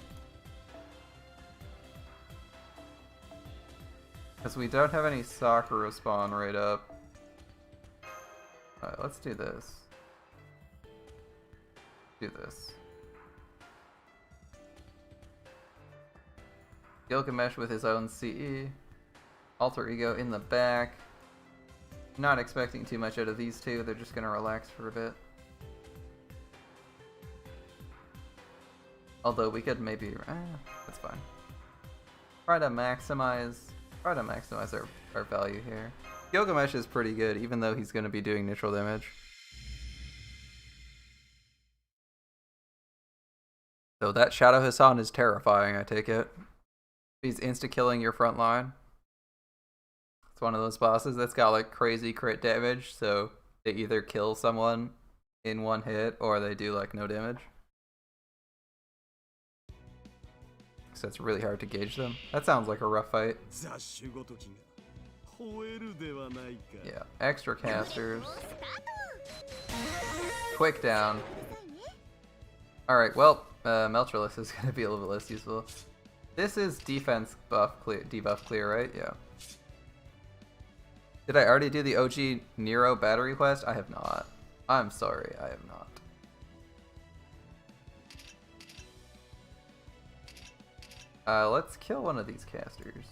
Because we don't have any Sakura spawn rate up. Alright, let's do this. Do this. Gilgamesh with his own CE. Alter Ego in the back. Not expecting too much out of these two, they're just gonna relax for a bit. Although we could maybe, that's fine. Try to maximize our value here. Gilgamesh is pretty good, even though he's going to be doing neutral damage. So that Shadow Hassan is terrifying, I take it. He's insta-killing your front line. It's one of those bosses that's got like crazy crit damage, so they either kill someone in one hit or they do like no damage. So it's really hard to gauge them. That sounds like a rough fight. Yeah, extra casters. Quick down. Alright, well, Meltryllis is going to be a little bit less useful. This is defense buff clear, debuff clear, right? Yeah. Did I already do the OG Nero battery quest? I have not. I'm sorry, I have not. Let's kill one of these casters.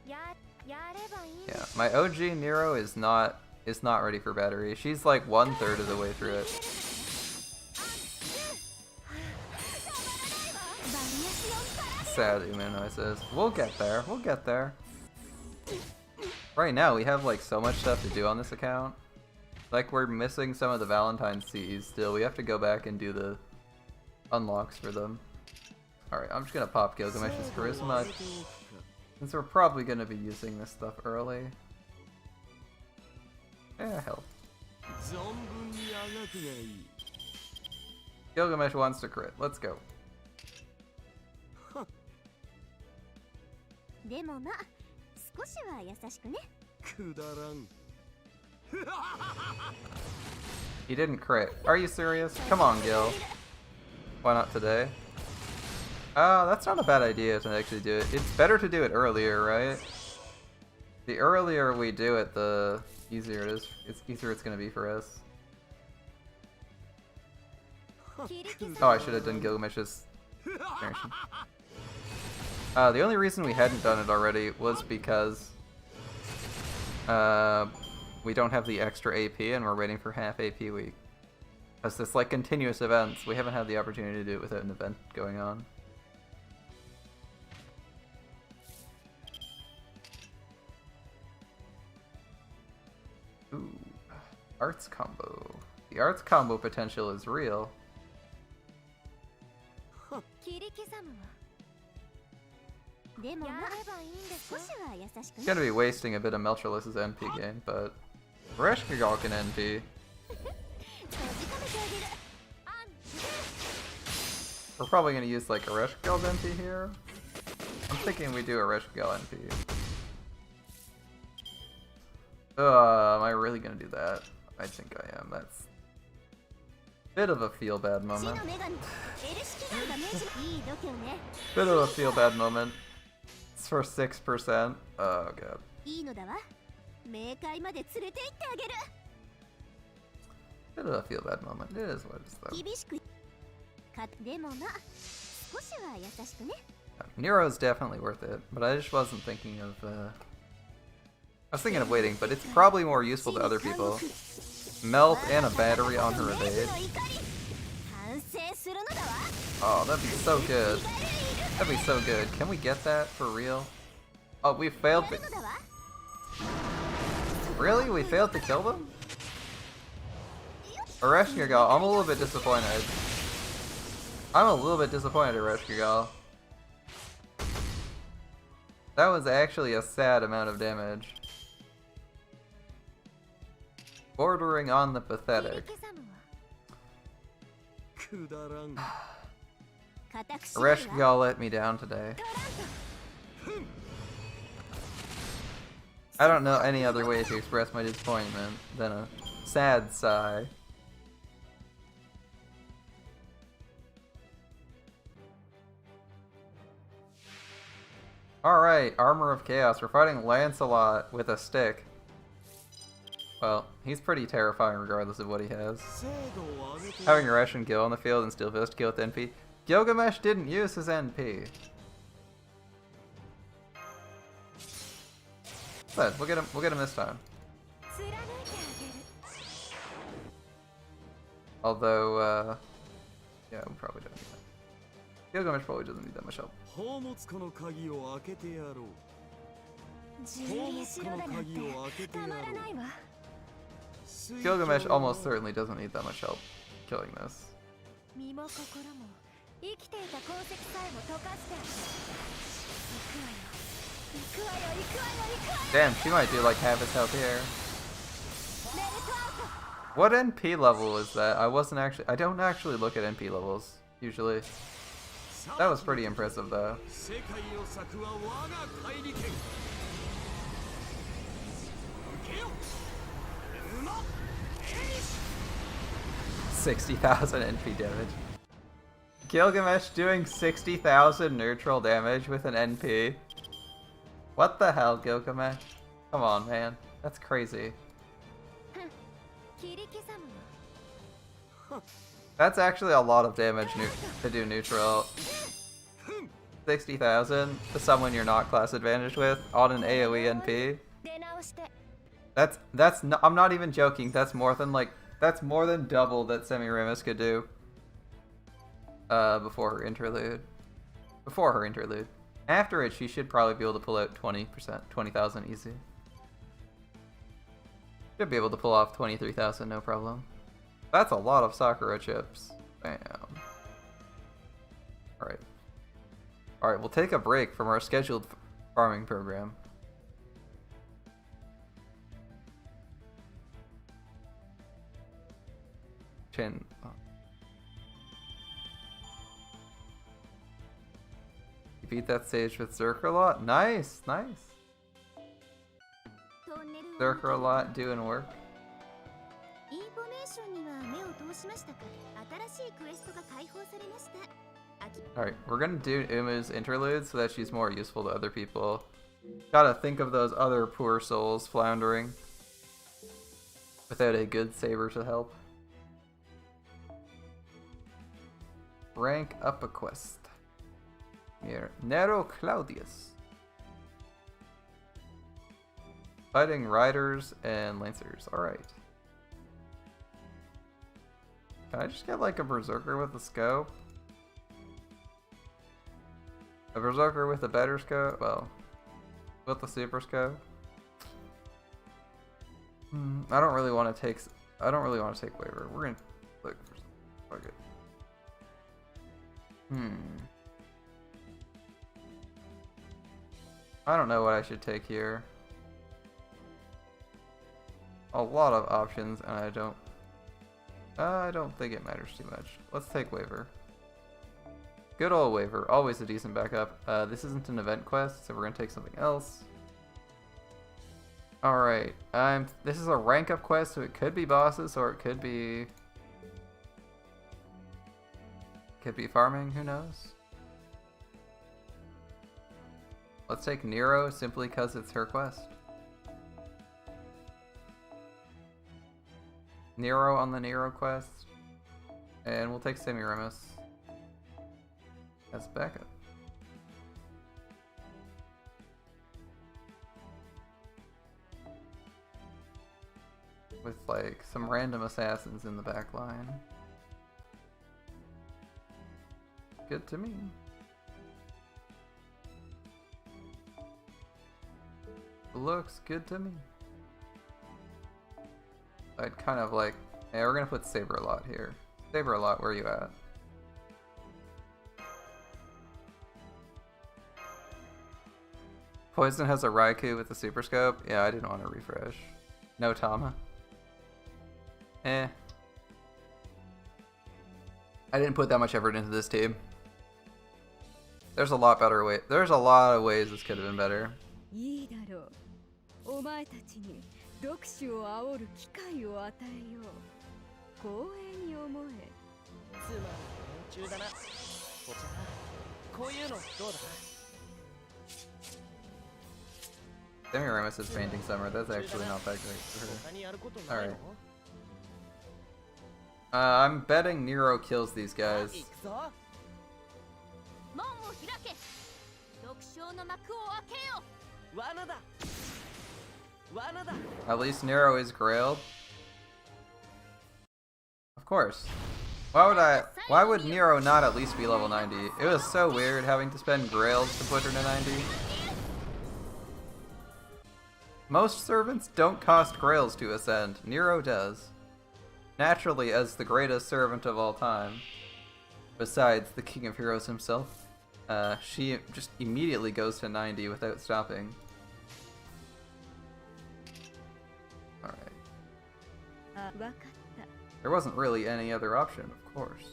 Yeah, my OG Nero is not ready for battery. She's like 1/3 of the way through it. Sad Umino says. We'll get there. We'll get there. Right now we have like so much stuff to do on this account. Like we're missing some of the Valentine CEs still. We have to go back and do the unlocks for them. Alright, I'm just gonna pop Gilgamesh's Charisma, since we're probably gonna be using this stuff early. Yeah, hell. Gilgamesh wants to crit. Let's go. He didn't crit. Are you serious? Come on, Gil. Why not today? That's not a bad idea to actually do it. It's better to do it earlier, right? The earlier we do it, the easier it is. It's easier it's gonna be for us. Oh, I should have done Gilgamesh's generation. The only reason we hadn't done it already was because we don't have the extra AP and we're waiting for half AP week. As this like continuous events, we haven't had the opportunity to do it without an event going on. Ooh, arts combo. The arts combo potential is real. Gonna be wasting a bit of Meltryllis' NP gain, but Reshkigal can NP. We're probably gonna use like a Reshkigal's NP here. I'm thinking we do a Reshkigal NP. Am I really gonna do that? I think I am. That's a bit of a feel bad moment. Bit of a feel bad moment. It's for 6%. Oh god. Bit of a feel bad moment. It is what it is though. Nero's definitely worth it, but I just wasn't thinking of I was thinking of waiting, but it's probably more useful to other people. Melt and a battery on her evade. Oh, that'd be so good. That'd be so good. Can we get that for real? Oh, we failed to... Really? We failed to kill them? Ereshkigal, I'm a little bit disappointed. I'm a little bit disappointed, Ereshkigal. That was actually a sad amount of damage. Bordering on the pathetic. Ereshkigal let me down today. I don't know any other way to express my disappointment than a sad sigh. Alright, Armor of Chaos. We're fighting Lancelot with a stick. Well, he's pretty terrifying regardless of what he has. Having Resh and Gil on the field and Steel Fist kill with NP. Gilgamesh didn't use his NP. But we'll get him this time. Although, yeah, we probably don't need that. Gilgamesh probably doesn't need that much help. Gilgamesh almost certainly doesn't need that much help killing this. Damn, she might do like half his health here. What NP level is that? I don't actually look at NP levels, usually. That was pretty impressive though. 60,000 NP damage. Gilgamesh doing 60,000 neutral damage with an NP. What the hell, Gilgamesh? Come on, man. That's crazy. That's actually a lot of damage to do neutral. 60,000 to someone you're not class advantaged with on an AoE NP. I'm not even joking. That's more than double that Semiramis could do before her interlude. After it, she should probably be able to pull out 20%, 20,000 easy. Should be able to pull off 23,000, no problem. That's a lot of Sakura chips. Bam. Alright. Alright, we'll take a break from our scheduled farming program. Chin. Oh. You beat that stage with Zerker a lot? Nice, nice. Zerker a lot doing work. Alright, we're gonna do Umu's interlude so that she's more useful to other people. Gotta think of those other poor souls floundering without a good saber to help. Rank up a quest. Nero Claudius. Fighting riders and lancers. Alright. Can I just get like a berserker with a scope? A berserker with a better scope? Well, with the super scope? I don't really want to take waiver. We're gonna look for fuck it. I don't know what I should take here. A lot of options, and I don't think it matters too much. Let's take waiver. Good old waiver, always a decent backup. This isn't an event quest, so we're gonna take something else. Alright, this is a rank up quest, so it could be bosses, or it could be farming, who knows? Let's take Nero simply because it's her quest. Nero on the Nero quest. And we'll take Semiramis as backup. With like some random assassins in the back line. Good to me. Looks good to me. I'd kind of like, yeah, we're gonna put Saber-a-Lot here. Saber-a-Lot, where are you at? Poison has a Raikou with the super scope. Yeah, I didn't want to refresh. No Tama. I didn't put that much effort into this team. There's a lot better way. There's a lot of ways this could have been better. Semiramis is painting summer. That's actually not that great for her. Alright. I'm betting Nero kills these guys. At least Nero is grailed. Of course. Why would Nero not at least be level 90? It was so weird having to spend grails to put her to 90. Most servants don't cost grails to ascend. Nero does. Naturally, as the greatest servant of all time, besides the King of Heroes himself, she just immediately goes to 90 without stopping. Alright. There wasn't really any other option, of course.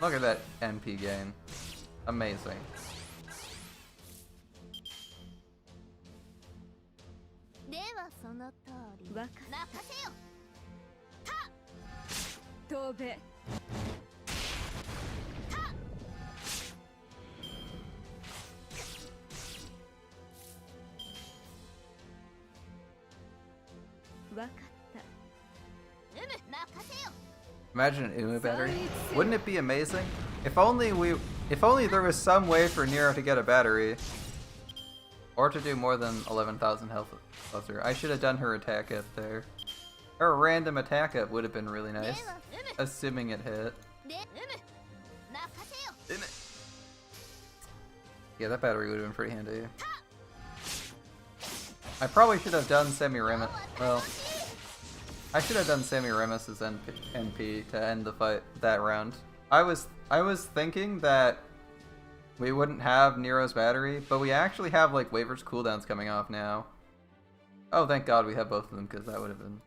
Look at that NP gain. Amazing. Imagine an Umu battery. Wouldn't it be amazing? If only there was some way for Nero to get a battery. Or to do more than 11,000 health closer. I should have done her attack up there. Her random attack up would have been really nice. Assuming it hit. Yeah, that battery would have been pretty handy. I probably should have done Semiramis. Well, I should have done Semiramis' NP to end the fight that round. I was thinking that we wouldn't have Nero's battery, but we actually have like Waver's cooldowns coming off now. Oh, thank God we have both of them, because that would have been...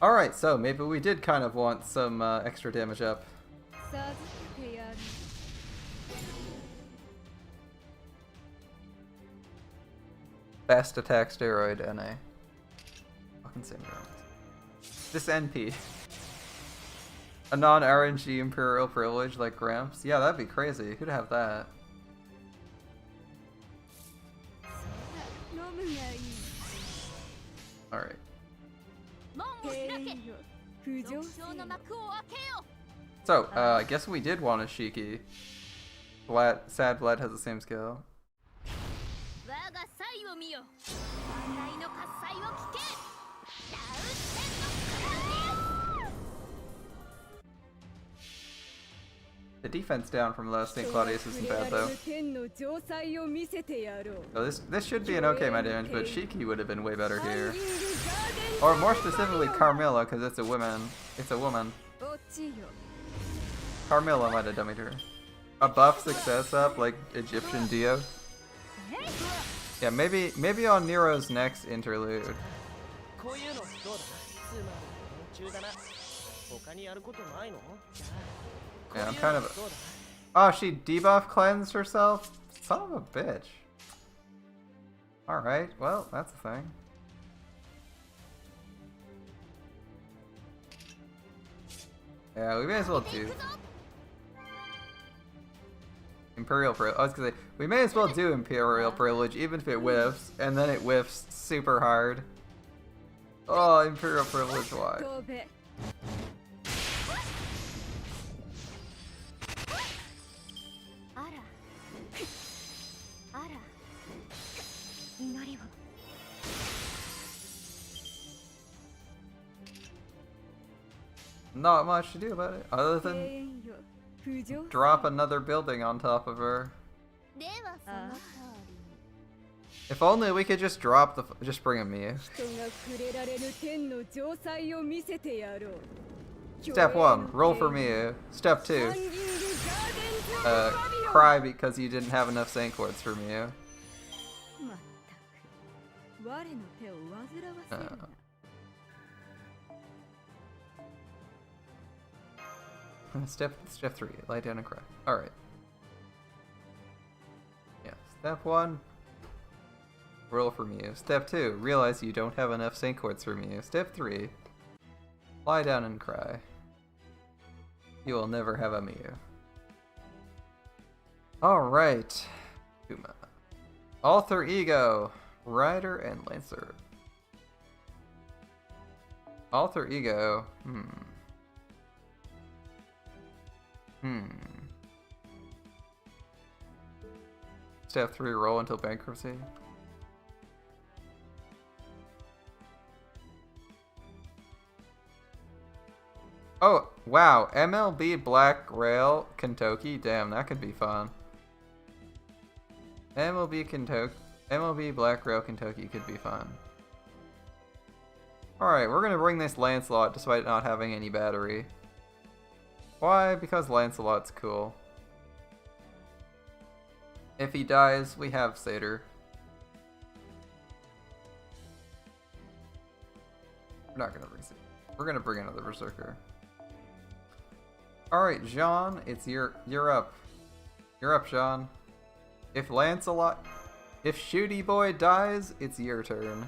Alright, so maybe we did kind of want some extra damage up. Fast attack steroid NA. Fucking Semiramis. This NP. A non-RNG Imperial privilege like Gramps? Yeah, that'd be crazy. Who'd have that? Alright. So, I guess we did want a Shiki. Sad Blood has the same skill. The defense down from last St. Claudius isn't bad though. So this should be an okay my damage, but Shiki would have been way better here. Or more specifically Carmilla, because it's a woman. It's a woman. Carmilla might have dummied her. A buff success up like Egyptian Dio. Yeah, maybe on Nero's next interlude. Yeah, I'm kind of... Oh, she debuff cleansed herself? Son of a bitch. Alright, well, that's a thing. Yeah, we may as well do... Imperial Privilege. I was gonna say, we may as well do Imperial Privilege, even if it whiffs, and then it whiffs super hard. Oh, Imperial Privilege, why? Not much to do about it, other than drop another building on top of her. If only we could just drop the... just bring him here. Step 1, roll for me. Step 2, cry because you didn't have enough Saint Quartz for me. Step 3, lie down and cry. Alright. Yeah, step 1, roll for Mew. Step 2, realize you don't have enough Saint Quartz for Mew. Step 3, lie down and cry. You will never have a Mew. Alright. Kuma. Alter Ego, Rider and Lancer. Alter Ego, Step 3, roll until bankruptcy. Oh, wow. MLB Black Rail Kentucky. Damn, that could be fun. MLB Black Rail Kentucky could be fun. Alright, we're gonna bring this Lancelot despite not having any battery. Why? Because Lancelot's cool. If he dies, we have Satyr. We're not gonna bring Satyr. We're gonna bring another Berserker. Alright, Jean, you're up. You're up, Jean. If Shooty Boy dies, it's your turn.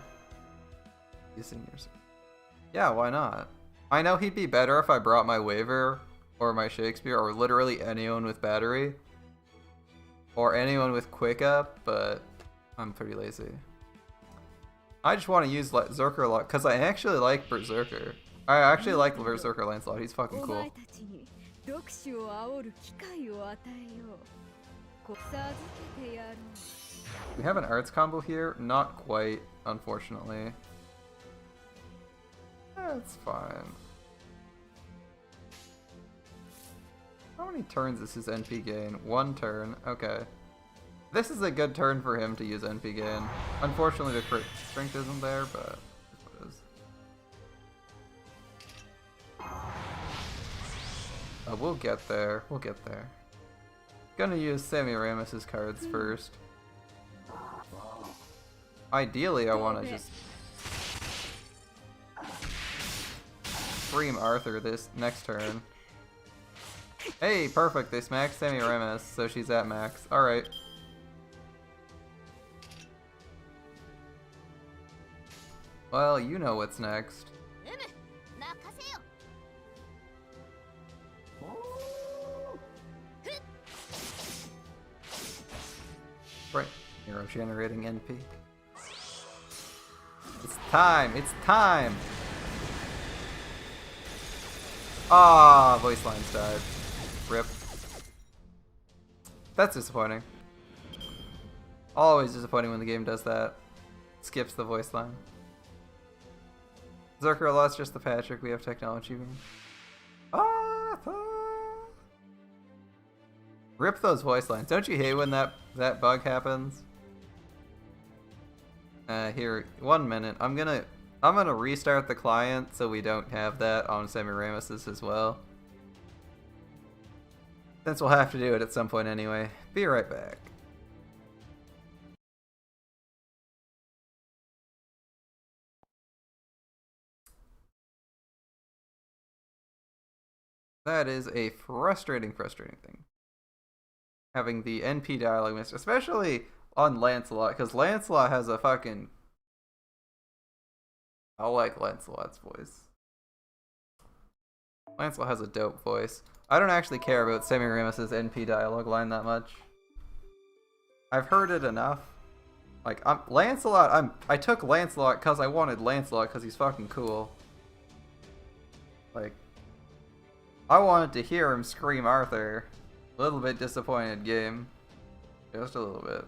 Yeah, why not? I know he'd be better if I brought my Waver, or my Shakespeare, or literally anyone with battery. Or anyone with quick up, but I'm pretty lazy. I just want to use Berserker a lot, because I actually like Berserker. I actually like Berserker Lancelot, he's fucking cool. We have an arts combo here? Not quite, unfortunately. That's fine. How many turns is his NP gain? 1 turn. Okay. This is a good turn for him to use NP gain. Unfortunately, the crit strength isn't there, but it's what it is. We'll get there. We'll get there. Gonna use Semiramis' cards first. Ideally, I want to just Scream Arthur this next turn. Hey, perfect. They smacked Semiramis, so she's at max. Alright. Well, you know what's next. Right. Hero generating NP. It's time! It's time! Ah, voice lines died. Rip. That's disappointing. Always disappointing when the game does that. Skips the voice line. Zerker lost just the Patrick, we have technology. Rip those voice lines. Don't you hate when that bug happens? Here, 1 minute. I'm gonna restart the client so we don't have that on Semiramis's as well. Since we'll have to do it at some point anyway. Be right back. That is a frustrating thing. Having the NP dialogue missed, especially on Lancelot, because Lancelot has a fucking... I like Lancelot's voice. Lancelot has a dope voice. I don't actually care about Semiramis's NP dialogue line that much. I've heard it enough. Like, Lancelot, I took Lancelot because I wanted Lancelot because he's fucking cool. Like, I wanted to hear him scream Arthur. A little bit disappointed, game. Just a little bit.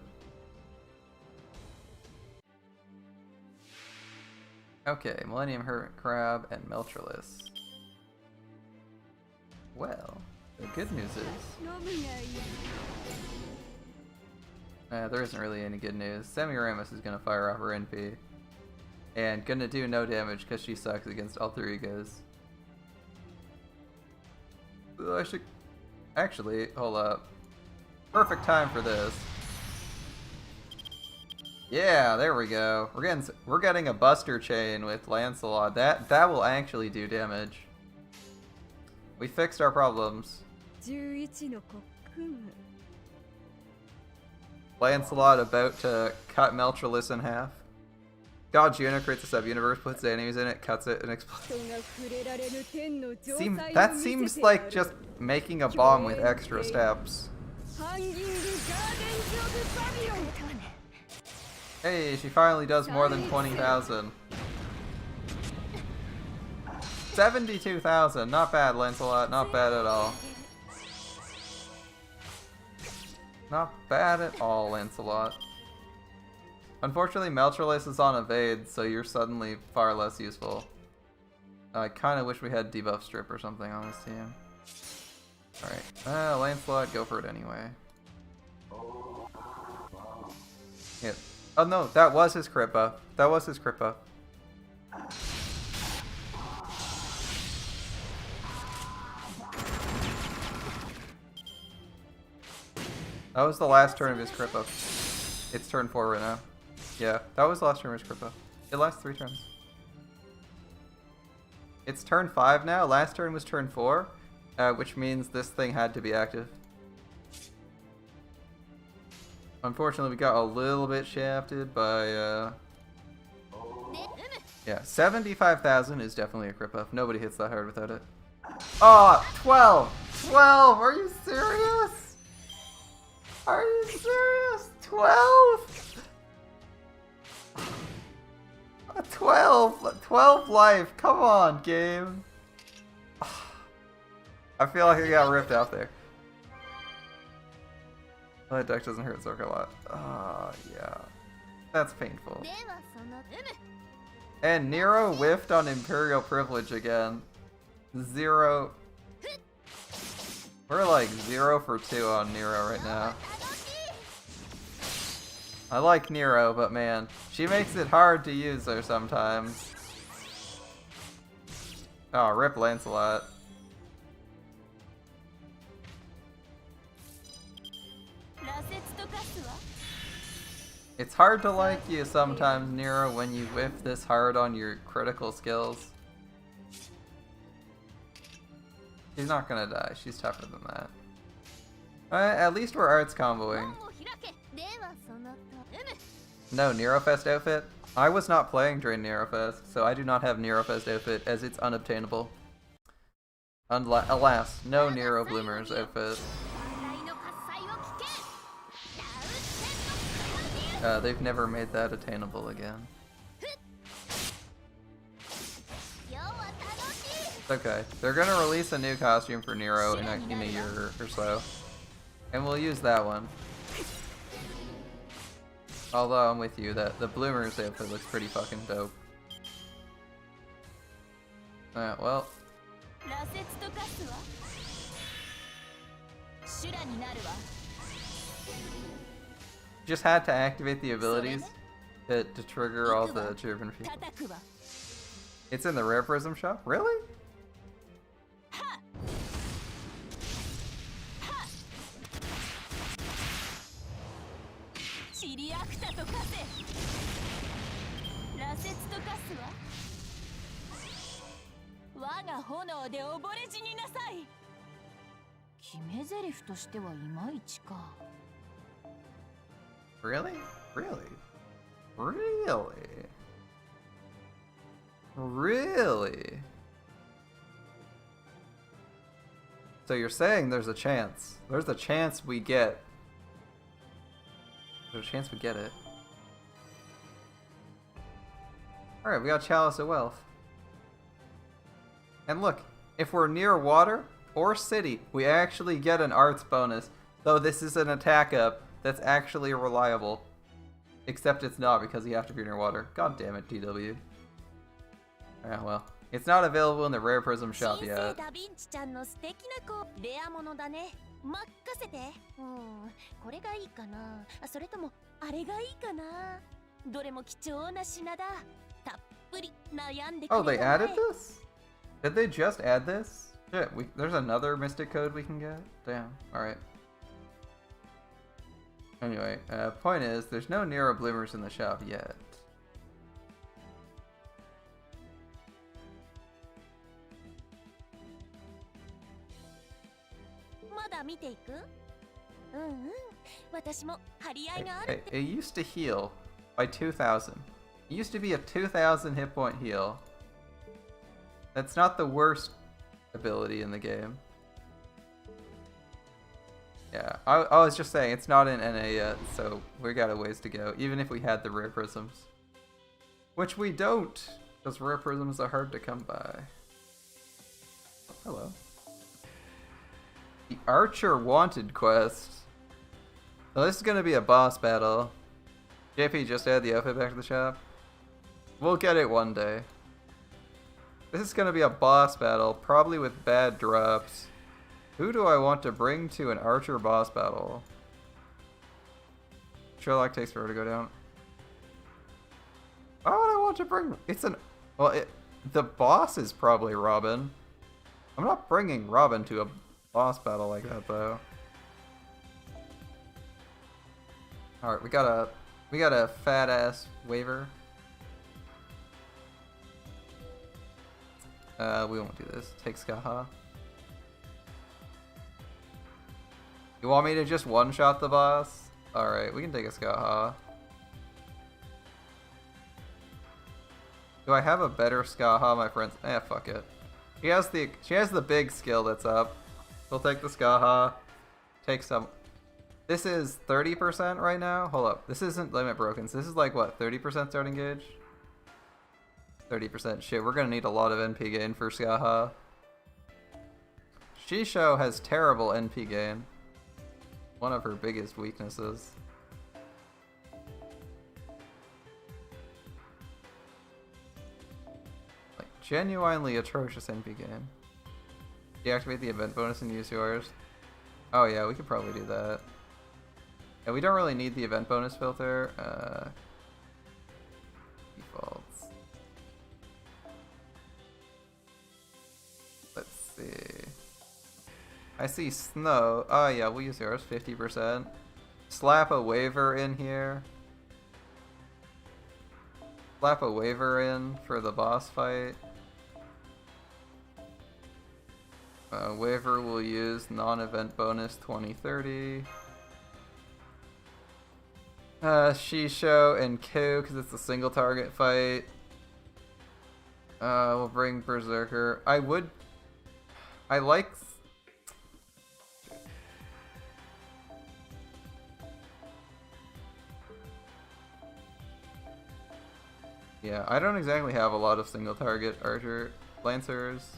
Okay, Millennium Hermit Crab and Meltryllis. Well, the good news is... there isn't really any good news. Semiramis is gonna fire off her NP. And gonna do no damage because she sucks against alter egos. I should... Actually, hold up. Perfect time for this. Yeah, there we go. We're getting a Buster Chain with Lancelot. That will actually do damage. We fixed our problems. Lancelot about to cut Meltryllis in half. God Juno creates a sub-universe, puts the enemies in it, cuts it, and explodes. That seems like just making a bomb with extra steps. Hey, she finally does more than 20,000. 72,000, not bad, Lancelot, not bad at all. Not bad at all, Lancelot. Unfortunately, Meltryllis is on evade, so you're suddenly far less useful. I kind of wish we had debuff strip or something on this team. Alright, Lancelot, go for it anyway. Yeah. Oh no, that was his crit buff. That was his crit buff. That was the last turn of his crit buff. It's turn 4 right now. Yeah, that was the last turn of his crit buff. It lasts 3 turns. It's turn 5 now. Last turn was turn 4, which means this thing had to be active. Unfortunately, we got a little bit shafted by, yeah, 75,000 is definitely a crit buff. Nobody hits that hard without it. Oh, 12! 12! Are you serious? Are you serious? 12? 12! 12 life! Come on, game! I feel like I got ripped out there. That deck doesn't hurt Zork a lot. Ah, yeah. That's painful. And Nero whiffed on Imperial Privilege again. 0. We're like 0 for 2 on Nero right now. I like Nero, but man, she makes it hard to use her sometimes. Oh, rip Lancelot. It's hard to like you sometimes, Nero, when you whiff this hard on your critical skills. She's not gonna die, she's tougher than that. At least we're arts comboing. No Nerofest outfit? I was not playing during Nerofest, so I do not have Nerofest outfit as it's unobtainable. Alas, no Nero Bloomers outfit. They've never made that attainable again. It's okay. They're gonna release a new costume for Nero in a year or so. And we'll use that one. Although I'm with you that the Bloomers outfit looks pretty fucking dope. Alright, well. Just had to activate the abilities to trigger all the driven people. It's in the Rare Prism shop? Really? Really? Really? Really? Really? So you're saying there's a chance. There's a chance we get. There's a chance we get it. Alright, we got Chalice of Wealth. And look, if we're near water or city, we actually get an arts bonus. Though this is an attack up that's actually reliable. Except it's not because you have to be near water. God damn it, DW. Ah, well. It's not available in the Rare Prism shop yet. Oh, they added this? Did they just add this? Shit, there's another Mystic Code we can get? Damn, alright. Anyway, point is, there's no Nero Bloomers in the shop yet. Hey, it used to heal by 2,000. It used to be a 2,000 hit point heal. That's not the worst ability in the game. Yeah, I was just saying, it's not in NA yet, so we got a ways to go, even if we had the Rare Prisms. Which we don't, because Rare Prisms are hard to come by. Oh, hello. The Archer Wanted quest. So this is going to be a boss battle. JP just added the outfit back to the shop. We'll get it one day. This is going to be a boss battle, probably with bad drops. Who do I want to bring to an Archer boss battle? Sherlock takes forever to go down. Oh, I want to bring... It's an... Well, the boss is probably Robin. I'm not bringing Robin to a boss battle like that, though. Alright, we got a fat-ass waiver. We won't do this. Take Skaha. You want me to just one-shot the boss? Alright, we can take a Skaha. Do I have a better Skaha, my friends? Eh, fuck it. She has the big skill that's up. We'll take the Skaha. Take some... This is 30% right now? Hold up. This isn't limit broken. So this is like, what, 30% starting gauge? 30%. Shit, we're gonna need a lot of NP gain for Skaha. Shisho has terrible NP gain. One of her biggest weaknesses. Like, genuinely atrocious NP gain. Deactivate the event bonus and use yours. Oh yeah, we could probably do that. Yeah, we don't really need the event bonus filter. Defaults. Let's see. I see snow. Oh yeah, we'll use yours. 50%. Slap a waiver in here. Slap a waiver in for the boss fight. Waiver will use non-event bonus 2030. Shisho and Ku, because it's a single target fight. We'll bring Berserker. I like... Yeah, I don't exactly have a lot of single target Archer Lancers.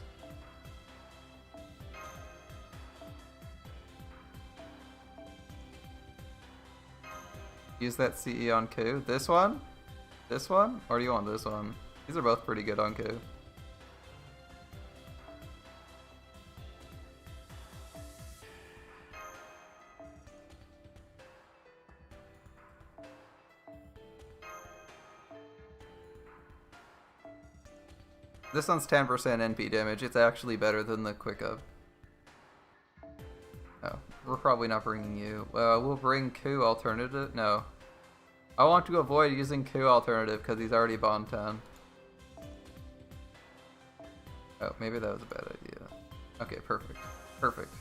Use that CE on Ku. This one? This one? Or do you want this one? These are both pretty good on Ku. This one's 10% NP damage. It's actually better than the quick up. Oh, we're probably not bringing you. We'll bring Ku alternative. No. I want to avoid using Ku alternative because he's already bond 10. Oh, maybe that was a bad idea. Okay, perfect. Perfect.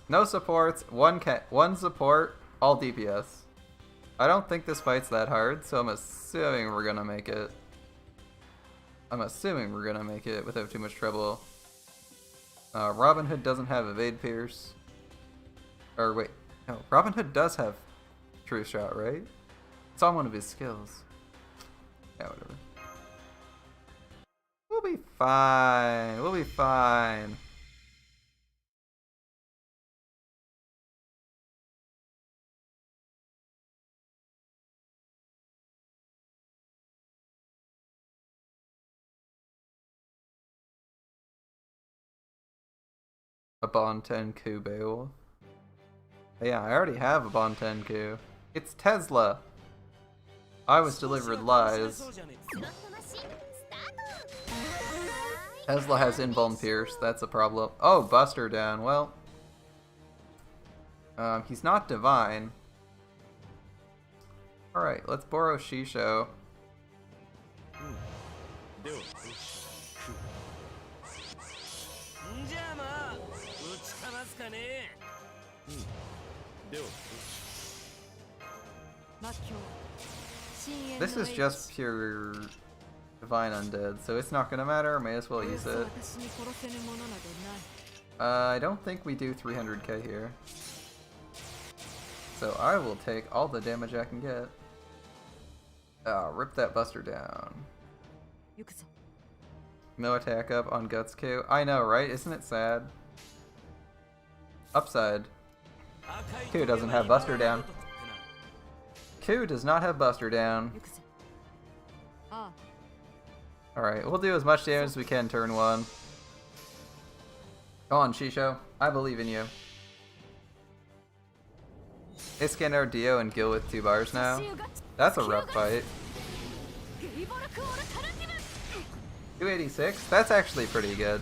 No supports, one support, all DPS. I don't think this fight's that hard, so I'm assuming we're gonna make it. I'm assuming we're gonna make it without too much trouble. Robin Hood doesn't have Evade Pierce. Or wait, no, Robin Hood does have True Shot, right? It's on one of his skills. Yeah, whatever. We'll be fine. We'll be fine. A Bond 10 Ku Beowulf. Yeah, I already have a Bond 10 Ku. It's Tesla. I was delivered lies. Tesla has Invuln Pierce, that's a problem. Oh, Buster down, well. He's not divine. Alright, let's borrow Shisho. This is just pure divine undead, so it's not gonna matter. May as well use it. I don't think we do 300k here, so I will take all the damage I can get. Rip that Buster down. No attack up on Guts Ku. I know, right? Isn't it sad? Upside. Ku doesn't have Buster down. Ku does not have Buster down. Alright, we'll do as much damage as we can turn 1. Go on, Shisho. I believe in you. Iskandar, Dio, and Gil with 2 bars now. That's a rough fight. 286? That's actually pretty good.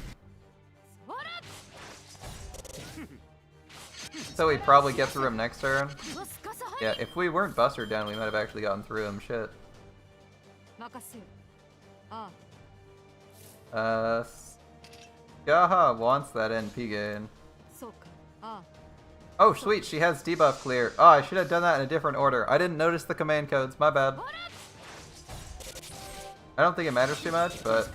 So we probably get through him next turn? Yeah, if we weren't Buster down, we might have actually gotten through him. Shit. Gaha wants that NP gain. Oh, sweet, she has debuff clear. Oh, I should have done that in a different order. I didn't notice the command codes. My bad. I don't think it matters too much, but...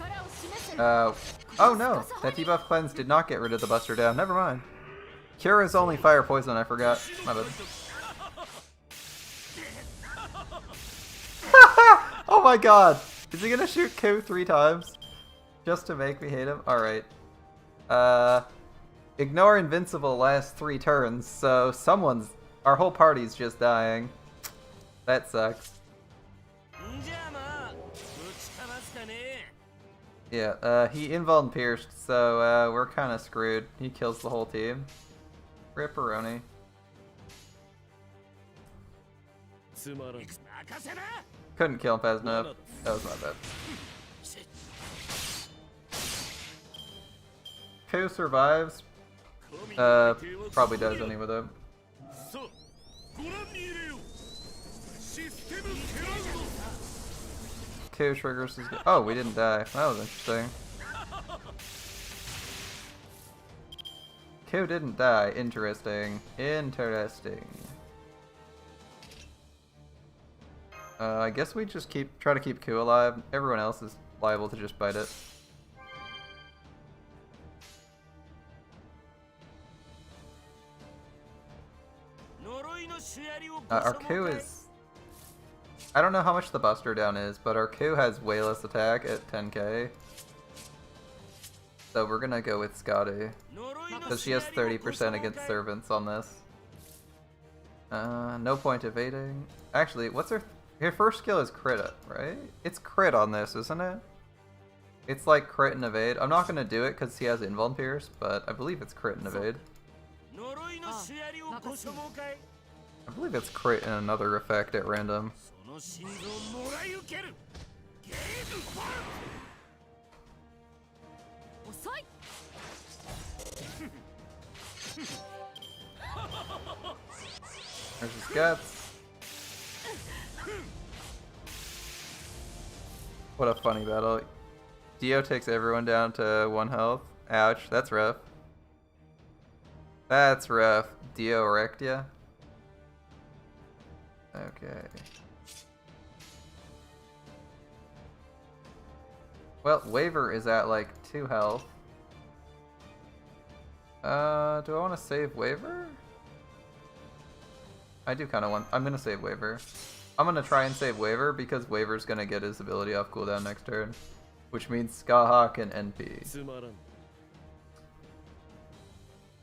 oh no! That debuff cleanse did not get rid of the Buster down. Never mind. Cure is only fire poison, I forgot. My bad. Oh my god! Is he gonna shoot Ku 3 times? Just to make me hate him? Alright. Ignore Invincible last 3 turns, so our whole party's just dying. That sucks. Yeah, he Invuln pierced, so we're kinda screwed. He kills the whole team. Ripperoni. Couldn't kill him fast enough. That was my bad. Ku survives. Probably does anyway though. Ku triggers his... Oh, we didn't die. That was interesting. Ku didn't die. Interesting. Interesting. I guess we just try to keep Ku alive. Everyone else is liable to just bite it. Our Ku is... I don't know how much the Buster down is, but our Ku has way less attack at 10k. So we're gonna go with Scotty. Because she has 30% against servants on this. No point evading. Actually, what's her first skill is crit, right? It's crit on this, isn't it? It's like crit and evade. I'm not gonna do it because he has invuln pierce, but I believe it's crit and evade. I believe it's crit and another effect at random. There's his guts. What a funny battle. Dio takes everyone down to 1 health. Ouch, that's rough. That's rough. Dio wrecked ya. Okay. Well, Waver is at like 2 health. Do I want to save Waver? I do kind of want. I'm gonna save Waver. I'm gonna try and save Waver because Waver's gonna get his ability off cooldown next turn, which means Skaha can NP.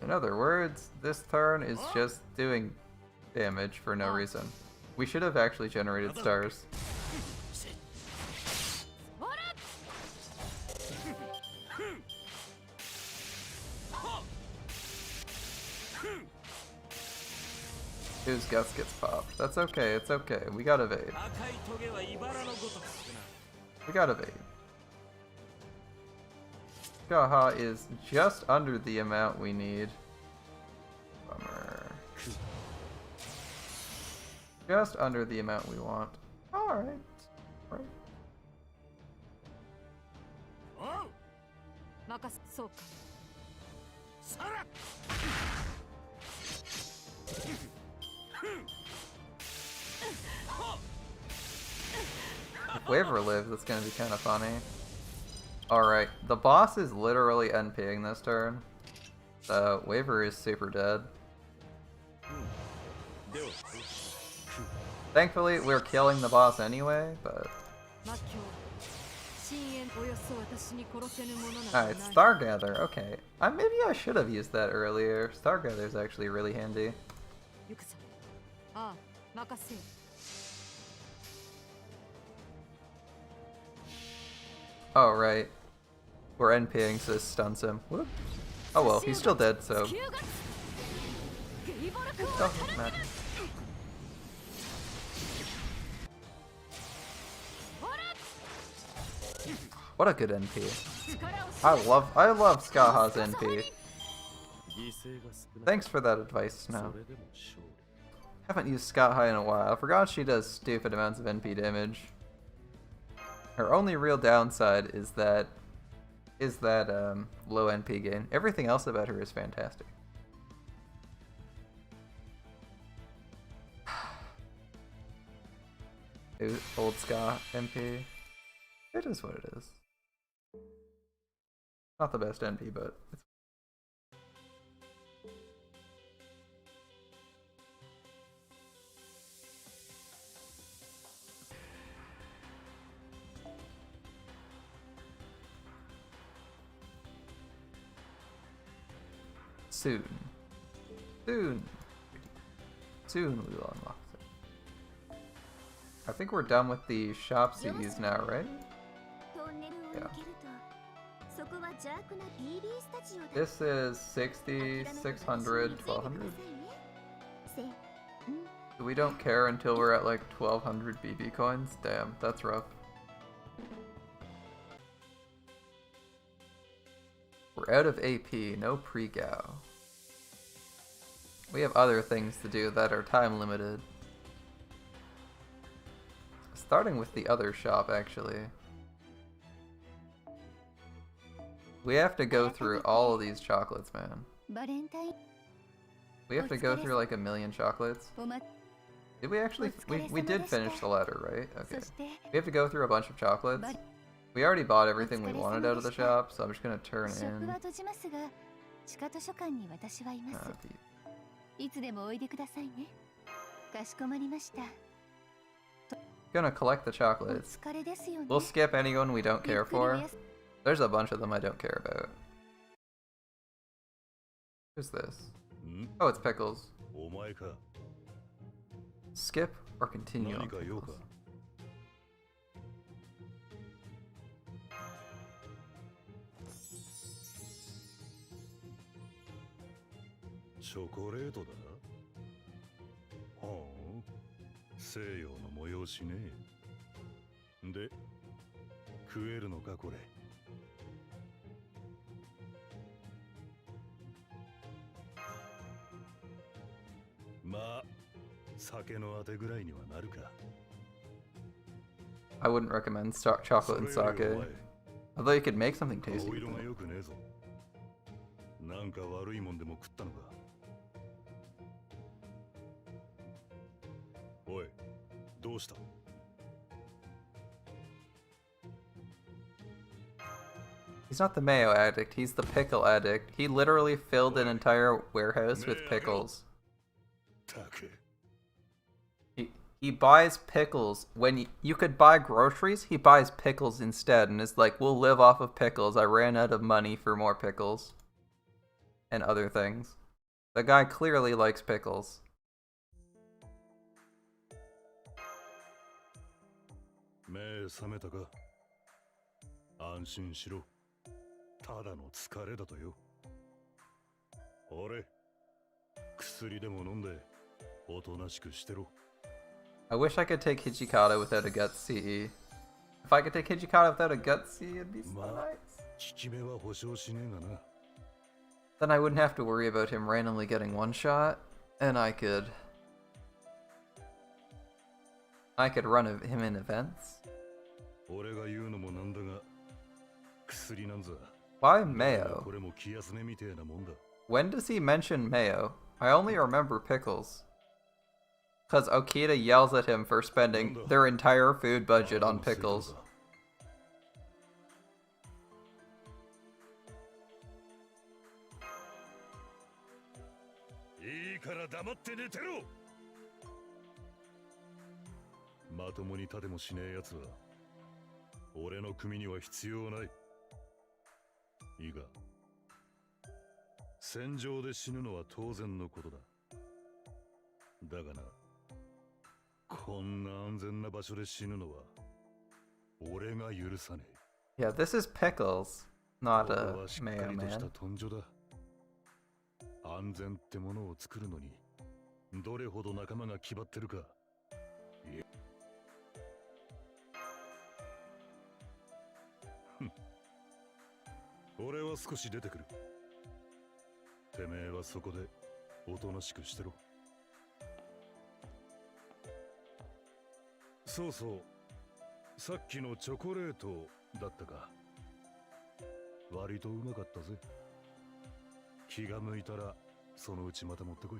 In other words, this turn is just doing damage for no reason. We should have actually generated stars. Whose guts gets popped. That's okay, it's okay. We got evade. We got evade. Skaha is just under the amount we need. Bummer. Just under the amount we want. Alright. Right. If Waver lives, it's gonna be kind of funny. Alright, the boss is literally NPing this turn. So, Waver is super dead. Thankfully, we're killing the boss anyway, but... Alright, Stargather, okay. Maybe I should have used that earlier. Stargather is actually really handy. Oh, right. We're NPing, so this stuns him. Whoop. Oh well, he's still dead, so... Doesn't matter. What a good NP. I love Skaha's NP. Thanks for that advice, Snow. Haven't used Skaha in a while. I forgot she does stupid amounts of NP damage. Her only real downside is that low NP gain. Everything else about her is fantastic. Old Ska NP. It is what it is. Not the best NP, but it's... Soon we will unlock it. I think we're done with the shopsies now, right? Yeah. This is 60, 600, 1200. We don't care until we're at like 1200 BB coins? Damn, that's rough. We're out of AP, no pre-Gao. We have other things to do that are time limited. Starting with the other shop, actually. We have to go through all of these chocolates, man. We have to go through like 1,000,000 chocolates. Did we actually? We did finish the ladder, right? Okay. We have to go through a bunch of chocolates. We already bought everything we wanted out of the shop, so I'm just gonna turn in. Gonna collect the chocolates. We'll skip anyone we don't care for. There's a bunch of them I don't care about. Who's this? Oh, it's Pickles. Skip or continue on 何か用か pickles? チョコレートだはあ西洋の催しねで食えるのかこれまあ酒のあてぐらいにはなるか I wouldn't recommend chocolate and それより sake. お前 Although you could make something 顔 tasty. 色 with が it. 良くねえぞなんか悪いもんでも食ったのかおいどうした He's not the mayo addict, he's the pickle addict. He literally filled an entire warehouse with pickles. たく He buys pickles. When you could buy groceries, he buys pickles instead and is like, we'll live off of pickles. I ran out of money for more pickles. And other things. The guy clearly likes pickles. 目覚めたか安心しろただの疲れだとよ俺薬でも飲んでおとなしくしてろ I wish I could take Hijikata without a gut CE. If I could take Hijikata without a gut CE, it'd be so nice. 効き目は保証しねえがな Then I wouldn't have to worry about him randomly getting one shot, and I could run him in events. 俺が言うのもなんだが薬なんざ Why mayo? これも気休めみてえなもんだ When does he mention mayo? I only remember pickles. Because Okita yells at him for spending their entire food budget on pickles. いいから黙って寝てろまともに立てもしねえやつは俺の組には必要ないいいか戦場で死ぬのは当然のことだだがなこんな安全な場所で死ぬのは俺が許さねえ Yeah, this is pickles, not こ a こはしっか mayo りとした man. 豚所だ安全ってものを作るのにどれほど仲間が気張ってるかいえ俺は少し出てくるてめえはそこでおとなしくしてろそうそうさっきのチョコレートだったか割とうまかったぜ気が向いたらそのうちまた持ってこい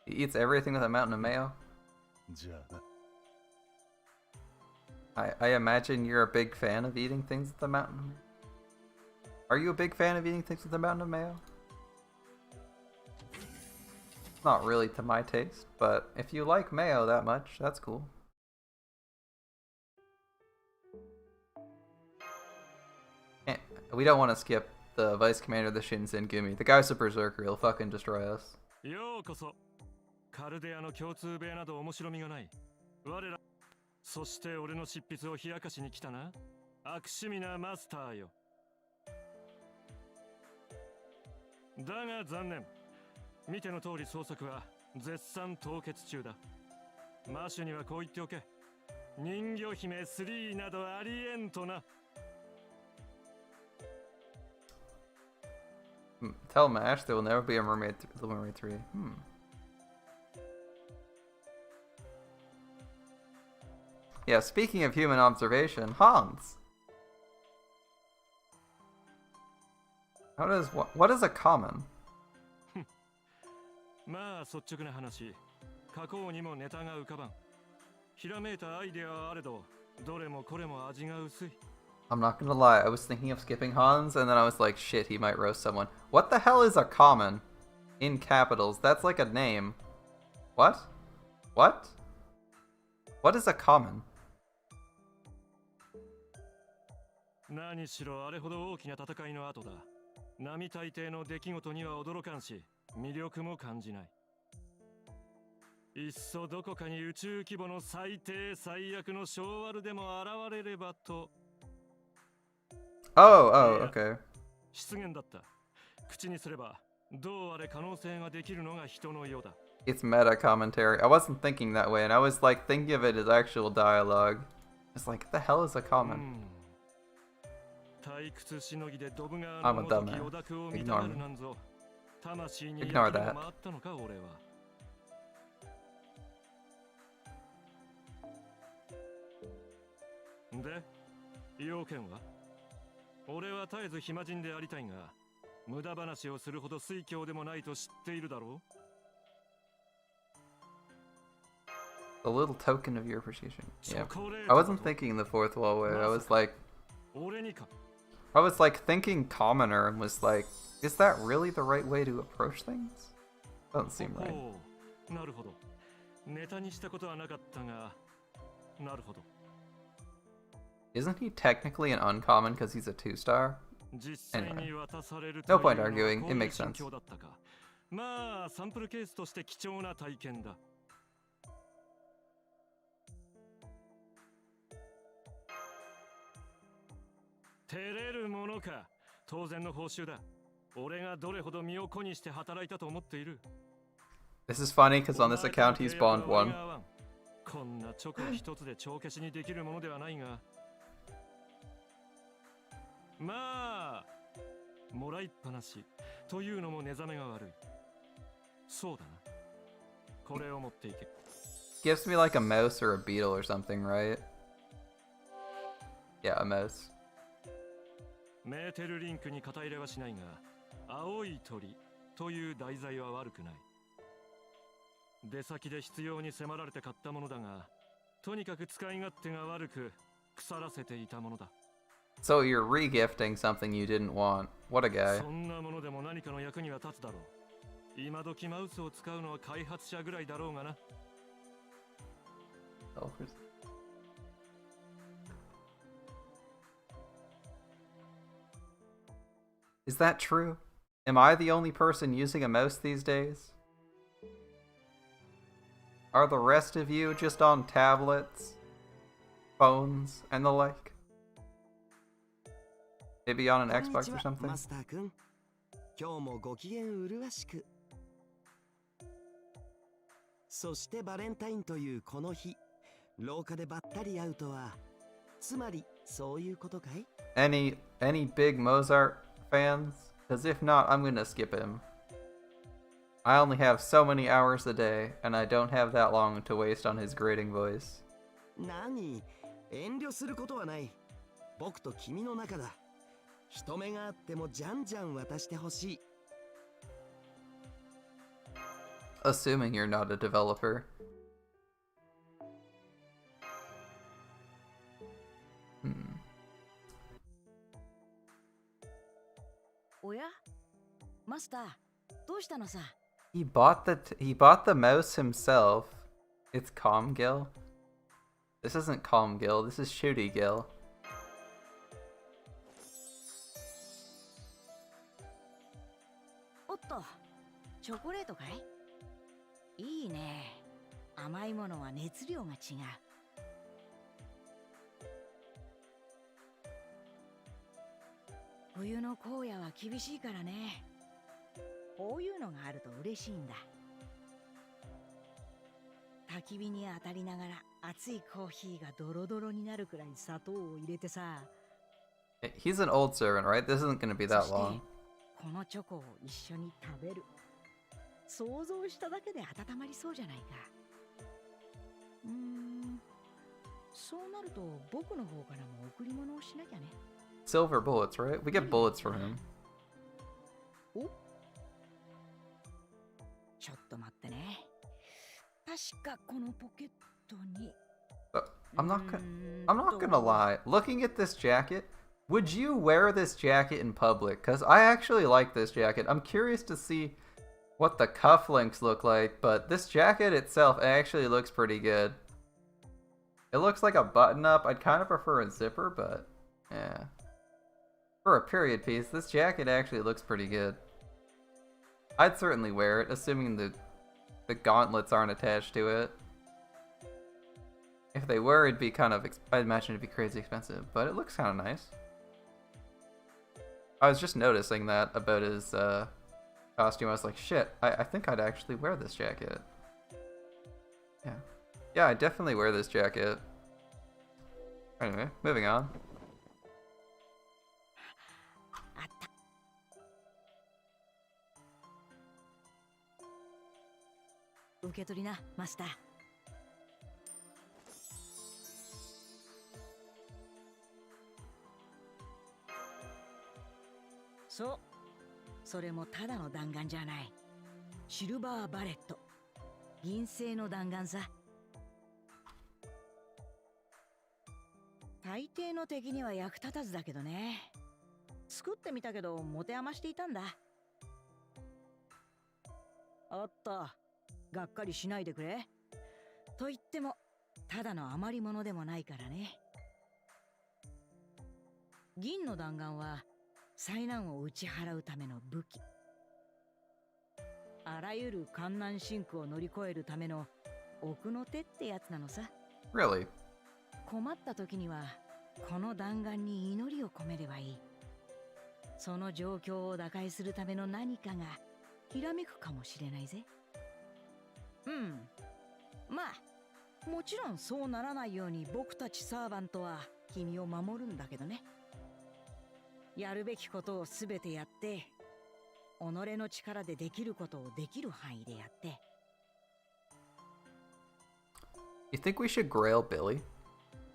He eats everything with a mountain of mayo. じゃあな I imagine you're a big fan of eating things with a mountain of mayo. Are you a big fan of eating things with a mountain of mayo? Not really to my taste, but if you like mayo that much, that's cool. We don't want to skip the Vice Commander of the Shinsengumi. The guy's a berserker, he'll fucking destroy us. ようこそカルデアの共通部屋など面白みがない我らそして俺の執筆を冷やかしに来たな悪趣味なマスターよだが残念見ての通り捜索は絶賛凍結中だマシュにはこう言っておけ人魚姫3などありえんとな Tell Mash there will never be a Mermaid 3. Yeah, speaking of human observation, Hans! What is a common? まあ率直な話過去にもネタが浮かばんひらめいたアイデアはあれどどれもこれも味が薄い I'm not gonna lie, I was thinking of skipping Hans, and then I was like, shit, he might roast someone. What the hell is a common? In capitals, that's like a name. What? What? What is a common? 何しろあれほど大きな戦いの後だ並大抵の出来事には驚かんし魅力も感じない。いっそどこかに宇宙規模の最低最悪の小悪でも現れればと。Oh, okay. 失言だった。口にすればどうあれ可能性ができるのが人のようだ。 It's meta commentary. I wasn't thinking that way, and I was like thinking of it as actual dialogue. It's like, what the hell is a comment? 退屈しのぎでドブ川 I'm の a ごとき dumbass. オダクを見たが Ignore る me. なんぞ。魂に Ignore 焼き that. が回ったのか俺は。で、要件は？俺は絶えず暇人でありたいが、無駄話をするほど酔狂でもないと知っているだろう。 A little token of your appreciation. Yeah. I wasn't thinking the fourth wall way. I was like thinking commoner and was like, is that really the right way to approach things? Doesn't seem right. なるほど。ネタにしたことはなかったが、なるほど。 Isn't he technically an uncommon because he's a 2-star? 実際に渡される No point arguing. It makes sense. まあサンプルケースとして貴重な体験だ。照れるものか。当然の報酬だ。俺がどれほど身を粉にして働いたと思っている。 This is funny because on this account he's Bond 1. こんなチョコ一つで帳消しにできるものではないが。まあもらいっぱなしというのも寝覚めが悪い。そうだな。これを持っていけ。 Gives me like a mouse or a beetle or something, right? Yeah, a mouse. メーテルリンクに肩入れはしないが、青い鳥という題材は悪くない。出先で必要に迫られて買ったものだが、とにかく使い勝手が悪く腐らせていたものだ。 So you're regifting something you didn't want. What a guy. そんなものでも何かの役には立つだろう。今時マウスを使うのは開発者ぐらいだろうがな。 Is that true? Am I the only person using a mouse these days? Are the rest of you just on tablets, phones, and the like? Maybe on an Xbox or something? マスター君、今日もご機嫌麗しく。そしてバレンタインというこの日、廊下でばったり会うとは、つまりそういうことかい？ Any big Mozart fans? Because if not, I'm gonna skip him. I only have so many hours a day, and I don't have that long to waste on his grating voice. 何？遠慮することはない。僕と君の仲だ。人目があってもじゃんじゃん渡してほしい。 Assuming you're not a developer. Hmm. おや？マスター、どうしたのさ？ He bought the mouse himself. It's Comgil. This isn't Comgil, this is Shooty Gil. おっと、チョコレートかい？いいね。甘いものは熱量が違う。冬の荒野は厳しいからね。こういうのがあると嬉しいんだ。焚き火に当たりながら熱いコーヒーがドロドロになるくらい砂糖を入れてさ。He's an old servant, right? This isn't gonna be that long. このチョコを一緒に食べる。想像しただけで温まりそうじゃないか。そうなると僕の方からも贈り物をしなきゃね。Silver bullets, right? We get bullets for him. お？ちょっと待ってね。確かこのポケットに。I'm not gonna lie. Looking at this jacket, would you wear this jacket in public? Because I actually like this jacket. I'm curious to see what the cufflinks look like, but this jacket itself actually looks pretty good. It looks like a button-up. I'd kind of prefer a zipper, but yeah. For a period piece, this jacket actually looks pretty good. I'd certainly wear it, assuming the gauntlets aren't attached to it. If they were, it'd be kind of, I'd imagine it'd be crazy expensive, but it looks kind of nice. I was just noticing that about his costume. I was like, shit, I think I'd actually wear this jacket. Yeah. Yeah, I'd definitely wear this jacket. Anyway, moving on. あった。受け取りな、マスター。そう。それもただの弾丸じゃない。シルバーバレット。銀製の弾丸さ。大抵の敵には役立たずだけどね。作ってみたけど持て余していたんだ。おっと、がっかりしないでくれ。と言ってもただの余り物でもないからね。銀の弾丸は災難を打ち払うための武器。あらゆる艱難辛苦を乗り越えるための奥の手ってやつなのさ。Really? 困った時にはこの弾丸に祈りを込めればいい。その状況を打開するための何かがひらめくかもしれないぜ。うん。まあもちろんそうならないように僕たちサーバントは君を守るんだけどね。やるべきことをすべてやって、己の力でできることをできる範囲でやって。You think we should grail Billy?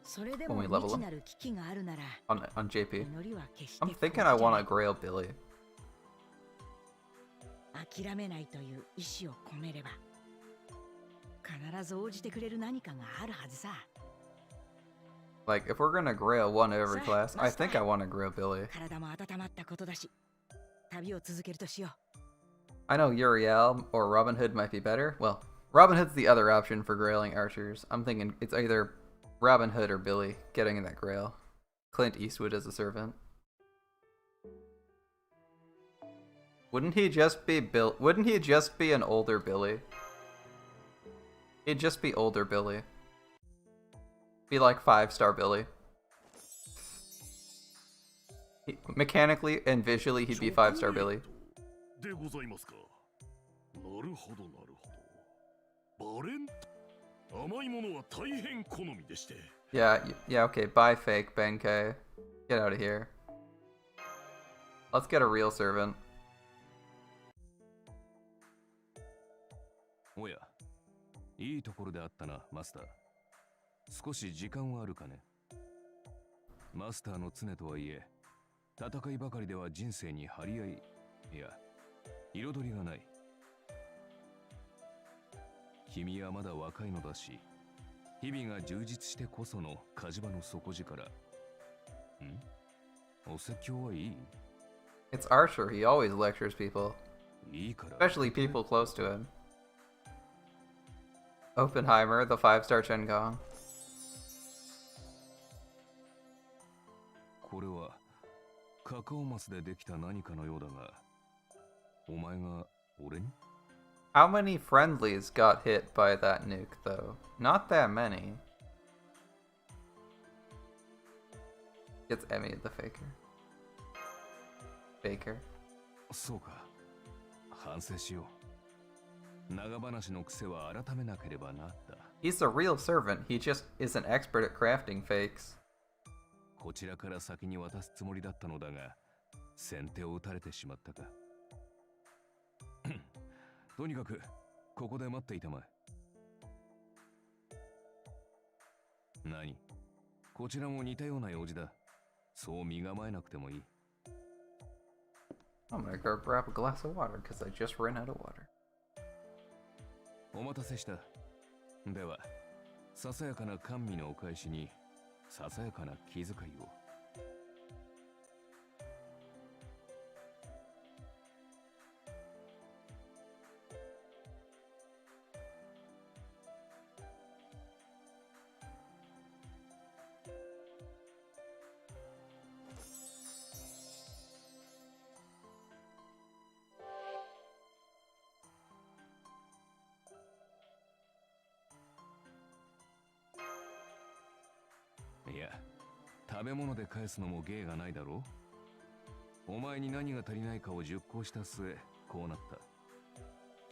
それでも未知なる危機があるなら On JP. 祈りは決して I'm thinking I want to grail Billy. 諦めないという意志を込めれば必ず応じてくれる何かがあるはずさ。 Like, if we're gonna grail one of every class, I think I want to grail Billy. 体も温まったことだし、旅を続けるとしよう。 I know Uriel or Robin Hood might be better. Well, Robin Hood's the other option for grailing archers. I'm thinking it's either Robin Hood or Billy getting that grail. Clint Eastwood as a servant. Wouldn't he just be an older Billy? He'd just be older Billy. Be like 5-star Billy. Mechanically and visually, he'd be 5-star Billy. でございますか。なるほどなるほど。バレン甘いものは大変好みでして。Yeah, okay, bye fake, Benkei. Get out of here. Let's get a real servant. おや、いいところであったな、マスター。少し時間はあるかね。マスターの常とはいえ、戦いばかりでは人生に張り合い、いや、彩りがない。君はまだ若いのだし、日々が充実してこその火事場の底力。お説教はいい？ It's Archer, he always lectures people. いいから。 Especially people close to him. Oppenheimer, the 5-star Chengong. これはカカオマスでできた何かのようだが、お前が俺に？ How many friendlies got hit by that nuke, though? Not that many. It's Emmy the Faker. そうか。反省しよう。長話の癖は改めなければなった。 He's a real servant, he just isn't expert at crafting fakes. こちらから先に渡すつもりだったのだが、先手を打たれてしまったか。とにかく、ここで待っていたまえ。何？こちらも似たような用事だ。そう身構えなくてもいい。I'm gonna go grab a glass of water because I just ran out of water. お待たせした。では、ささやかな甘味のお返しに、ささやかな気遣いを。いや、食べ物で返すのも芸がないだろう。お前に何が足りないかを熟考した末、こうなった。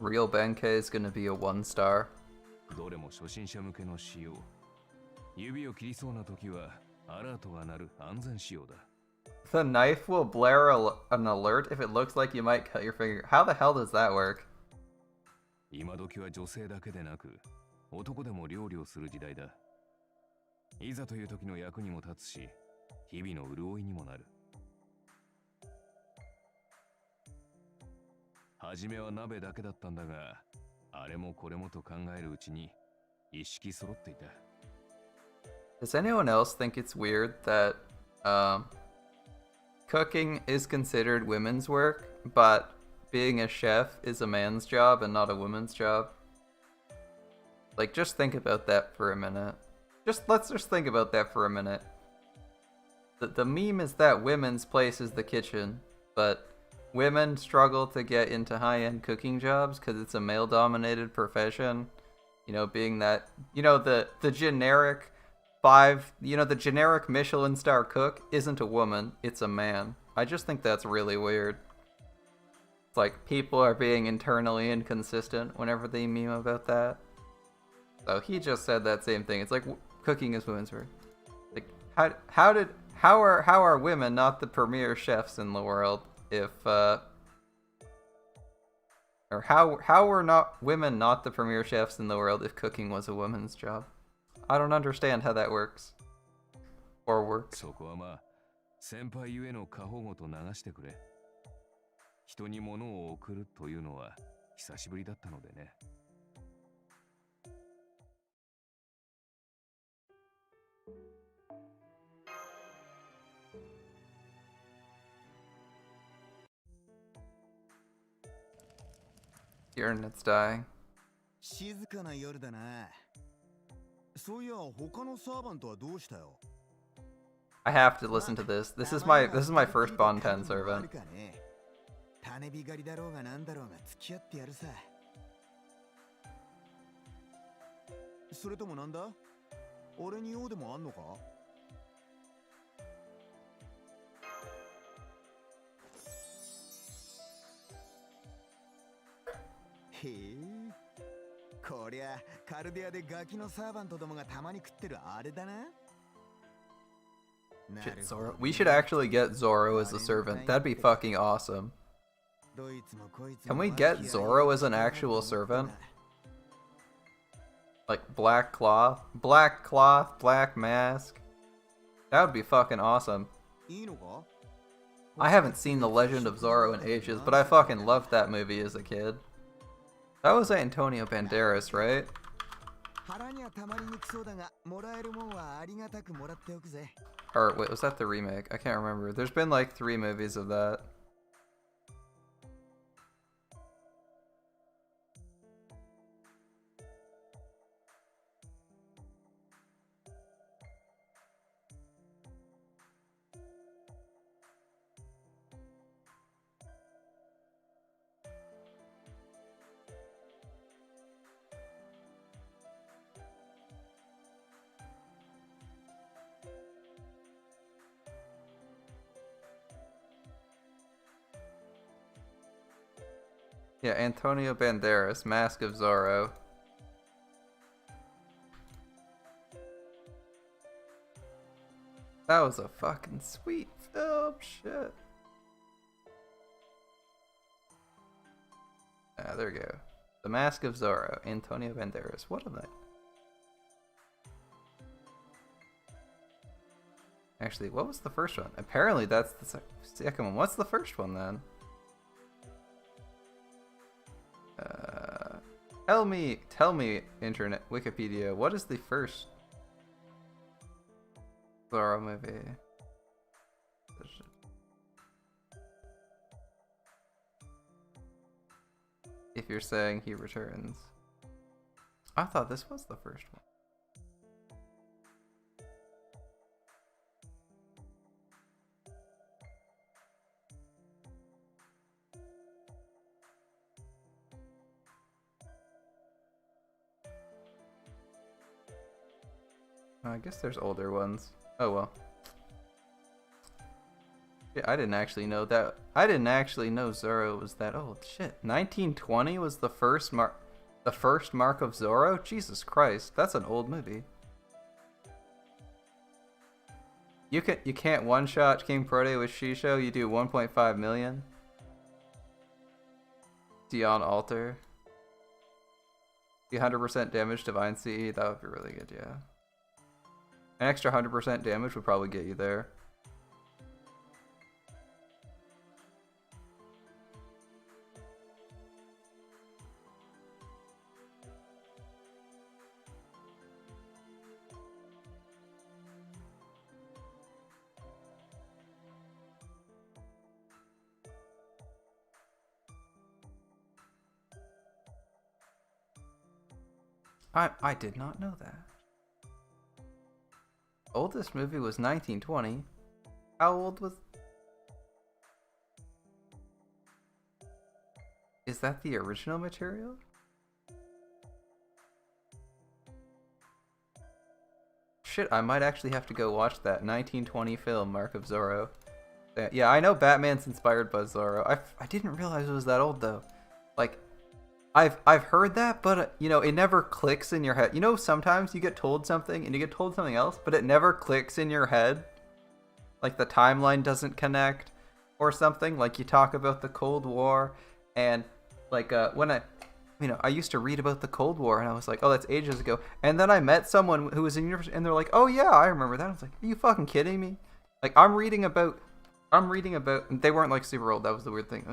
Real Benkei is gonna be a 1 star. どれも初心者向けの仕様。指を切りそうな時はアラートが鳴る安全仕様だ。The knife will blare an alert if it looks like you might cut your finger. How the hell does that work? 今時は女性だけでなく、男でも料理をする時代だ。いざという時の役にも立つし、日々の潤いにもなる。初めは鍋だけだったんだが、あれもこれもと考えるうちに一式揃っていた。Does anyone else think it's weird that cooking is considered women's work, but being a chef is a man's job and not a woman's job? Like, just think about that for a minute. Let's just think about that for a minute. The meme is that women's place is the kitchen, but women struggle to get into high-end cooking jobs because it's a male-dominated profession. You know, being that, you know, the generic the generic Michelin star cook isn't a woman, it's a man. I just think that's really weird. It's like people are being internally inconsistent whenever they meme about that. So he just said that same thing. It's like cooking is women's work. Like how are women not the premier chefs in the world if or how were not women not the premier chefs in the world if cooking was a woman's job? I don't understand how that works. Or works. そこはまあ、先輩ゆえの過保護と流してくれ。人に物を送るというのは久しぶりだったのでね。Your internet's dying. 静かな夜だな。そういや他のサーバントはどうしたよ。I have to listen to this. This is my first Bon 10 servant. 種火狩りだろうがなんだろうが付き合ってやるさ。それともなんだ？俺に用でもあんのか？へえ。こりゃカルデアでガキのサーバントどもがたまに食ってるあれだな。Shit, Zoro. We should actually get Zoro as a servant. That'd be fucking awesome. Can we get Zoro as an actual servant? Like black cloth, black mask. That would be fucking awesome. I haven't seen The Legend of Zoro in ages, but I fucking loved that movie as a kid. That was Antonio Banderas, right? Or wait, was that the remake? I can't remember. There's been like 3 movies of that. Yeah, Antonio Banderas, Mask of Zorro. That was a fucking sweet film, shit. Ah, there we go. The Mask of Zorro, Antonio Banderas. What a night. Actually, what was the first one? Apparently that's the second one. What's the first one then? Tell me, internet, Wikipedia, what is the first Zorro movie? If you're saying he returns. I thought this was the first one. I guess there's older ones. Oh well. Yeah, I didn't actually know that. I didn't actually know Zoro was that old. Shit, 1920 was the first mark of Zoro. Jesus Christ, that's an old movie. You can't one shot King Prode with Shisho. You do 1.5 million. Dion Alter. The 100% damage Divine CE. That would be really good. Yeah. An extra 100% damage would probably get you there. I did not know that. Oldest movie was 1920. How old was... Is that the original material? Shit, I might actually have to go watch that 1920 film, Mark of Zorro. Yeah, I know Batman's inspired by Zorro. I didn't realize it was that old though. Like, I've heard that, but you know, it never clicks in your head. You know, sometimes you get told something and you get told something else, but it never clicks in your head. Like the timeline doesn't connect or something. Like you talk about the Cold War and like when I used to read about the Cold War and I was like, oh, that's ages ago. And then I met someone who was in university and they're like, oh yeah, I remember that. I was like, are you fucking kidding me? Like I'm reading about, they weren't like super old. That was the weird thing.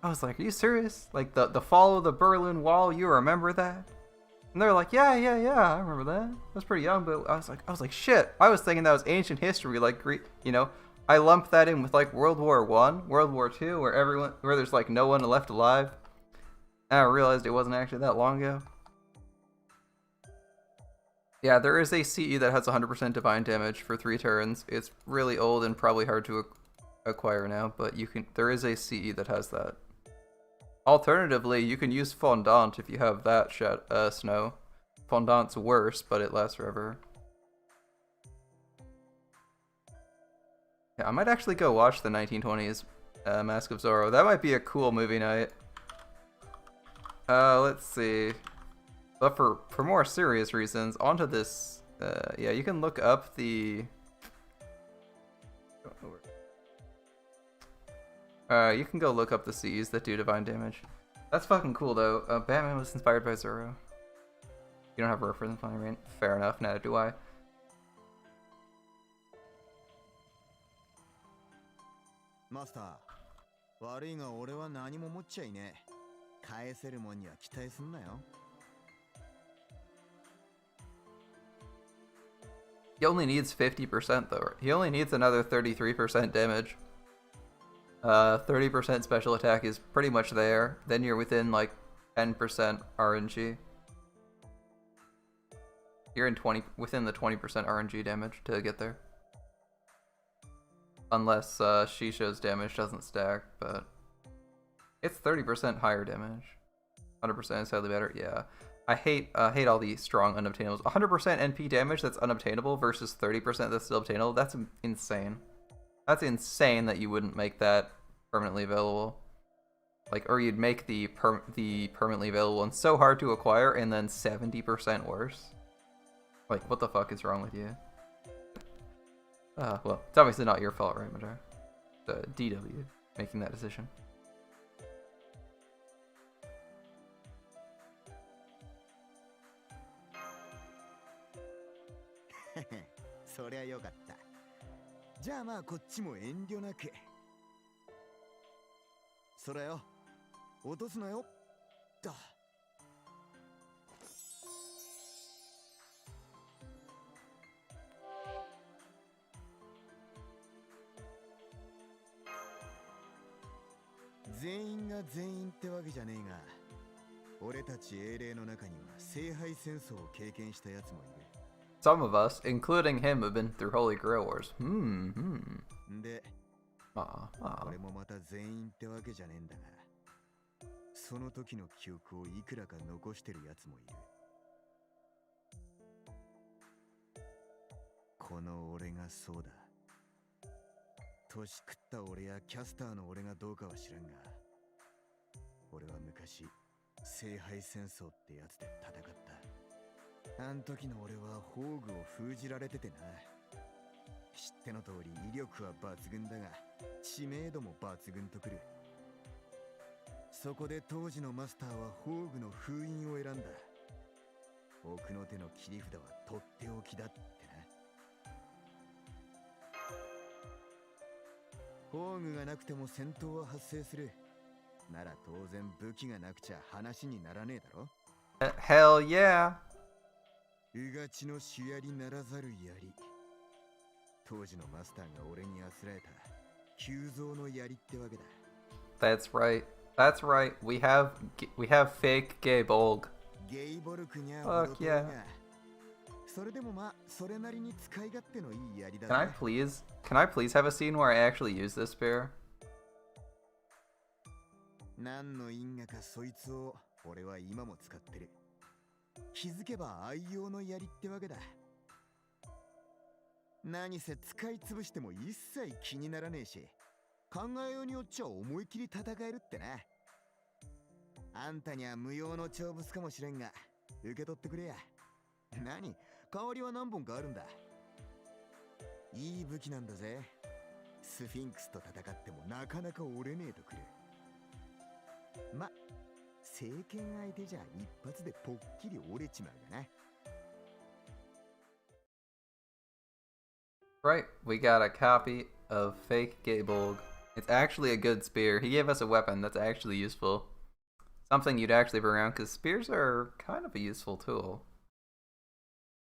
I was like, are you serious? Like the fall of the Berlin Wall, you remember that? And they're like, yeah, I remember that. I was pretty young, but I was like, shit. I was thinking that was ancient history, like Greek, you know. I lumped that in with like World War I, World War II, where there's like no one left alive. And I realized it wasn't actually that long ago. Yeah, there is a CE that has 100% divine damage for 3 turns. It's really old and probably hard to acquire now, but there is a CE that has that. Alternatively, you can use Fondant if you have that snow. Fondant's worse, but it lasts forever. Yeah, I might actually go watch the 1920s Mask of Zorro. That might be a cool movie night. Let's see. But for more serious reasons, onto this. Yeah, you can look up the... you can go look up the Cs that do divine damage. That's fucking cool though. Batman was inspired by Zorro. You don't have a reference point, right? Fair enough, neither do I. Master, 悪いが俺は何も持っちゃいねえ。返せるもんには期待すんなよ。He only needs 50% though. He only needs another 33% damage. 30% special attack is pretty much there. Then you're within like 10% RNG. You're within the 20% RNG damage to get there. Unless Shisho's damage doesn't stack, but it's 30% higher damage. 100% is slightly better. Yeah, I hate all the strong unobtainables. 100% NP damage that's unobtainable versus 30% that's still obtainable. That's insane. That's insane that you wouldn't make that permanently available. Like, or you'd make the permanently available one so hard to acquire and then 70% worse. Like, what the fuck is wrong with you? Well, it's obviously not your fault, right, Madar? It's DW making that decision. そりゃよかった。じゃあまあこっちも遠慮なく。それよ、落とすなよ。だ。全員が全員ってわけじゃねえが、俺たち英霊の中には聖杯戦争を経験したやつもいる。Some of us, including him, have been through Holy Grail Wars. で、俺もまた全員ってわけじゃねえんだが、その時の記憶をいくらか残してるやつもいる。この俺がそうだ。年食った俺やキャスターの俺がどうかは知らんが、俺は昔聖杯戦争ってやつで戦った。あん時の俺は宝具を封じられててな。知っての通り威力は抜群だが、知名度も抜群とくる。そこで当時のマスターは宝具の封印を選んだ。奥の手の切り札はとっておきだってな。宝具がなくても戦闘は発生する。なら当然武器がなくちゃ話にならねえだろ。Hell yeah! うがちの主槍ならざる槍。当時のマスターが俺にあつらえた急増の槍ってわけだ。That's right. That's right. We have fake gay bolg. ゲイボルクにゃ Fuck yeah. それでもまあそれなりに使い勝手のいい槍だ。Can I please have a scene where I actually use this spear? 何の因果かそいつを俺は今も使ってる。気づけば愛用の槍ってわけだ。何せ使い潰しても一切気にならねえし、考えようによっちゃ思い切り戦えるってな。あんたには無用の長物かもしれんが、受け取ってくれや。何？代わりは何本かあるんだ。いい武器なんだぜ。スフィンクスと戦ってもなかなか折れねえとくる。ま、政権相手じゃ一発でポッキリ折れちまうがな。Right, we got a copy of fake Gaybolg. It's actually a good spear. He gave us a weapon that's actually useful. Something you'd actually bring around, because spears are kind of a useful tool.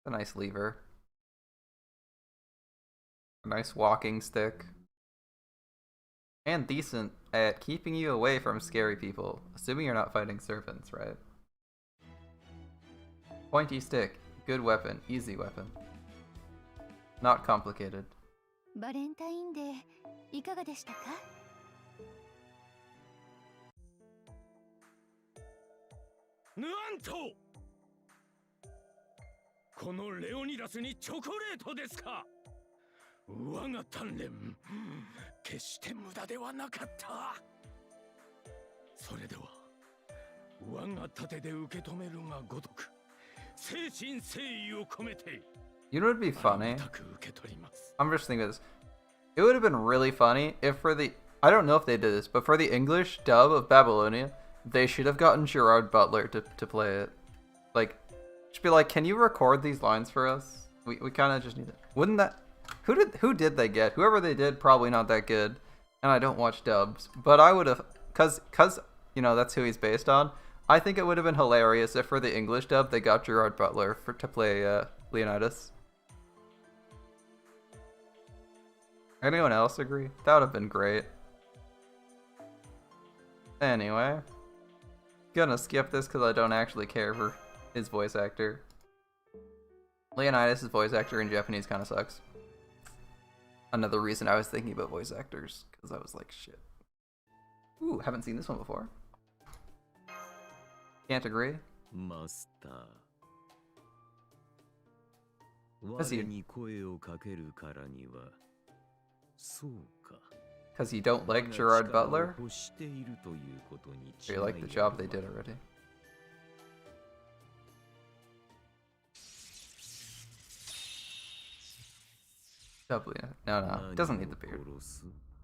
A nice lever. A nice walking stick. And decent at keeping you away from scary people. Assuming you're not fighting servants, right? Pointy stick. Good weapon. Easy weapon. Not complicated. バレンタインデーいかがでしたか？なんとこのレオニダスにチョコレートですか。我が鍛錬決して無駄ではなかった。それでは我が盾で受け止めるがごとく誠心誠意を込めて。You know what would be funny? I'm just thinking of this. It would have been really funny if for the... I don't know if they did this, but for the English dub of Babylonia, they should have gotten Gerard Butler to play it. Like, just be like, can you record these lines for us? We kind of just need it. Wouldn't that... Who did they get? Whoever they did, probably not that good. And I don't watch dubs. But I would have... Cause, you know, that's who he's based on. I think it would have been hilarious if for the English dub, they got Gerard Butler to play Leonidas. Anyone else agree? That would have been great. Anyway, gonna skip this because I don't actually care for his voice actor. Leonidas' voice actor in Japanese kind of sucks. Another reason I was thinking about voice actors, because I was like, shit. Ooh, haven't seen this one before. Can't agree. Master. Because you don't like Gerard Butler? Or you like the job they did already? Doubly. No, he doesn't need the beard.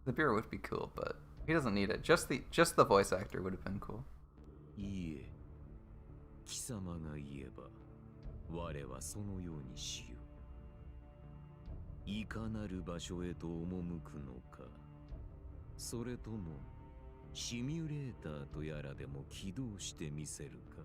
The beard would be cool, but he doesn't need it. Just the voice actor would have been cool. 貴様が言えば我はそのようにしよう。いかなる場所へと赴くのか、それともシミュレーターとやらでも起動してみせるか。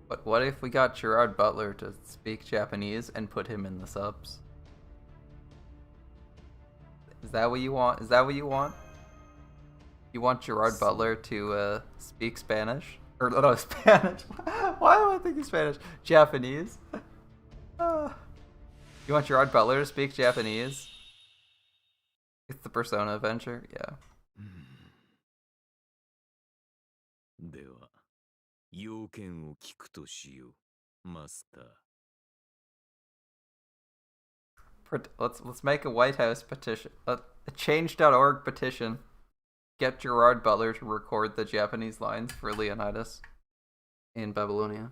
But what if we got Gerard Butler to speak Japanese and put him in the subs? Is that what you want? Is that what you want? You want Gerard Butler to speak Spanish? Or no, Spanish. Why am I thinking Spanish? Japanese? You want Gerard Butler to speak Japanese? It's the Persona adventure? Yeah. では、要件を聞くとしよう、マスター。Let's make a White House petition, a change.org petition. Get Gerard Butler to record the Japanese lines for Leonidas in Babylonia.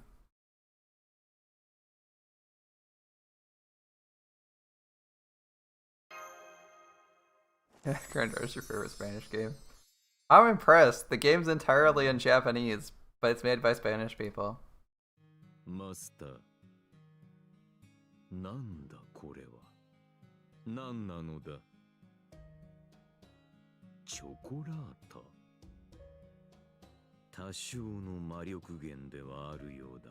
Granddaughter is your favorite Spanish game. I'm impressed. The game's entirely in Japanese, but it's made by Spanish people. マスター。なんだこれは。何なのだ。チョコラータ。多少の魔力源ではあるようだ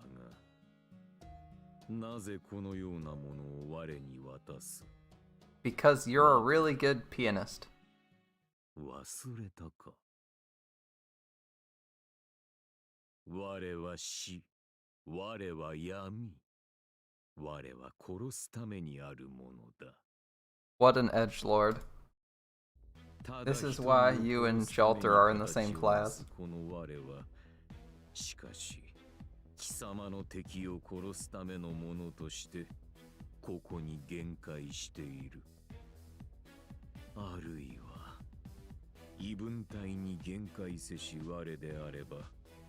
が、なぜこのようなものを我に渡す？ Because you're a really good pianist. 忘れたか。我は死、我は闇、我は殺すためにあるものだ。What an edgelord. This is why you and Shelter are in the same class. この我は、しかし、貴様の敵を殺すためのものとして、ここに限界している。あるいは、異文体に限界せし我であれば、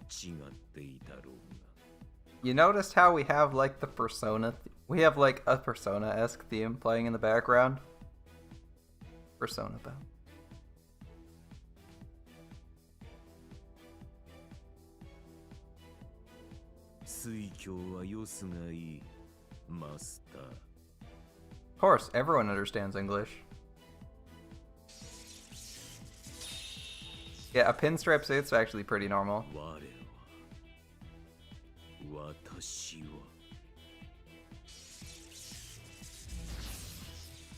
違っていたろうが。You noticed how we have like the persona? We have like a persona-esque theme playing in the background? Persona bound. Of course, everyone understands English. Yeah, a pinstripe suit's actually pretty normal.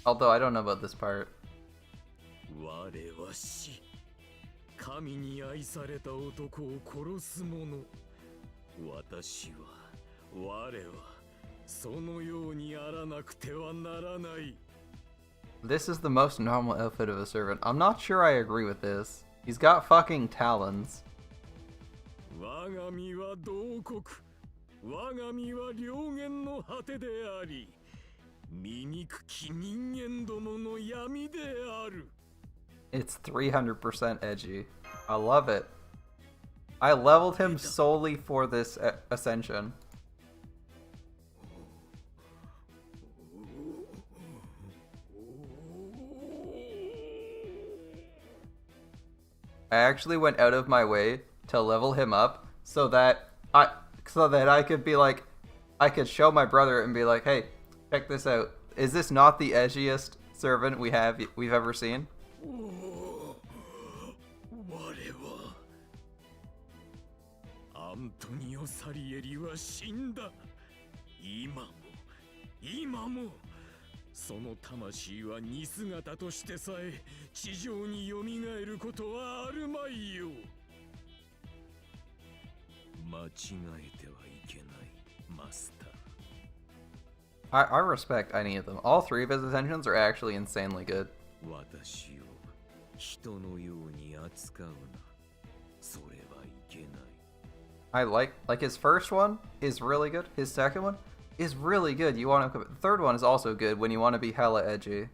Although I don't know about this part. 神に愛された男を殺す者。私は、我は、そのようにあらなくてはならない。 This is the most normal outfit of a servant. I'm not sure I agree with this. He's got fucking talons. 我が身は同国。我が身は良源の果てであり。醜き人間どもの闇である。 It's 300% edgy. I love it. I leveled him solely for this ascension. I actually went out of my way to level him up so that I could be like, I could show my brother and be like, hey, check this out. Is this not the edgiest servant we've ever seen? アントニオ・サリエリは死んだ。今もその魂は似姿としてさえ地上によみがえることはあるまいよ。間違えてはいけない、マスター。I respect any of them. All three of his ascensions are actually insanely good. 私を人のように扱うな。それはいけない。I like his first one is really good. His second one is really good. You want to. The third one is also good when you want to be hella edgy.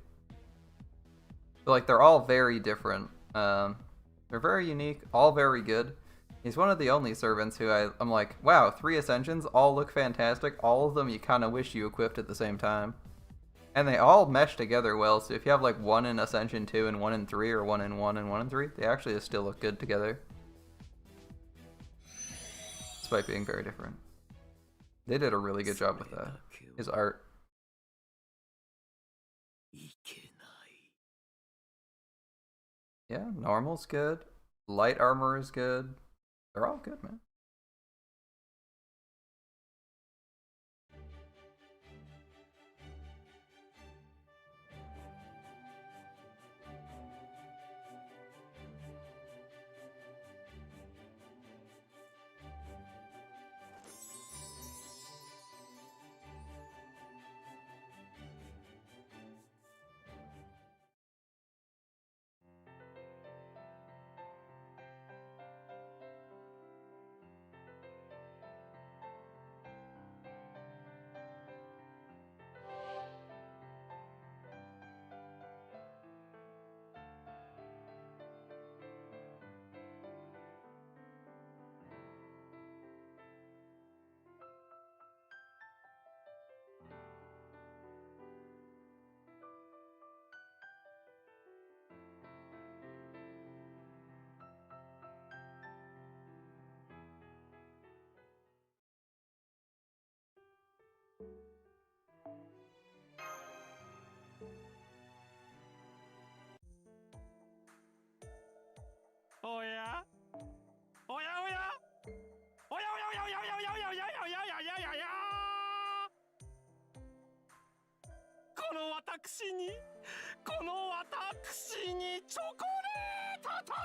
But like they're all very different. They're very unique. All very good. He's one of the only servants who I'm like, wow, 3 ascensions all look fantastic. All of them you kind of wish you equipped at the same time, and they all mesh together well. So if you have like 1 in Ascension 2 and 1 in 3, or 1 in 1 and 1 in 3, they actually still look good together. Despite being very different. They did a really good job with that. His art. Yeah, normal's good. Light armor is good. They're all good, man. おやおやおやおやおやおやおやおやおやおやおやおやおやおやこの私にチョコレートとは。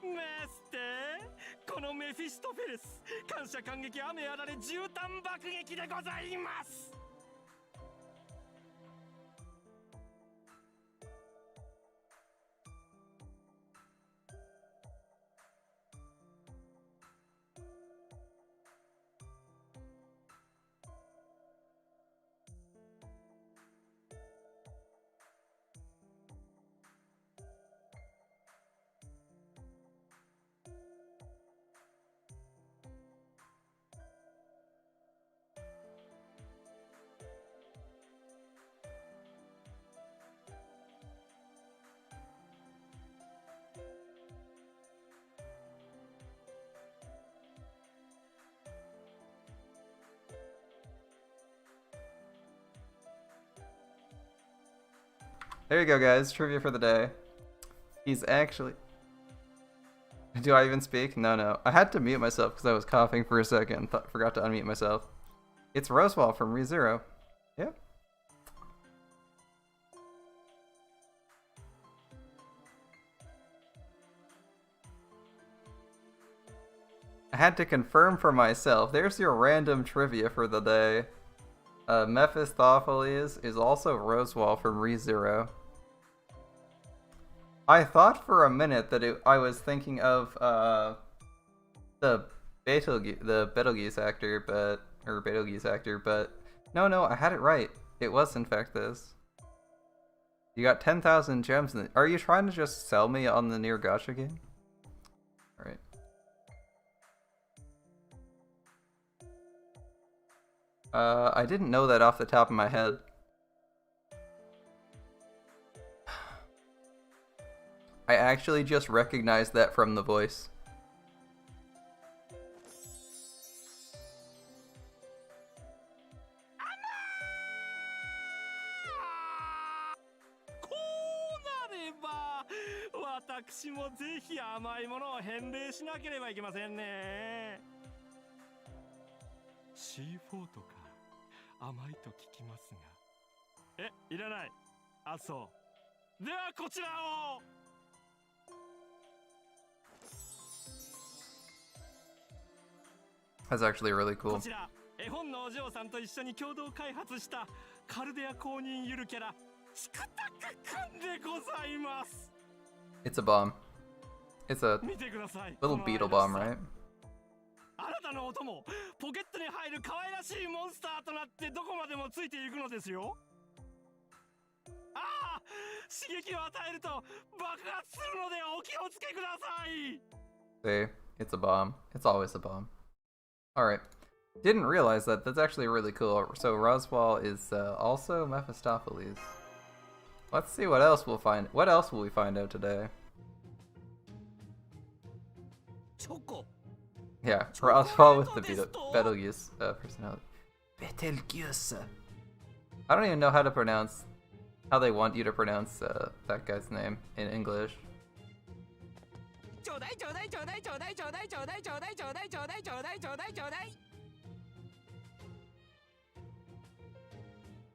メステこのメフィストフェレス感謝感激雨あられ絨毯爆撃でございます。There you go, guys. Trivia for the day. He's actually... Do I even speak? No. I had to mute myself because I was coughing for a second. Forgot to unmute myself. It's Rosewall from ReZero. Yep. I had to confirm for myself. There's your random trivia for the day. Mephistopheles is also Rosewall from ReZero. I thought for a minute that I was thinking of the Betelgeuse actor, but no, I had it right. It was in fact this. You got 10,000 gems. Are you trying to just sell me on the Near Gacha game? All right. I didn't know that off the top of my head. I actually just recognized that from the voice. C4 とか甘いと聞きますが。いらない。あ、そう。ではこちらを。That's actually really cool. こちら絵本のお嬢さんと一緒に共同開発したカルデア公認ゆるキャラチクタクくんでございます。 It's a bomb. It's a 見てください。 little beetle bomb, right? あなたの音もポケットに入る可愛らしいモンスターとなってどこまでもついていくのですよ。ああ、刺激を与えると爆発するのでお気をつけください。 See, it's a bomb. It's always a bomb. Alright. Didn't realize that. That's actually really cool. So Rosewall is also Mephistopheles. Let's see what else we'll find. What else will we find out today? Choco. Yeah, Rosewall with the Betelgeuse personality. Betelgeuse. I don't even know how to pronounce, how they want you to pronounce that guy's name in English.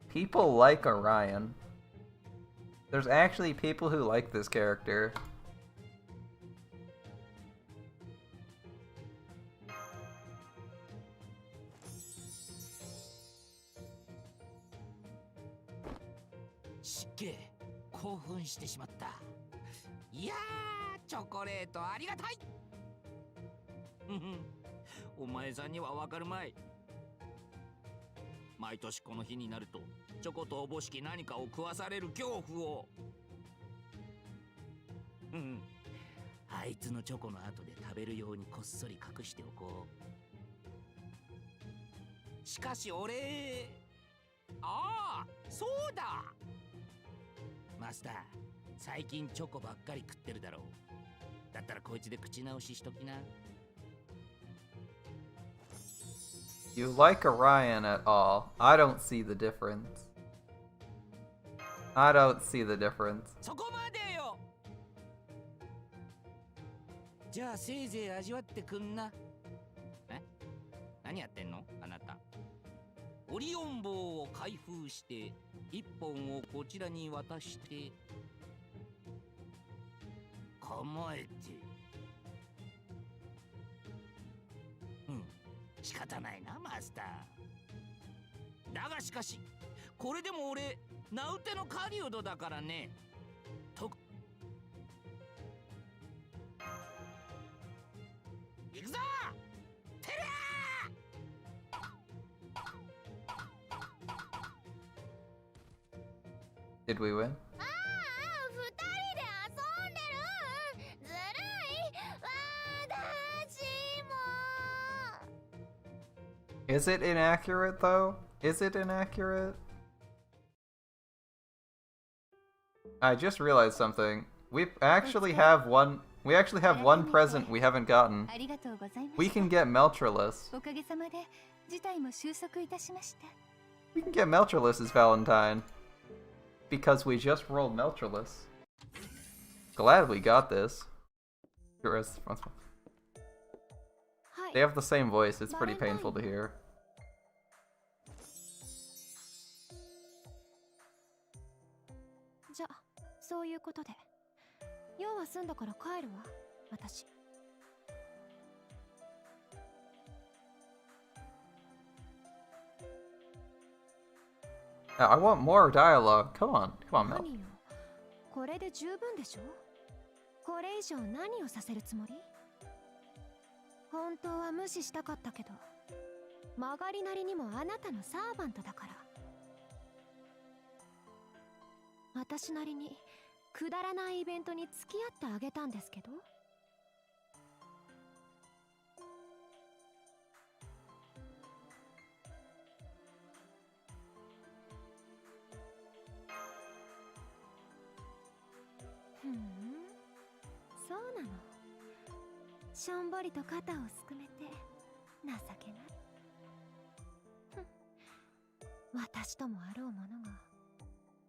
People like Orion. There's actually people who like this character. チョコレートありがたい。お前さんにはわかるまい。毎年この日になるとチョコとおぼしき何かを食わされる恐怖を。あいつのチョコの後で食べるようにこっそり隠しておこう。しかし俺、ああそうだ、マスター最近チョコばっかり食ってるだろう。だったらこいつで口直ししときな。 You like Orion at all? I don't see the difference. I don't see the difference. そこまでよ。じゃあせいぜい味わってくんな。え、何やってんのあなた。オリオン棒を開封して一本をこちらに渡して構えて。仕方ないなマスター。だがしかしこれでも俺名うての狩人だからね。と行くぞテレー Did we win? ああ、二人で遊んでる。ずるい。私も。Is it inaccurate though? Is it inaccurate? I just realized something. We actually have one present we haven't gotten. ありがとうございます。 We can get Meltryllis. おかげさまで事態も収束いたしました。 We can get Meltryllis as Valentine. Because we just rolled Meltryllis. Glad we got this. You're responsible. はい。 They have the same voice, it's pretty painful to hear. じゃあ、そういうことで。用は済んだから帰るわ、私。I want more dialogue. Come on, Mel. 何よ、これで十分でしょ。これ以上何をさせるつもり？本当は無視したかったけど、曲がりなりにもあなたのサーバントだから。私なりにくだらないイベントに付き合ってあげたんですけど。そうなの。しょんぼりと肩をすくめて情けない。私ともあろうものが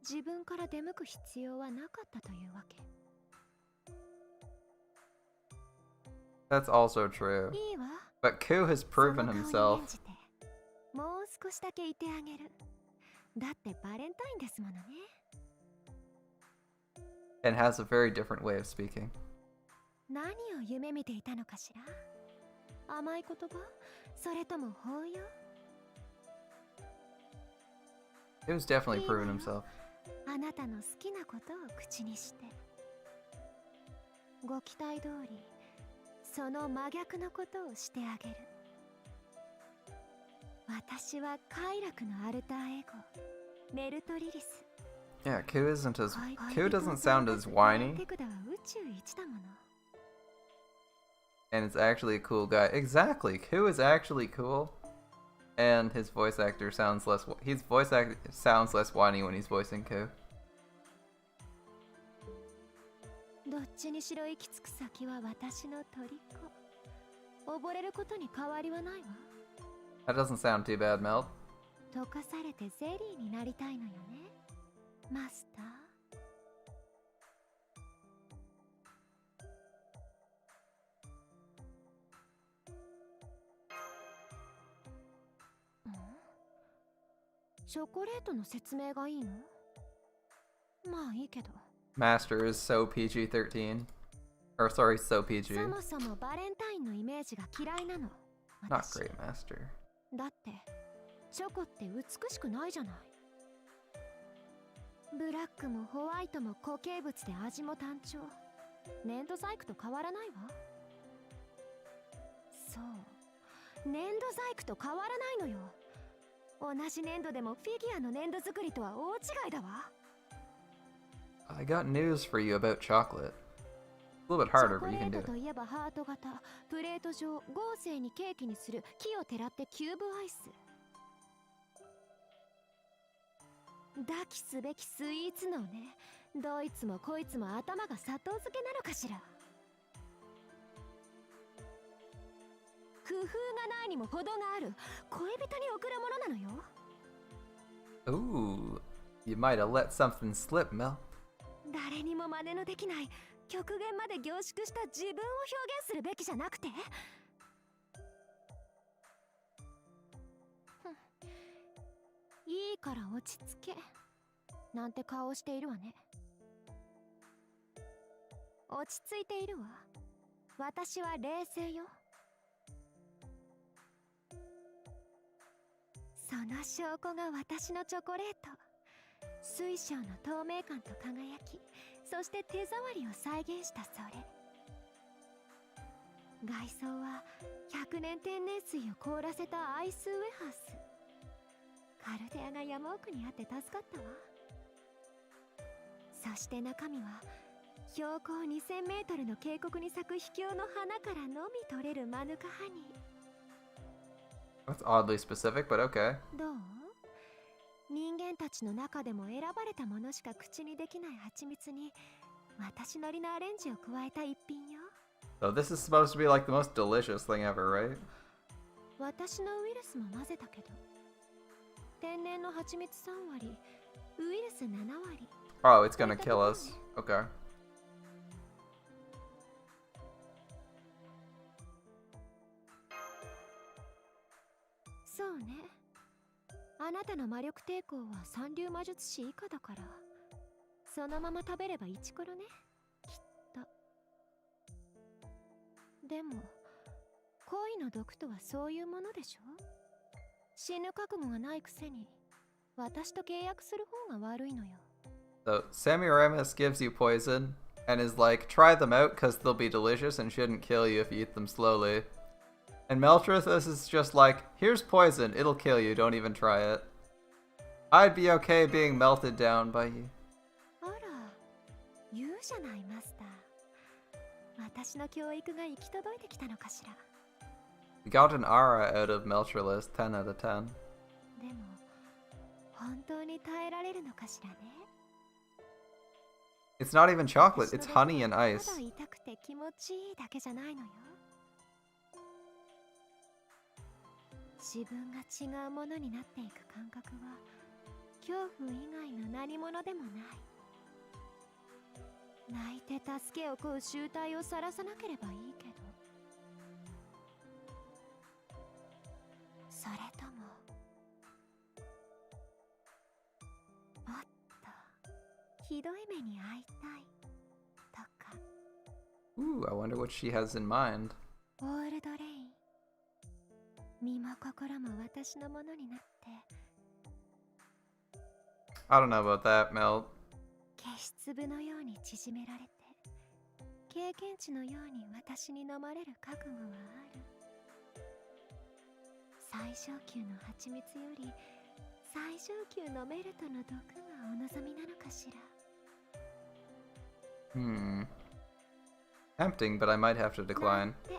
自分から出向く必要はなかったというわけ。 That's also true. いいわ。 But Ku has proven その顔に himself. 免じてもう少しだけいてあげる。だってバレンタインですものね。 And has a very different way of speaking. 何を夢見ていたのかしら。甘い言葉、それとも抱擁。 It was definitely proven himself. あなたの好きなことを口にして。ご期待通り、その真逆のことをしてあげる。私は快楽のアルターエゴ、メルトリリス。 Yeah, Ku doesn't sound as whiny. 手札は宇宙一だもの。 And it's actually a cool guy. Exactly, Ku is actually cool. And his voice actor sounds less sounds less whiny when he's voicing Ku. どっちにしろ行き着く先は私の虜。溺れることに変わりはないわ。 That doesn't sound too bad, Mel. 溶かされてゼリーになりたいのよね、マスター。チョコレートの説明がいいの？まあいいけど。 Master is so PG-13. Or sorry, so PG. そもそもバレンタインのイメージが嫌いなの。 Not 私 great, Master. だってチョコって美しくないじゃない。ブラックもホワイトも固形物で味も単調。粘土細工と変わらないわ。そう粘土細工と変わらないのよ。同じ粘土でもフィギュアの粘土作りとは大違いだわ。I got news for you about chocolate. A little bit チ harder, ョコ but レ you can ー do トと it. いえばハート型、プレート状、合成にケーキにする木をてらってキューブアイス。抱きすべきスイーツのね。どいつもこいつも頭が砂糖漬けなのかしら。工夫がないにも程がある恋人に贈るものなのよ。Ooh, you might have let something slip, Mel. 誰にも真似のできない極限まで凝縮した自分を表現するべきじゃなくて。いいから落ち着けなんて顔しているわね。落ち着いているわ。私は冷静よ。その証拠が私のチョコレート。水晶の透明感と輝き、そして手触りを再現したそれ。外装は100年天然水を凍らせたアイスウェハース。カルデアが山奥にあって助かったわ。そして中身は標高2000メートルの渓谷に咲く秘境の花からのみ取れるマヌカハニー。 That's oddly specific, but okay. どう？人間たちの中でも選ばれたものしか口にできない蜂蜜に私なりのアレンジを加えた一品よ。So this is supposed to be like the most delicious thing ever, right? 私のウイルスも混ぜたけど、天然の蜂蜜3割、ウイルス7割。 Oh, it's gonna kill us. Okay. そうね。あなたの魔力抵抗は三流魔術師以下だから、そのまま食べればイチコロね、きっと。でも恋の毒とはそういうものでしょ。死ぬ覚悟がないくせに私と契約する方が悪いのよ。 So Semiramis gives you poison and is like, try them out because they'll be delicious and shouldn't kill you if you eat them slowly. And Meltryllis is just like, here's poison, it'll kill you, don't even try it. I'd be okay being melted down by you. あら、言うじゃないマスター。私の教育が行き届いてきたのかしら。 We got an aura out of Meltryllis, 10 out of 10. でも本当に耐えられるのかしらね。 It's not even chocolate, it's honey and た ice. だ痛くて気持ちいいだけじゃないのよ。自分が違うものになっていく感覚は恐怖以外の何者でもない。泣いて助けを請う集体を晒さなければいいけど、それとももっとひどい目に遭いたいとか。 Ooh, I wonder what she has in mind. オールドレイン、身も心も私のものになって、 I don't know about that, Mel. 消し粒のように縮められて、経験値のように私に飲まれる覚悟はある。最上級の蜂蜜より最上級のメルトの毒がお望みなのかしら。 Tempting, but I might have to decline. で、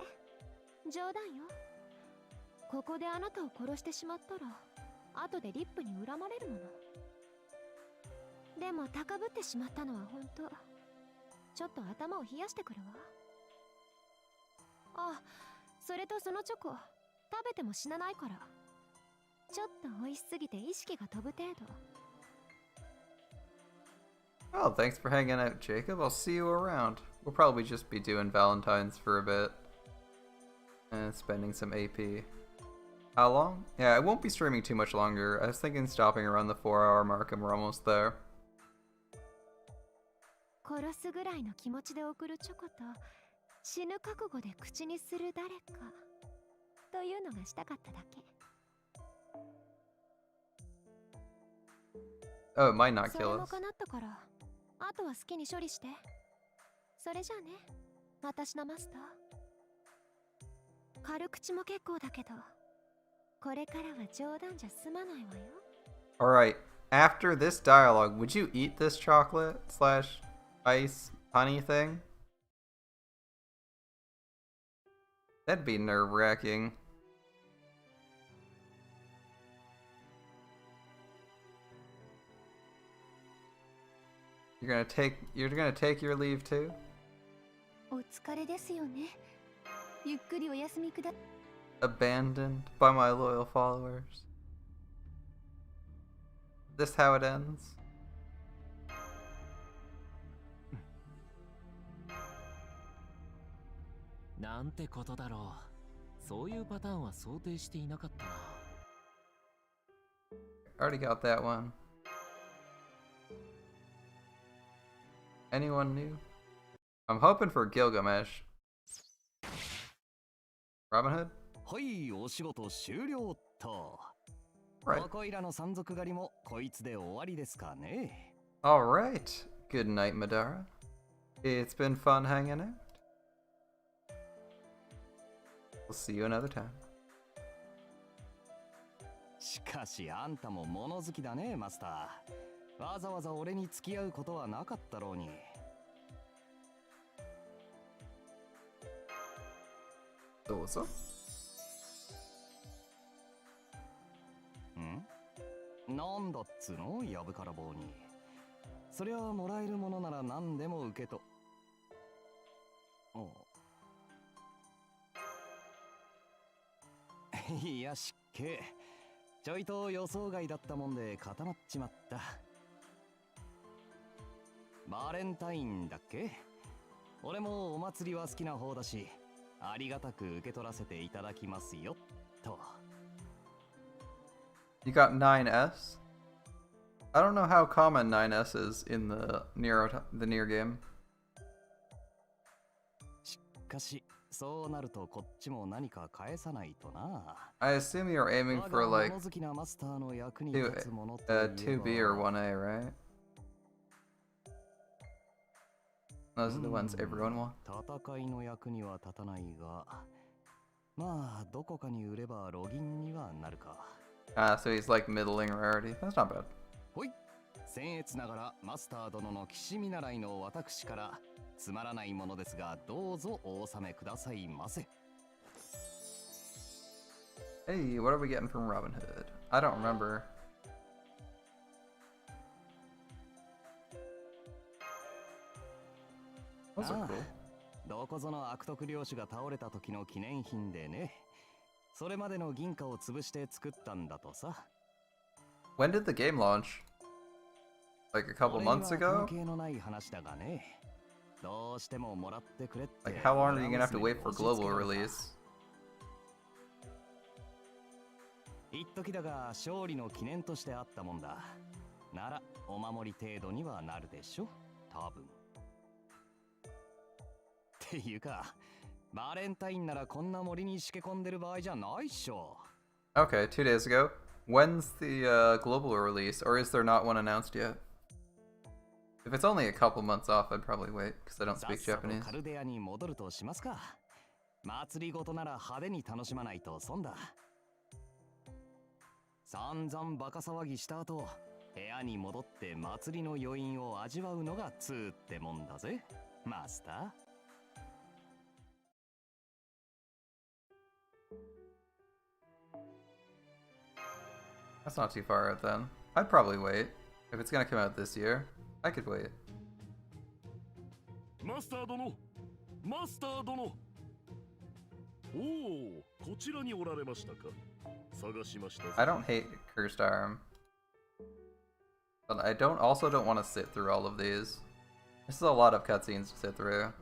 冗談よ。ここであなたを殺してしまったら後でリップに恨まれるもの。でも高ぶってしまったのは本当。ちょっと頭を冷やしてくるわ。あ、それとそのチョコ食べても死なないから。ちょっと美味しすぎて意識が飛ぶ程度。 Oh, thanks for hanging out, Jacob. I'll see you around. We'll probably just be doing Valentine's for a bit. And spending some AP. How long? Yeah, I won't be streaming too much longer. I was thinking stopping around the 4-hour mark and we're almost there. 殺すぐらいの気持ちで送るチョコと死ぬ覚悟で口にする誰かというのがしたかっただけ。 Oh, it might not それ kill も us. 叶ったから、あとは好きに処理して。それじゃあね、私のマスター。軽口も結構だけど、これからは冗談じゃ済まないわよ。Alright, after this dialogue, would you eat this chocolate slash ice honey thing? That'd be nerve-wracking. You're gonna take your leave too? お疲れですよね。ゆっくりお休みくだ。Abandoned by my loyal followers. This how it ends? なんてことだろう。そういうパターンは想定していなかったな。Already got that one. Anyone new? I'm hoping for Gilgamesh. Robin Hood? はい、お仕事終了っと。Right. ここいらの山賊狩りもこいつで終わりですかね。Alright. Good night, Madara. It's been fun hanging out. We'll see you another time. しかしあんたも物好きだね、マスター。わざわざ俺に付き合うことはなかったろうに。どうぞ。なんだっつうの、やぶから棒に。そりゃもらえるものなら何でも受けと。いや、失敬。ちょいと予想外だったもんで固まっちまった。バレンタインだっけ？俺もお祭りは好きな方だし、ありがたく受け取らせていただきますよ、と。You got 9S? I don't know how common 9S is in the near game. しかし、そうなるとこっちも何か返さないとな。I assume you're aiming for like 物好きなマスターの役に立つものといえば 2B or 1A, right? Those are the ones everyone wants. 戦いの役には立たないが、まあどこかに売ればロギンにはなるか。Ah, so he's like middling rarity. That's not bad. ほい、僭越ながらマスター殿の騎士見習いの私からつまらないものですが、どうぞお納めくださいませ。Hey, what are we getting from Robin Hood? I don't remember. Those are cool. どこぞの悪徳領主が倒れた時の記念品でね。それまでの銀貨を潰して作ったんだとさ。When did the game launch? Like a couple months ago? 関係のない話だがね。どうしてももらってくれって。Like how long are you gonna have to wait for global release? 一時だが勝利の記念としてあったもんだ。ならお守り程度にはなるでしょ、多分。っていうか、バレンタインならこんな森にしけ込んでる場合じゃないっしょ。Okay, 2 days ago. When's the global release, or is there not one announced yet? If it's only a couple months off, I'd probably wait, because I don't speak Japanese. カルデアに戻るとしますか。祭りごとなら派手に楽しまないと損だ。散々バカ騒ぎした後、部屋に戻って祭りの余韻を味わうのが2ってもんだぜ、マスター。That's not too far out then. I'd probably wait. If it's gonna come out this year, I could wait. マスター殿、マスター殿。おお、こちらにおられましたか。探しました。I don't hate Cursed Arm. But I also don't want to sit through all of these. This is a lot of cutscenes to sit through.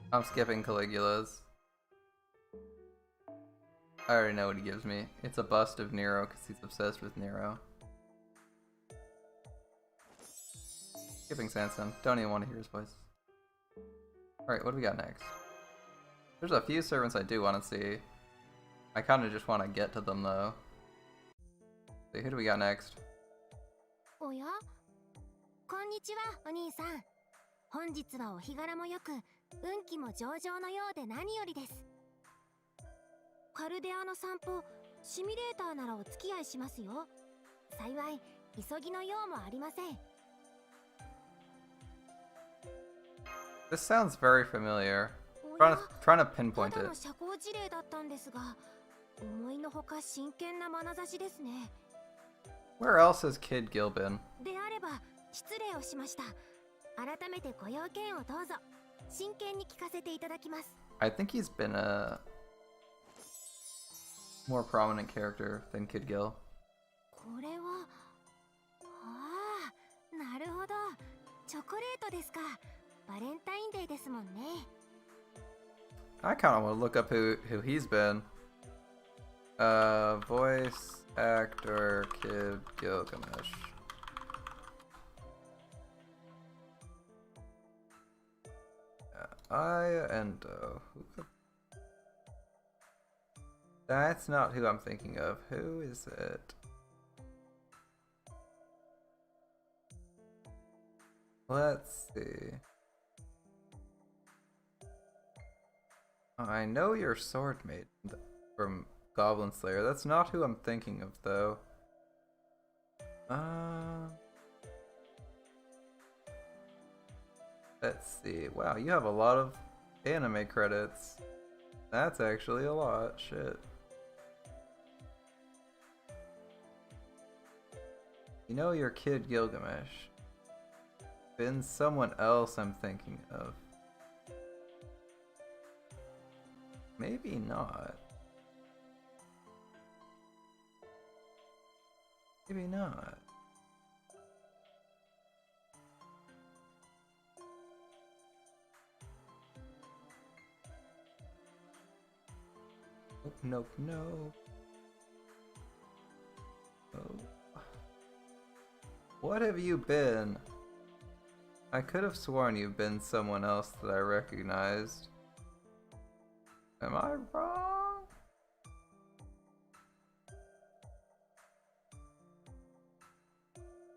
I'm skipping Caligula's. I already know what he gives me. It's a bust of Nero because he's obsessed with Nero. Skipping Sanson. Don't even want to hear his voice. Alright, what do we got next? There's a few servants I do want to see. I kind of just want to get to them though. See, who do we got next? おやこんにちは、お兄さん。本日はお日柄もよく、運気も上々のようで何よりです。カルデアの散歩、シミュレーターならお付き合いしますよ。幸い、急ぎの用もありません。This sounds very familiar. Trying to pinpoint ただ it. の社交辞令だったんですが、思いのほか真剣な眼差しですね。 Where else has Kid Gil been? であれば失礼をしました。改めてご用件をどうぞ。真剣に聞かせていただきます。 I think he's been a more prominent character than Kid Gil. これは、ああ、なるほど。チョコレートですか。バレンタインデーですもんね。 I kind of want to look up who he's been. Voice actor Kid Gilgamesh. Aya Endo. That's not who I'm thinking of. Who is it? Let's see. I know you're Swordmate from Goblin Slayer. That's not who I'm thinking of, though. Let's see. Wow, you have a lot of anime credits. That's actually a lot. Shit. You know you're Kid Gilgamesh. Been someone else I'm thinking of. Maybe not. Maybe not. Nope, nope, nope. Oh. What have you been? I could have sworn you've been someone else that I recognized. Am I wrong?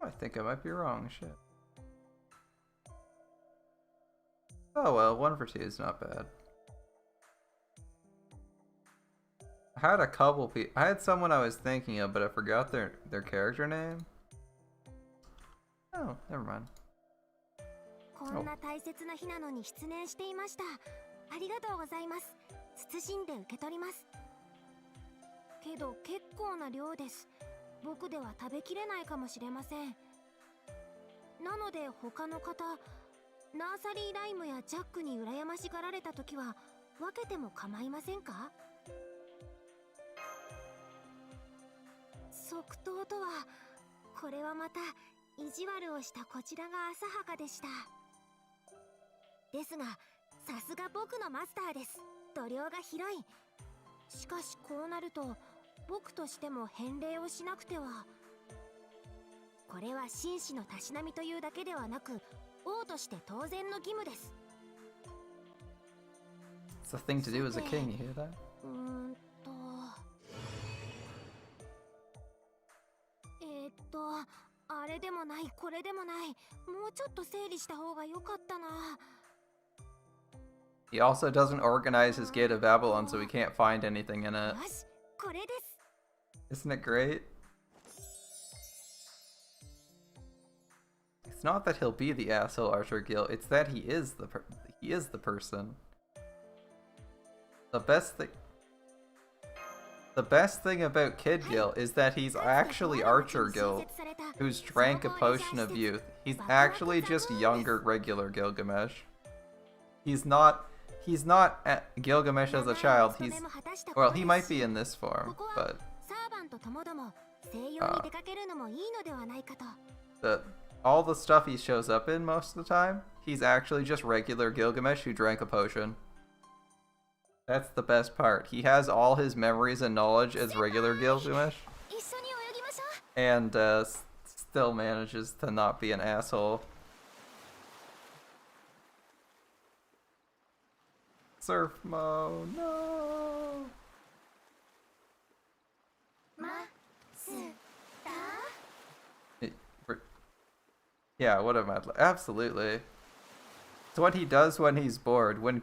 I think I might be wrong, shit. Oh well, 1 for 2 is not bad. I had a couple people. I had someone I was thinking of, but I forgot their character name. Oh, never mind. こんな大切な日なのに失念していました。ありがとうございます。謹んで受け取ります。けど結構な量です。僕では食べきれないかもしれません。なので他の方、ナーサリーライムやジャックに羨ましがられた時は分けても構いませんか？即答とは、これはまた意地悪をしたこちらが浅はかでした。ですが、さすが僕のマスターです。度量が広い。しかしこうなると、僕としても返礼をしなくては。これは紳士のたしなみというだけではなく、王として当然の義務です。It's the thing to do as a king, you hear that? あれでもない、これでもない。もうちょっと整理した方が良かったな。He also doesn't organize his gate of Babylon, so we can't find anything in it. よし、これです。 Isn't it great? It's not that he'll be the asshole Archer Gil, it's that he is the person. The best thing about Kid Gil is that he's actually Archer Gil, who's drank a potion of youth. He's actually just younger regular Gilgamesh. He's not Gilgamesh as a child. Well, he might be in this form, but all the stuff he shows up in most of the time, he's actually just regular Gilgamesh who drank a potion. That's the best part. He has all his memories and knowledge as regular Gilgamesh, and still manages to not be an asshole. surf mode. No. Yeah, what am I? Absolutely. It's what he does when he's bored. When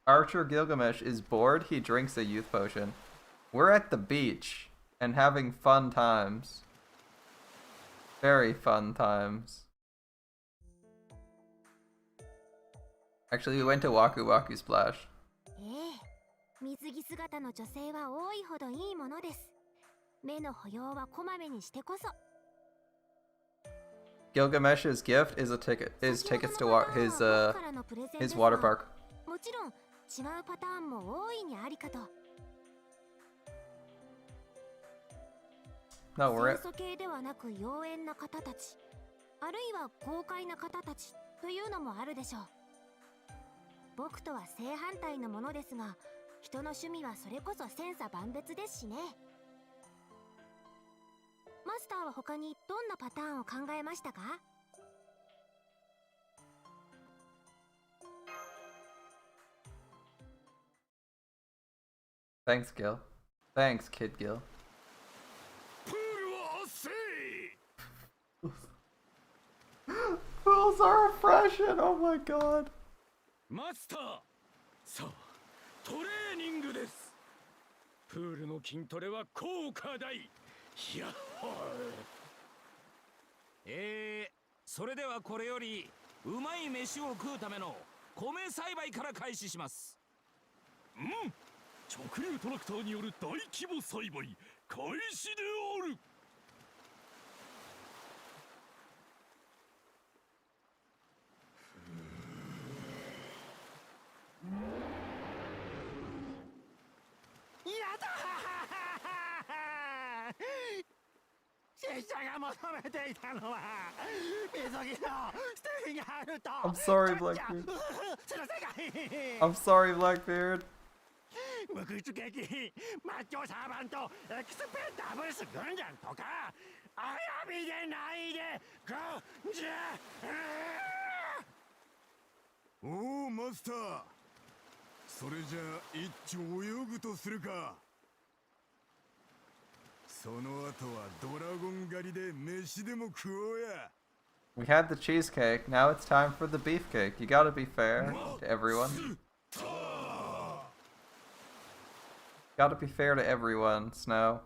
Archer Gilgamesh is bored, he drinks a youth potion. We're at the beach and having fun times. Very fun times. Actually, we went to Waku Waku Splash. Gilgamesh's gift is tickets to his water park. No, we're at... Thanks, Gil. Thanks, Kid Gil. Pools are refreshing, oh my god. Master! さあ、トレーニングです。プールの筋トレは効果大。やっほー。それではこれよりうまい飯を食うための米栽培から開始します。直流トラクターによる大規模栽培開始である。I'm sorry, Blackbeard. I'm sorry, Blackbeard. Oh, Master. それじゃあ一丁泳ぐとするか。その後はドラゴン狩りで飯でも食おうや。We had the cheesecake, now it's time for the beefcake. You gotta be fair to everyone. Gotta be fair to everyone, Snow.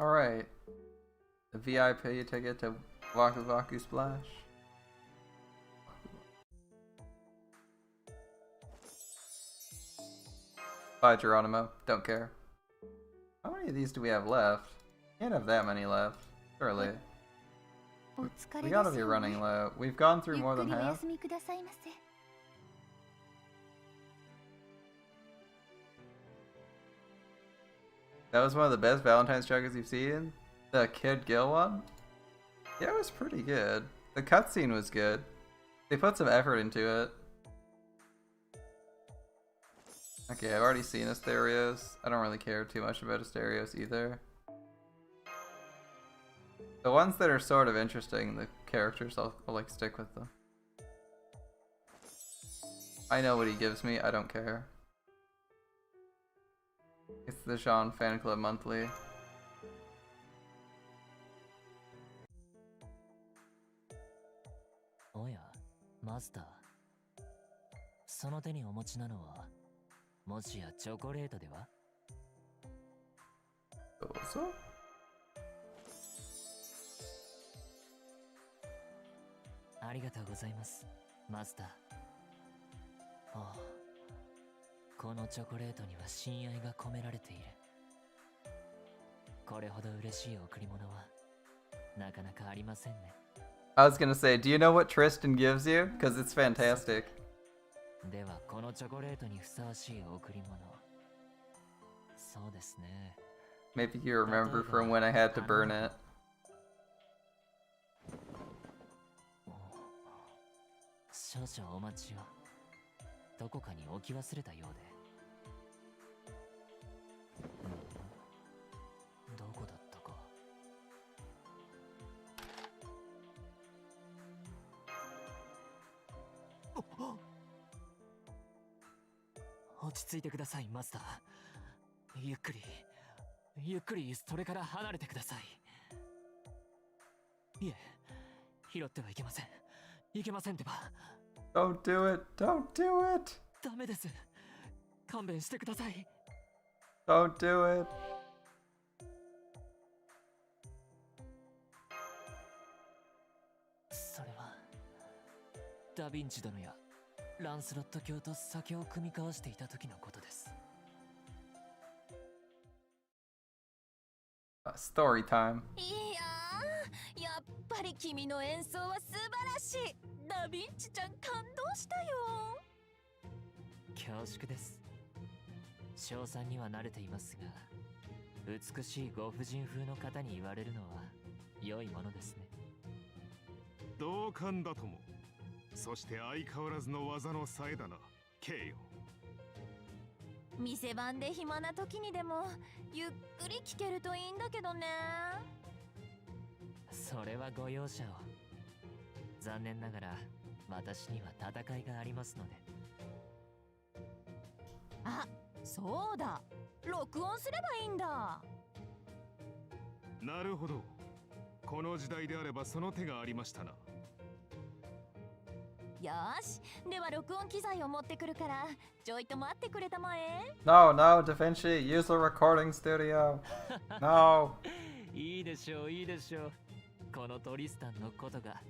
Alright. The VIP ticket to Waku Waku Splash. Bye, Geronimo. Don't care. How many of these do we have left? Can't have that many left. Surely. We gotta be running low. We've gone through more than half. That was one of the best Valentine's juggers you've seen? The Kid Gil one? Yeah, it was pretty good. The cutscene was good. They put some effort into it. Okay, I've already seen Asterios. I don't really care too much about Asterios either. The ones that are sort of interesting, the characters, I'll like stick with them. I know what he gives me, I don't care. It's the Jean Fan Club Monthly. Oh yeah, Master. その手にお持ちなのはもしやチョコレートでは？どうぞ。ありがとうございます、マスター。ああ、このチョコレートには親愛が込められている。これほど嬉しい贈り物はなかなかありませんね。I was gonna say, do you know what Tristan gives you? Because it's fantastic. ではこのチョコレートにふさわしい贈り物。そうですね。 Maybe you remember from when I had to burn it. 少々お待ちを。どこかに置き忘れたようで。どこだったか。落ち着いてください、マスター。ゆっくりそれから離れてください。いえ、拾ってはいけません。いけませんってば。Don't do it. Don't do it. ダメです。勘弁してください。Don't do it. それはダヴィンチ殿やランスロット卿と酒を酌み交わしていた時のことです。Story time. いやー、やっぱり君の演奏は素晴らしい。ダヴィンチちゃん感動したよ。恐縮です。称賛には慣れていますが、美しいご婦人風の方に言われるのは良いものですね。同感だとも。そして相変わらずの技のさえだな、ケイよ。店番で暇な時にでもゆっくり聴けるといいんだけどね。それはご容赦を。残念ながら私には戦いがありますので。あ、そうだ。録音すればいいんだ。なるほど。この時代であればその手がありましたな。よし、では録音機材を持ってくるからちょいと待ってくれたまえ。 No, no, Da Vinci, use the recording studio. No. いいでしょう、いいでしょう。このトリスタンのことが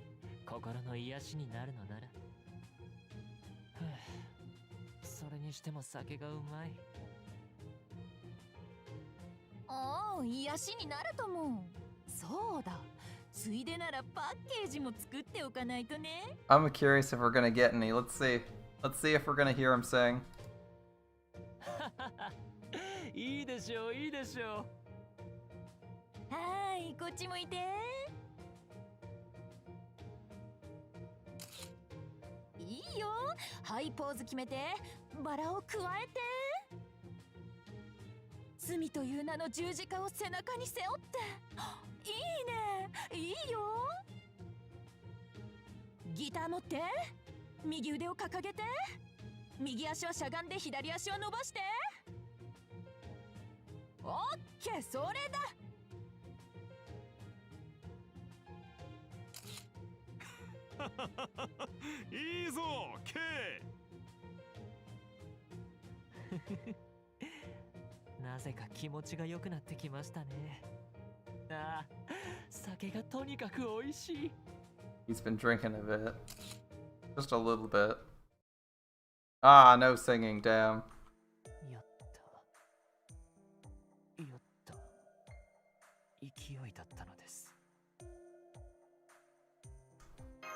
心の癒しになるのなら。それにしても酒がうまい。ああ、癒しになると思う。そうだ、ついでならパッケージも作っておかないとね。 I'm curious if we're gonna get any. Let's see. Let's see if we're gonna hear him sing. いいでしょう、いいでしょう。はい、こっち向いて。いいよ。はい、ポーズ決めてバラを加えて。罪という名の十字架を背中に背負って。いいね、いいよ。ギター持って、右腕を掲げて、右足はしゃがんで左足を伸ばして。オッケー、それだ。いいぞ、ケう。なぜか気持ちが良くなってきましたね。ああ、酒がとにかく美味しい。He's been drinking a bit. Just a little bit. Ah, no singing, damn. やった勢いだったのです。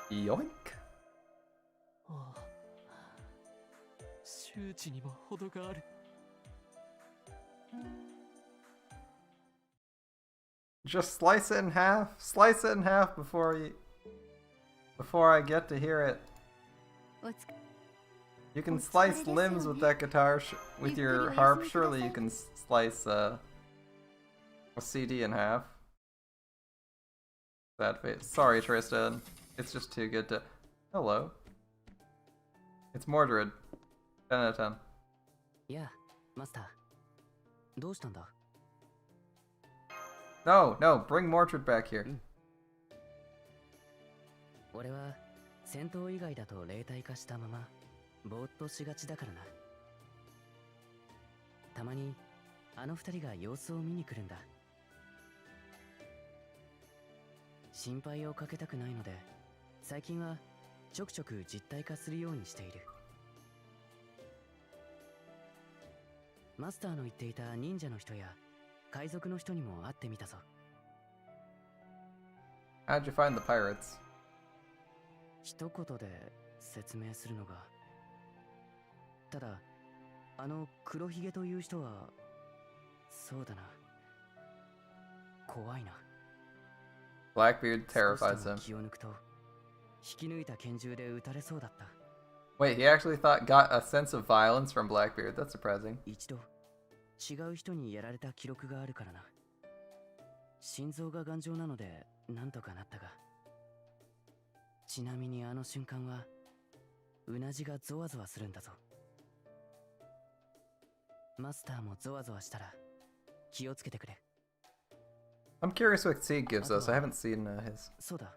Yoink. ああ、周知にも程がある。Just slice it in half. Slice it in half before I get to hear it. You can slice limbs with that guitar, with your harp. Surely you can slice a CD in half. Sad face. Sorry, Tristan. It's just too good to... Hello. It's Mordred. 10 out of 10. いや、マスター。どうしたんだ? No, bring Mordred back here. 俺は戦闘以外だと霊体化したままぼーっとしがちだからな。たまにあの二人が様子を見に来るんだ。心配をかけたくないので最近はちょくちょく実体化するようにしている。マスターの言っていた忍者の人や海賊の人にも会ってみたぞ。How'd you find the pirates? 一言で説明するのが、ただあの黒ひげという人は、そうだな、怖いな。 Blackbeard terrifies 少しで him. も気を抜くと引き抜いた拳銃で撃たれそうだった。 Wait, he actually got a sense of violence from Blackbeard. That's surprising. 一度違う人にやられた記録があるからな。心臓が頑丈なのでなんとかなったが、ちなみにあの瞬間はうなじがゾワゾワするんだぞ。マスターもゾワゾワしたら気をつけてくれ。 I'm curious what Sieg gives us. I haven't seen his. そうだ、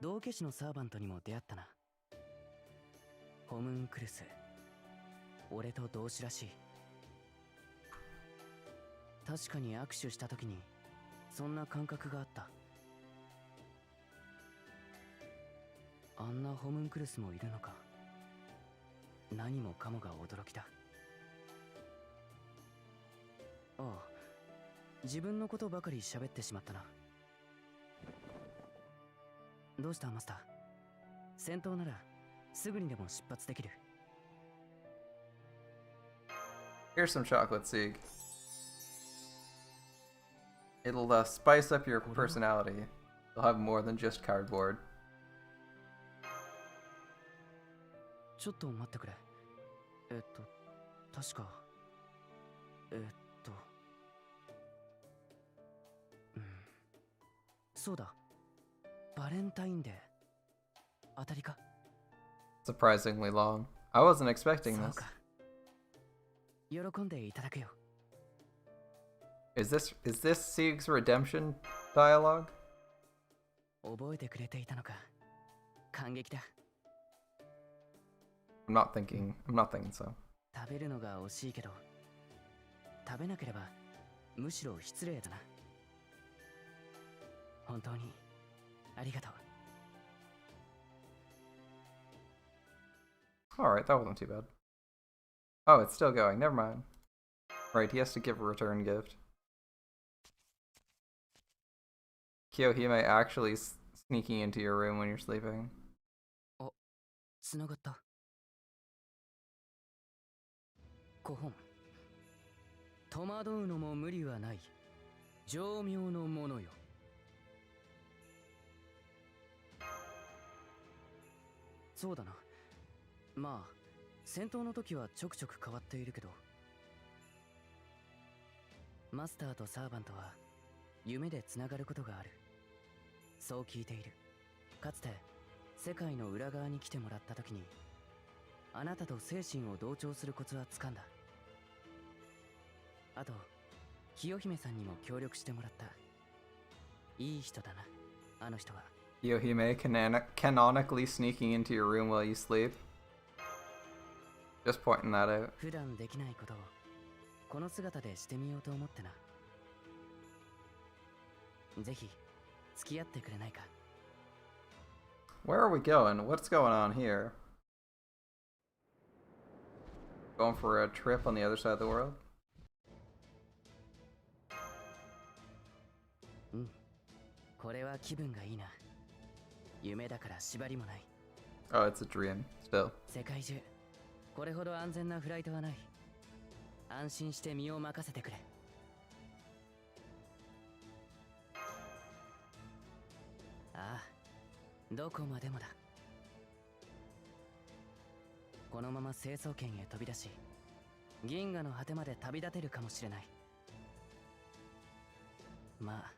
道化師のサーバントにも出会ったな。ホムンクルス、俺と同志らしい。確かに握手した時にそんな感覚があった。あんなホムンクルスもいるのか。何もかもが驚きだ。ああ、自分のことばかり喋ってしまったな。どうしたマスター？戦闘ならすぐにでも出発できる。 Here's some chocolate, Sieg. It'll spice up your personality. You'll have more than just cardboard. ちょっと待ってくれ。確かそうだ、バレンタインデー。当たりか？ Surprisingly long. I wasn't expecting そう this. か。喜んでいただくよ。 Is this Sieg's redemption dialogue? 覚えてくれていたのか。感激だ。 I'm not thinking so. 食べるのが惜しいけど、食べなければむしろ失礼だな。本当にありがとう。 Alright, that wasn't too bad. Oh, it's still going. Never mind. Right, he has to give a return gift. Kiyohime actually sneaking into your room when you're sleeping. つながった。古本。戸惑うのも無理はない。情妙のものよ。そうだな。まあ、戦闘の時はちょくちょく変わっているけど、マスターとサーバントは夢でつながることがある。そう聞いている。かつて世界の裏側に来てもらった時に、あなたと精神を同調するコツはつかんだ。あと、清姫さんにも協力してもらった。いい人だな、あの人は。 Kiyohime canonically sneaking into your room while you sleep. Just pointing that out. 普段できないことをこの姿でしてみようと思ってな。ぜひ付き合ってくれないか。 Where are we going? What's going on here? Going for a trip on the other side of the world? うん、これは気分がいいな。夢だから縛りもない。 Oh, it's a dream. Still. 世界中これほど安全なフライトはない。安心して身を任せてくれ。ああ、どこまでもだ。このまま成層圏へ飛び出し、銀河の果てまで旅立てるかもしれない。まあ、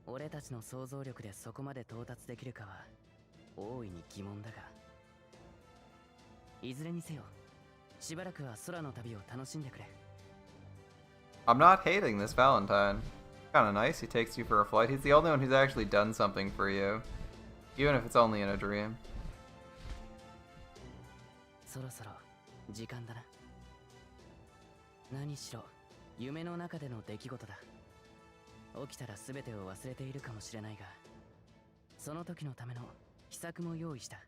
俺たちの想像力でそこまで到達できるかは大いに疑問だが、いずれにせよ、しばらくは空の旅を楽しんでくれ。 I'm not hating this Valentine. Kinda nice, he takes you for a flight. He's the only one who's actually done something for you. Even if it's only in a dream. そろそろ時間だな。何しろ夢の中での出来事だ。起きたら全てを忘れているかもしれないが、その時のための秘策も用意した。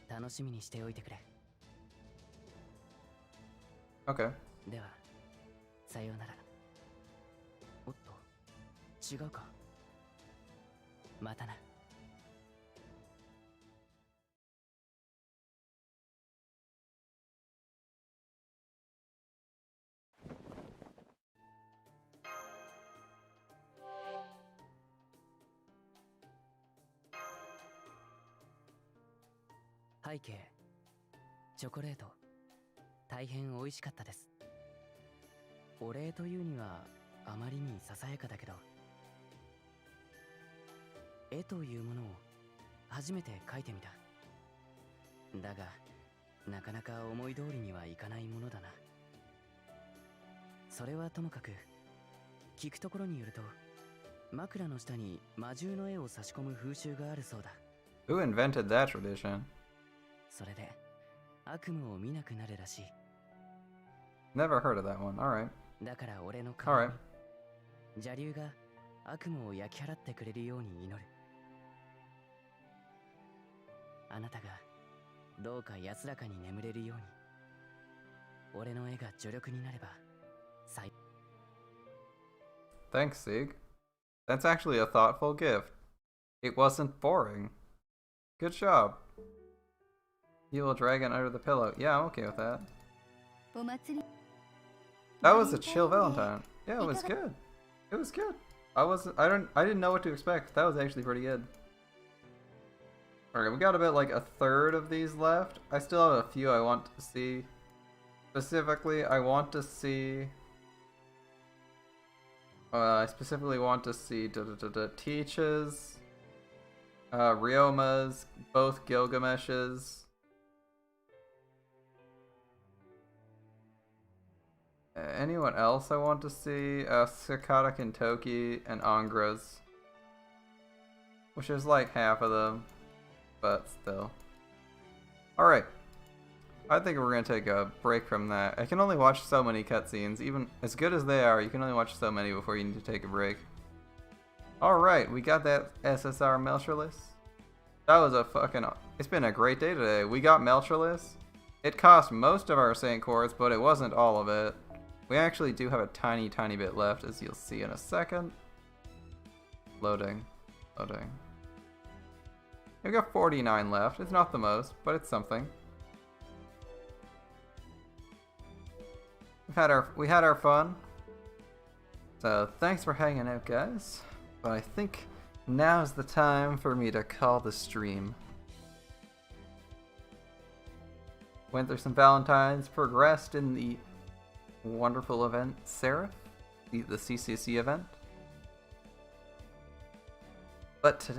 楽しみにしておいてくれ。 Okay. では、さようなら。違うか。またな。背景、チョコレート、大変美味しかったです。お礼というにはあまりにささやかだけど、絵というものを初めて描いてみた。だがなかなか思い通りにはいかないものだな。それはともかく、聞くところによると枕の下に魔獣の絵を差し込む風習があるそうだ。 Who invented that tradition? それで悪夢を見なくなるらしい。 Never heard of that one. Alright. だから俺の代わ Alright. りに邪竜が悪夢を焼き払ってくれるように祈る。あなたがどうか安らかに眠れるように、俺の絵が助力になれば幸い。 Thanks, Sieg. That's actually a thoughtful gift. It wasn't boring. Good job. Evil dragon under the pillow. Yeah, I'm okay with that. That was a chill Valentine. Yeah, it was good. It was good. I didn't know what to expect. That was actually pretty good. Alright, we got about like a third of these left. I still have a few I want to see. Specifically, I specifically want to see Teach's, Ryoma's, both Gilgamesh's. Anyone else I want to see? Sakata Kintoki and Angra's. Which is like half of them, but still. Alright. I think we're gonna take a break from that. I can only watch so many cutscenes. Even as good as they are, you can only watch so many before you need to take a break. Alright, we got that SSR Meltryllis. That was a fucking... It's been a great day today. We got Meltryllis. It cost most of our Saint Cores, but it wasn't all of it. We actually do have a tiny, tiny bit left, as you'll see in a second. Loading. Loading. We've got 49 left. It's not the most, but it's something. We had our fun. So thanks for hanging out, guys. But I think now's the time for me to call the stream. Went through some Valentines, progressed in the wonderful event SE.RA.PH, the CCC event. But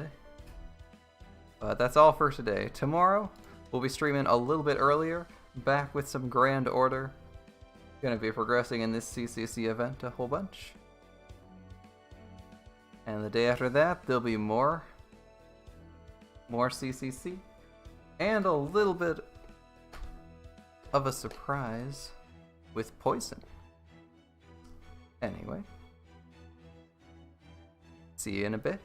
that's all for today. Tomorrow we'll be streaming a little bit earlier, back with some Grand Order. Gonna be progressing in this CCC event a whole bunch. And the day after that there'll be more CCC and a little bit of a surprise with Poison. Anyway, see you in a bit.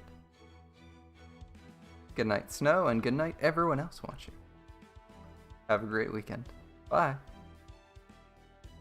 Good night, Snow, and good night everyone else watching. Have a great weekend. Bye.